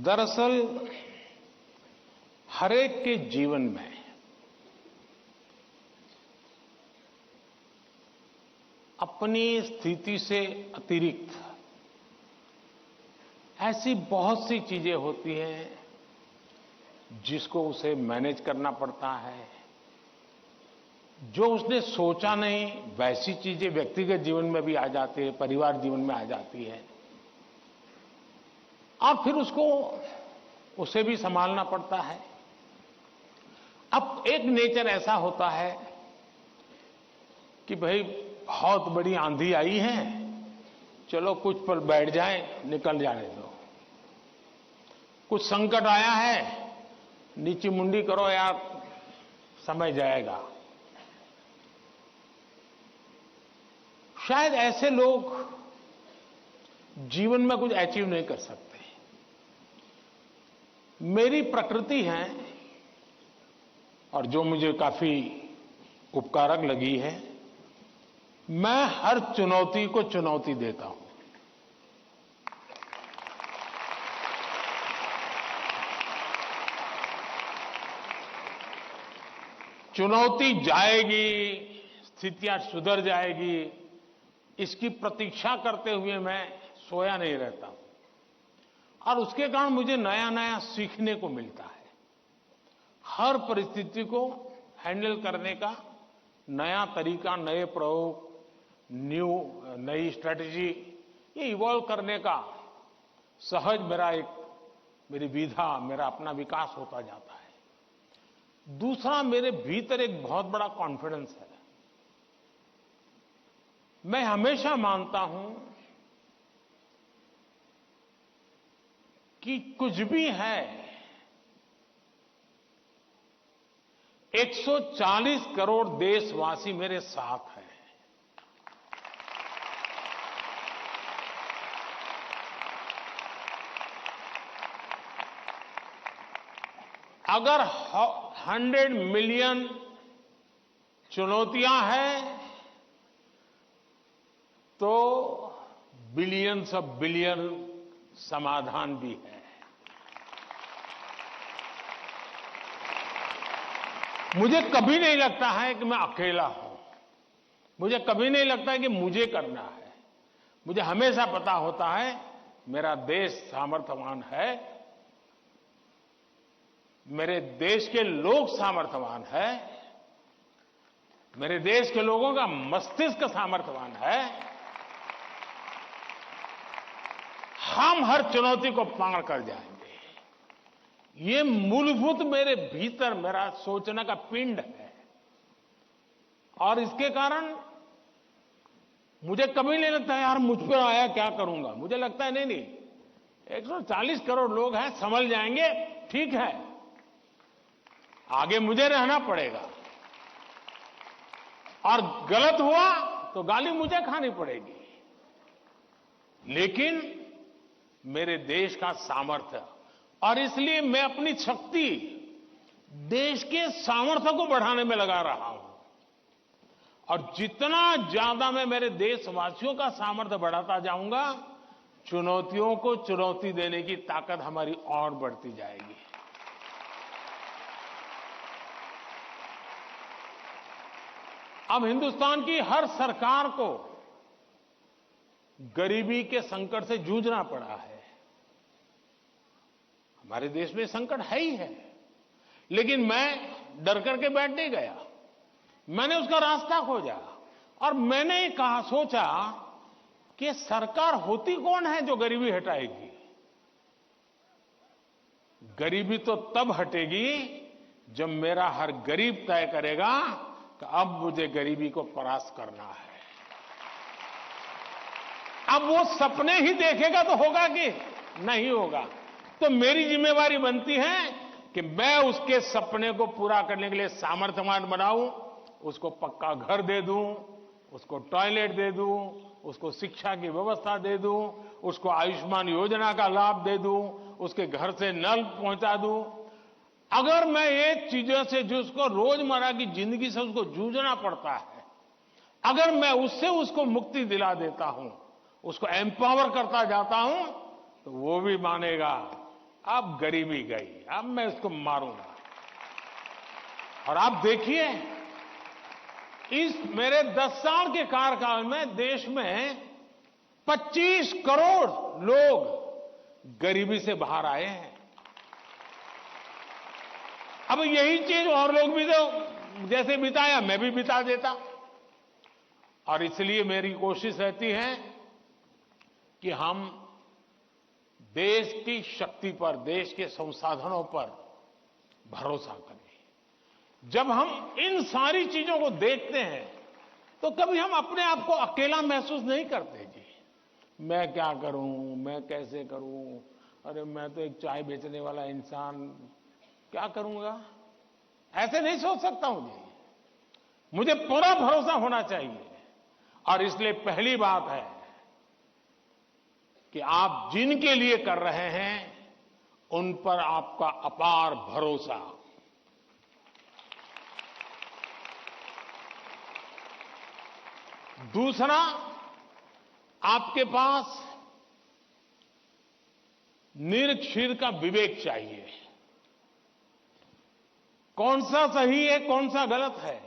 दरअसल हरेक के जीवन में अपनी स्थिति से अतिरिक्त ऐसी बहुत सी चीजें होती हैं जिसको उसे मैनेज करना पड़ता है। जो उसने सोचा नहीं वैसी चीजें व्यक्तिगत जीवन में भी आ जाती है, परिवार जीवन में आ जाती है और फिर उसे भी संभालना पड़ता है। अब एक नेचर ऐसा होता है कि भाई बहुत बड़ी आंधी आई है, चलो कुछ पल बैठ जाएं, निकल जाने दो। कुछ संकट आया है, नीची मुंडी करो यार, समय जाएगा। शायद ऐसे लोग जीवन में कुछ अचीव नहीं कर सकते। मेरी प्रकृति है और जो मुझे काफी उपकारक लगी है, मैं हर चुनौती को चुनौती देता हूं। चुनौती जाएगी, स्थितियां सुधर जाएगी, इसकी प्रतीक्षा करते हुए मैं सोया नहीं रहता और उसके कारण मुझे नया नया सीखने को मिलता है। हर परिस्थिति को हैंडल करने का नया तरीका, नए प्रयोग, नई स्ट्रेटजी, ये इवॉल्व करने का सहज मेरी विधा, मेरा अपना विकास होता जाता है। दूसरा, मेरे भीतर एक बहुत बड़ा कॉन्फिडेंस है। मैं हमेशा मानता हूं कि कुछ भी है, 140 करोड़ देशवासी मेरे साथ हैं। अगर 100 मिलियन चुनौतियां हैं तो बिलियंस ऑफ बिलियन समाधान भी है। मुझे कभी नहीं लगता है कि मैं अकेला हूं। मुझे कभी नहीं लगता है कि मुझे करना है। मुझे हमेशा पता होता है मेरा देश सामर्थ्यवान है, मेरे देश के लोग सामर्थ्यवान है, मेरे देश के लोगों का मस्तिष्क सामर्थ्यवान है। हम हर चुनौती को पार कर जाएंगे। ये मूलभूत मेरे भीतर मेरा सोचने का पिंड है, और इसके कारण मुझे कभी नहीं लगता यार मुझ पर आया क्या करूंगा। मुझे लगता है नहीं, 140 करोड़ लोग हैं, संभल जाएंगे, ठीक है, आगे मुझे रहना पड़ेगा, और गलत हुआ तो गाली मुझे खानी पड़ेगी। लेकिन मेरे देश का सामर्थ्य, और इसलिए मैं अपनी शक्ति देश के सामर्थ्य को बढ़ाने में लगा रहा हूं। और जितना ज्यादा मैं मेरे देशवासियों का सामर्थ्य बढ़ाता जाऊंगा, चुनौतियों को चुनौती देने की ताकत हमारी और बढ़ती जाएगी। अब हिंदुस्तान की हर सरकार को गरीबी के संकट से जूझना पड़ा है। हमारे देश में संकट है ही है, लेकिन मैं डर करके बैठ नहीं गया। मैंने उसका रास्ता खोजा, और मैंने सोचा कि सरकार होती कौन है जो गरीबी हटाएगी। गरीबी तो तब हटेगी जब मेरा हर गरीब तय करेगा कि अब मुझे गरीबी को परास्त करना है। अब वो सपने ही देखेगा तो होगा कि नहीं होगा। तो मेरी जिम्मेवारी बनती है कि मैं उसके सपने को पूरा करने के लिए सामर्थ्यवान बनाऊं, उसको पक्का घर दे दूं, उसको टॉयलेट दे दूं, उसको शिक्षा की व्यवस्था दे दूं, उसको आयुष्मान योजना का लाभ दे दूं, उसके घर से नल पहुंचा दूं। अगर मैं ये चीजों से जो उसको रोजमर्रा की जिंदगी से उसको जूझना पड़ता है, अगर मैं उससे उसको मुक्ति दिला देता हूं, उसको एम्पावर करता जाता हूं, तो वो भी मानेगा अब गरीबी गई, अब मैं उसको मारूंगा। और आप देखिए, इस मेरे 10 साल के कार्यकाल में देश में 25 करोड़ लोग गरीबी से बाहर आए हैं। अब यही चीज और लोग भी तो जैसे बिताया, मैं भी बिता देता। और इसलिए मेरी कोशिश रहती है कि हम देश की शक्ति पर, देश के संसाधनों पर भरोसा करें। जब हम इन सारी चीजों को देखते हैं तो कभी हम अपने आप को अकेला महसूस नहीं करते। जी, मैं क्या करूं, मैं कैसे करूं, अरे मैं तो एक चाय बेचने वाला इंसान, क्या करूंगा, ऐसे नहीं सोच सकता हूं। जी, मुझे पूरा भरोसा होना चाहिए। और इसलिए पहली बात है कि आप जिनके लिए कर रहे हैं उन पर आपका अपार भरोसा। दूसरा, आपके पास निरक्षीर का विवेक चाहिए। कौन सा सही है, कौन सा गलत है,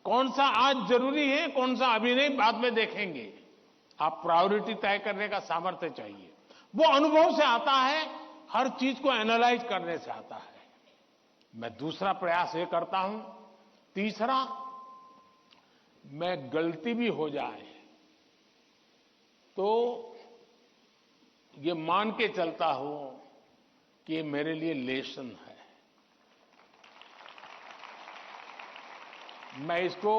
कौन सा आज जरूरी है, कौन सा अभी नहीं, बाद में देखेंगे। आप प्रायोरिटी तय करने का सामर्थ्य चाहिए। वो अनुभव से आता है, हर चीज को एनालाइज करने से आता है। मैं दूसरा प्रयास ये करता हूं। तीसरा, मैं गलती भी हो जाए तो ये मान के चलता हूं कि ये मेरे लिए लेसन है। मैं इसको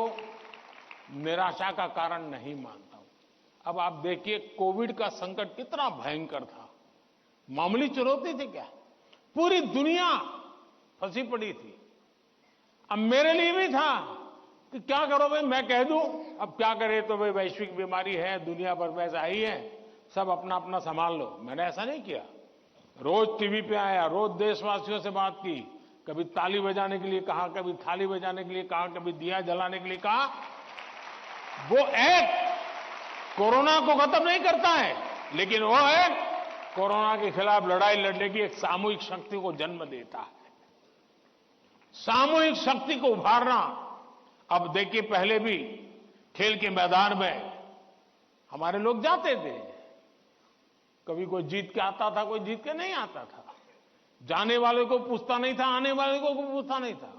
निराशा का कारण नहीं मानता हूं। अब आप देखिए कोविड का संकट कितना भयंकर था। मामूली चुनौती थी क्या? पूरी दुनिया फंसी पड़ी थी। अब मेरे लिए भी था कि क्या करो भाई, मैं कह दूं अब क्या करे, तो भाई वैश्विक बीमारी है, दुनिया भर में ऐसा ही है, सब अपना अपना संभाल लो। मैंने ऐसा नहीं किया। रोज टीवी पे आया, रोज देशवासियों से बात की, कभी ताली बजाने के लिए कहा, कभी थाली बजाने के लिए कहा, कभी दिया जलाने के लिए कहा। वो एक्ट कोरोना को खत्म नहीं करता है, लेकिन वो एक्ट कोरोना के खिलाफ लड़ाई लड़ने की एक सामूहिक शक्ति को जन्म देता है। सामूहिक शक्ति को उभारना। अब देखिए, पहले भी खेल के मैदान में हमारे लोग जाते थे, कभी कोई जीत के आता था, कोई जीत के नहीं आता था। जाने वाले को पूछता नहीं था, आने वाले को पूछता नहीं था।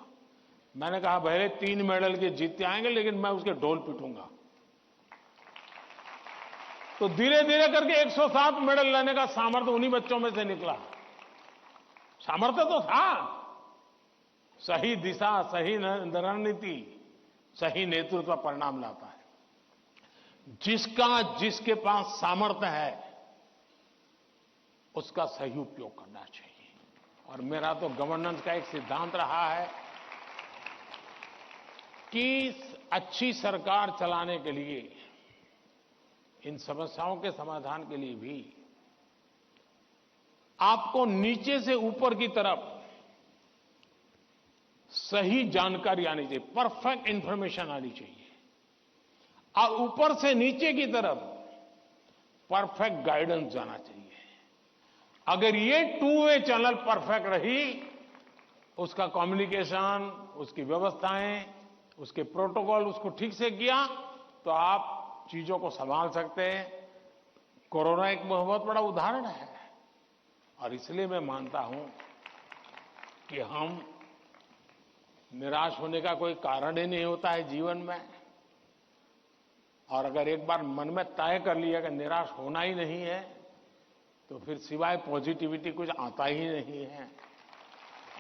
मैंने कहा भले 3 मेडल के जीतते आएंगे, लेकिन मैं उसके ढोल पीटूंगा। तो धीरे धीरे करके 107 मेडल लेने का सामर्थ्य उन्हीं बच्चों में से निकला। सामर्थ्य तो था। सही दिशा, सही रणनीति, सही नेतृत्व परिणाम लाता है। जिसके पास सामर्थ्य है उसका सही उपयोग करना चाहिए। और मेरा तो गवर्नेंस का एक सिद्धांत रहा है कि अच्छी सरकार चलाने के लिए, इन समस्याओं के समाधान के लिए भी आपको नीचे से ऊपर की तरफ सही जानकारी आनी चाहिए, परफेक्ट इंफॉर्मेशन आनी चाहिए, और ऊपर से नीचे की तरफ परफेक्ट गाइडेंस जाना चाहिए। अगर ये 2 वे चैनल परफेक्ट रही, उसका कम्युनिकेशन, उसकी व्यवस्थाएं, उसके प्रोटोकॉल उसको ठीक से किया, तो आप चीजों को संभाल सकते हैं। कोरोना एक बहुत बड़ा उदाहरण है। और इसलिए मैं मानता हूं कि हम निराश होने का कोई कारण ही नहीं होता है जीवन में। और अगर एक बार मन में तय कर लिया कि निराश होना ही नहीं है, तो फिर सिवाय पॉजिटिविटी कुछ आता ही नहीं है।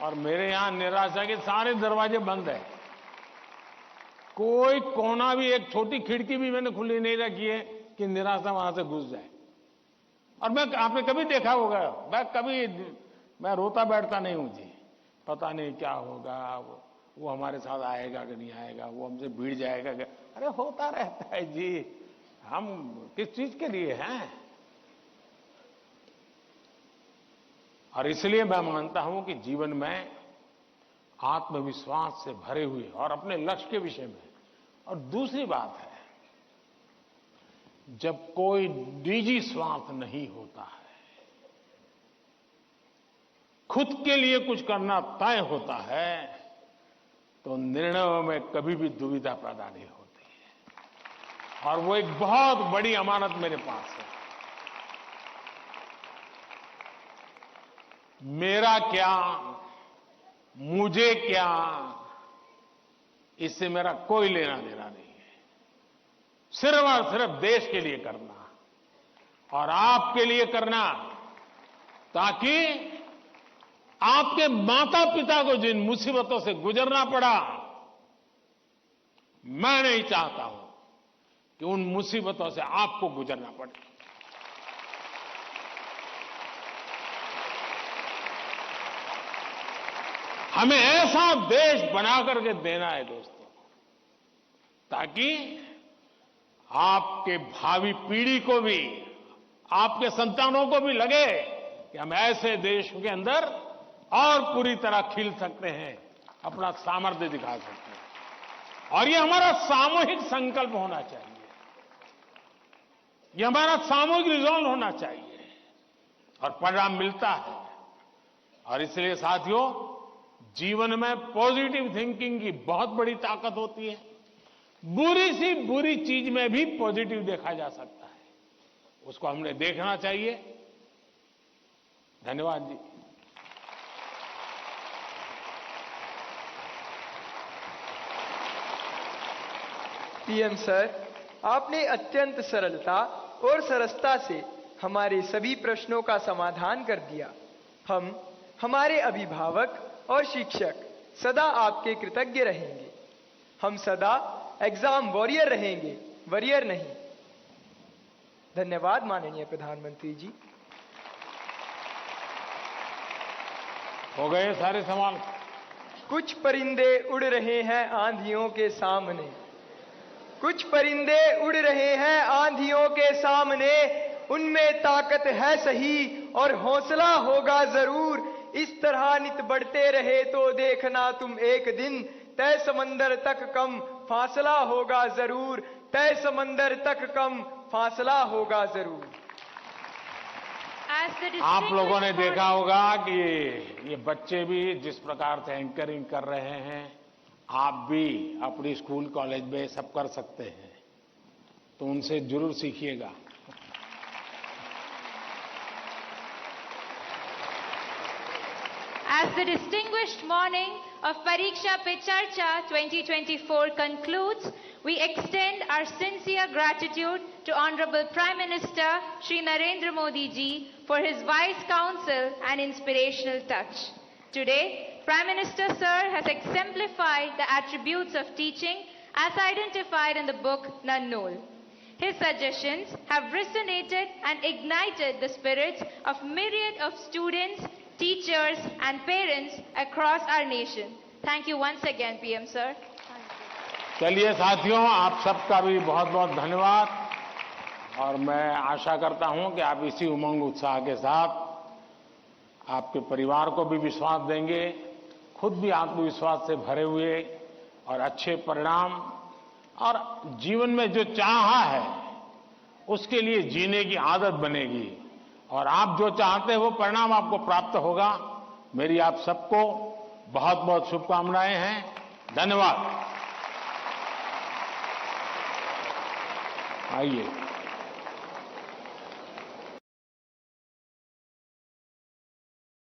और मेरे यहां निराशा के सारे दरवाजे बंद है। कोई कोना भी, एक छोटी खिड़की भी मैंने खुली नहीं रखी है कि निराशा वहां से घुस जाए। और आपने कभी देखा होगा, मैं रोता बैठता नहीं हूं जी, पता नहीं क्या होगा, वो हमारे साथ आएगा कि नहीं आएगा, वो हमसे भिड़ जाएगा क्या। अरे होता रहता है जी, हम किस चीज के लिए हैं। और इसलिए मैं मानता हूं कि जीवन में आत्मविश्वास से भरे हुए और अपने लक्ष्य के विषय में। और दूसरी बात है, जब कोई निजी स्वार्थ नहीं होता है, खुद के लिए कुछ करना तय होता है, तो निर्णयों में कभी भी दुविधा पैदा नहीं होती है। और वो एक बहुत बड़ी अमानत मेरे पास है। मेरा क्या, मुझे क्या, इससे मेरा कोई लेना देना नहीं है। सिर्फ और सिर्फ देश के लिए करना और आपके लिए करना, ताकि आपके माता पिता को जिन मुसीबतों से गुजरना पड़ा, मैं नहीं चाहता हूं कि उन मुसीबतों से आपको गुजरना पड़े। हमें ऐसा देश बना करके देना है दोस्तों, ताकि आपके भावी पीढ़ी को भी, आपके संतानों को भी लगे कि हम ऐसे देश के अंदर और पूरी तरह खिल सकते हैं, अपना सामर्थ्य दिखा सकते हैं। और ये हमारा सामूहिक संकल्प होना चाहिए, ये हमारा सामूहिक रिजॉल्व होना चाहिए, और परिणाम मिलता है। और इसलिए साथियों, जीवन में पॉजिटिव थिंकिंग की बहुत बड़ी ताकत होती है। बुरी सी बुरी चीज में भी पॉजिटिव देखा जा सकता है, उसको हमने देखना चाहिए। धन्यवाद जी। पीएम सर, आपने अत्यंत सरलता और सरसता से हमारे सभी प्रश्नों का समाधान कर दिया। हम, हमारे अभिभावक और शिक्षक सदा आपके कृतज्ञ रहेंगे। हम सदा एग्जाम वॉरियर रहेंगे, वरियर नहीं। धन्यवाद माननीय प्रधानमंत्री जी। हो गए सारे सवाल? कुछ परिंदे उड़ रहे हैं आंधियों के सामने, कुछ परिंदे उड़ रहे हैं आंधियों के सामने, उनमें ताकत है सही और हौसला होगा जरूर। इस तरह नित बढ़ते रहे तो देखना तुम एक दिन, तय समंदर तक कम फासला होगा जरूर, तय समंदर तक कम फासला होगा जरूर। आप लोगों ने देखा होगा कि ये बच्चे भी जिस प्रकार से एंकरिंग कर रहे हैं, आप भी अपनी स्कूल कॉलेज में सब कर सकते हैं, तो उनसे जरूर सीखिएगा। As the distinguished morning of Pariksha Pe Charcha 2024 concludes, we extend our sincere gratitude to Honorable Prime Minister Shri Narendra Modi ji for his wise counsel and inspirational touch. Today, Prime Minister Sir has exemplified the attributes of teaching as identified in the book Nannol. His suggestions have resonated and ignited the spirits of myriad of students, teachers and parents across our nation. Thank you once again, PM Sir. चलिए साथियों, आप सबका भी बहुत बहुत धन्यवाद और मैं आशा करता हूं कि आप इसी उमंग उत्साह के साथ आपके परिवार को भी विश्वास देंगे, खुद भी आत्मविश्वास से भरे हुए और अच्छे परिणाम और जीवन में जो चाहा है उसके लिए जीने की आदत बनेगी और आप जो चाहते हैं वो परिणाम आपको प्राप्त होगा। मेरी आप सबको बहुत बहुत शुभकामनाएं हैं। धन्यवाद। आइए।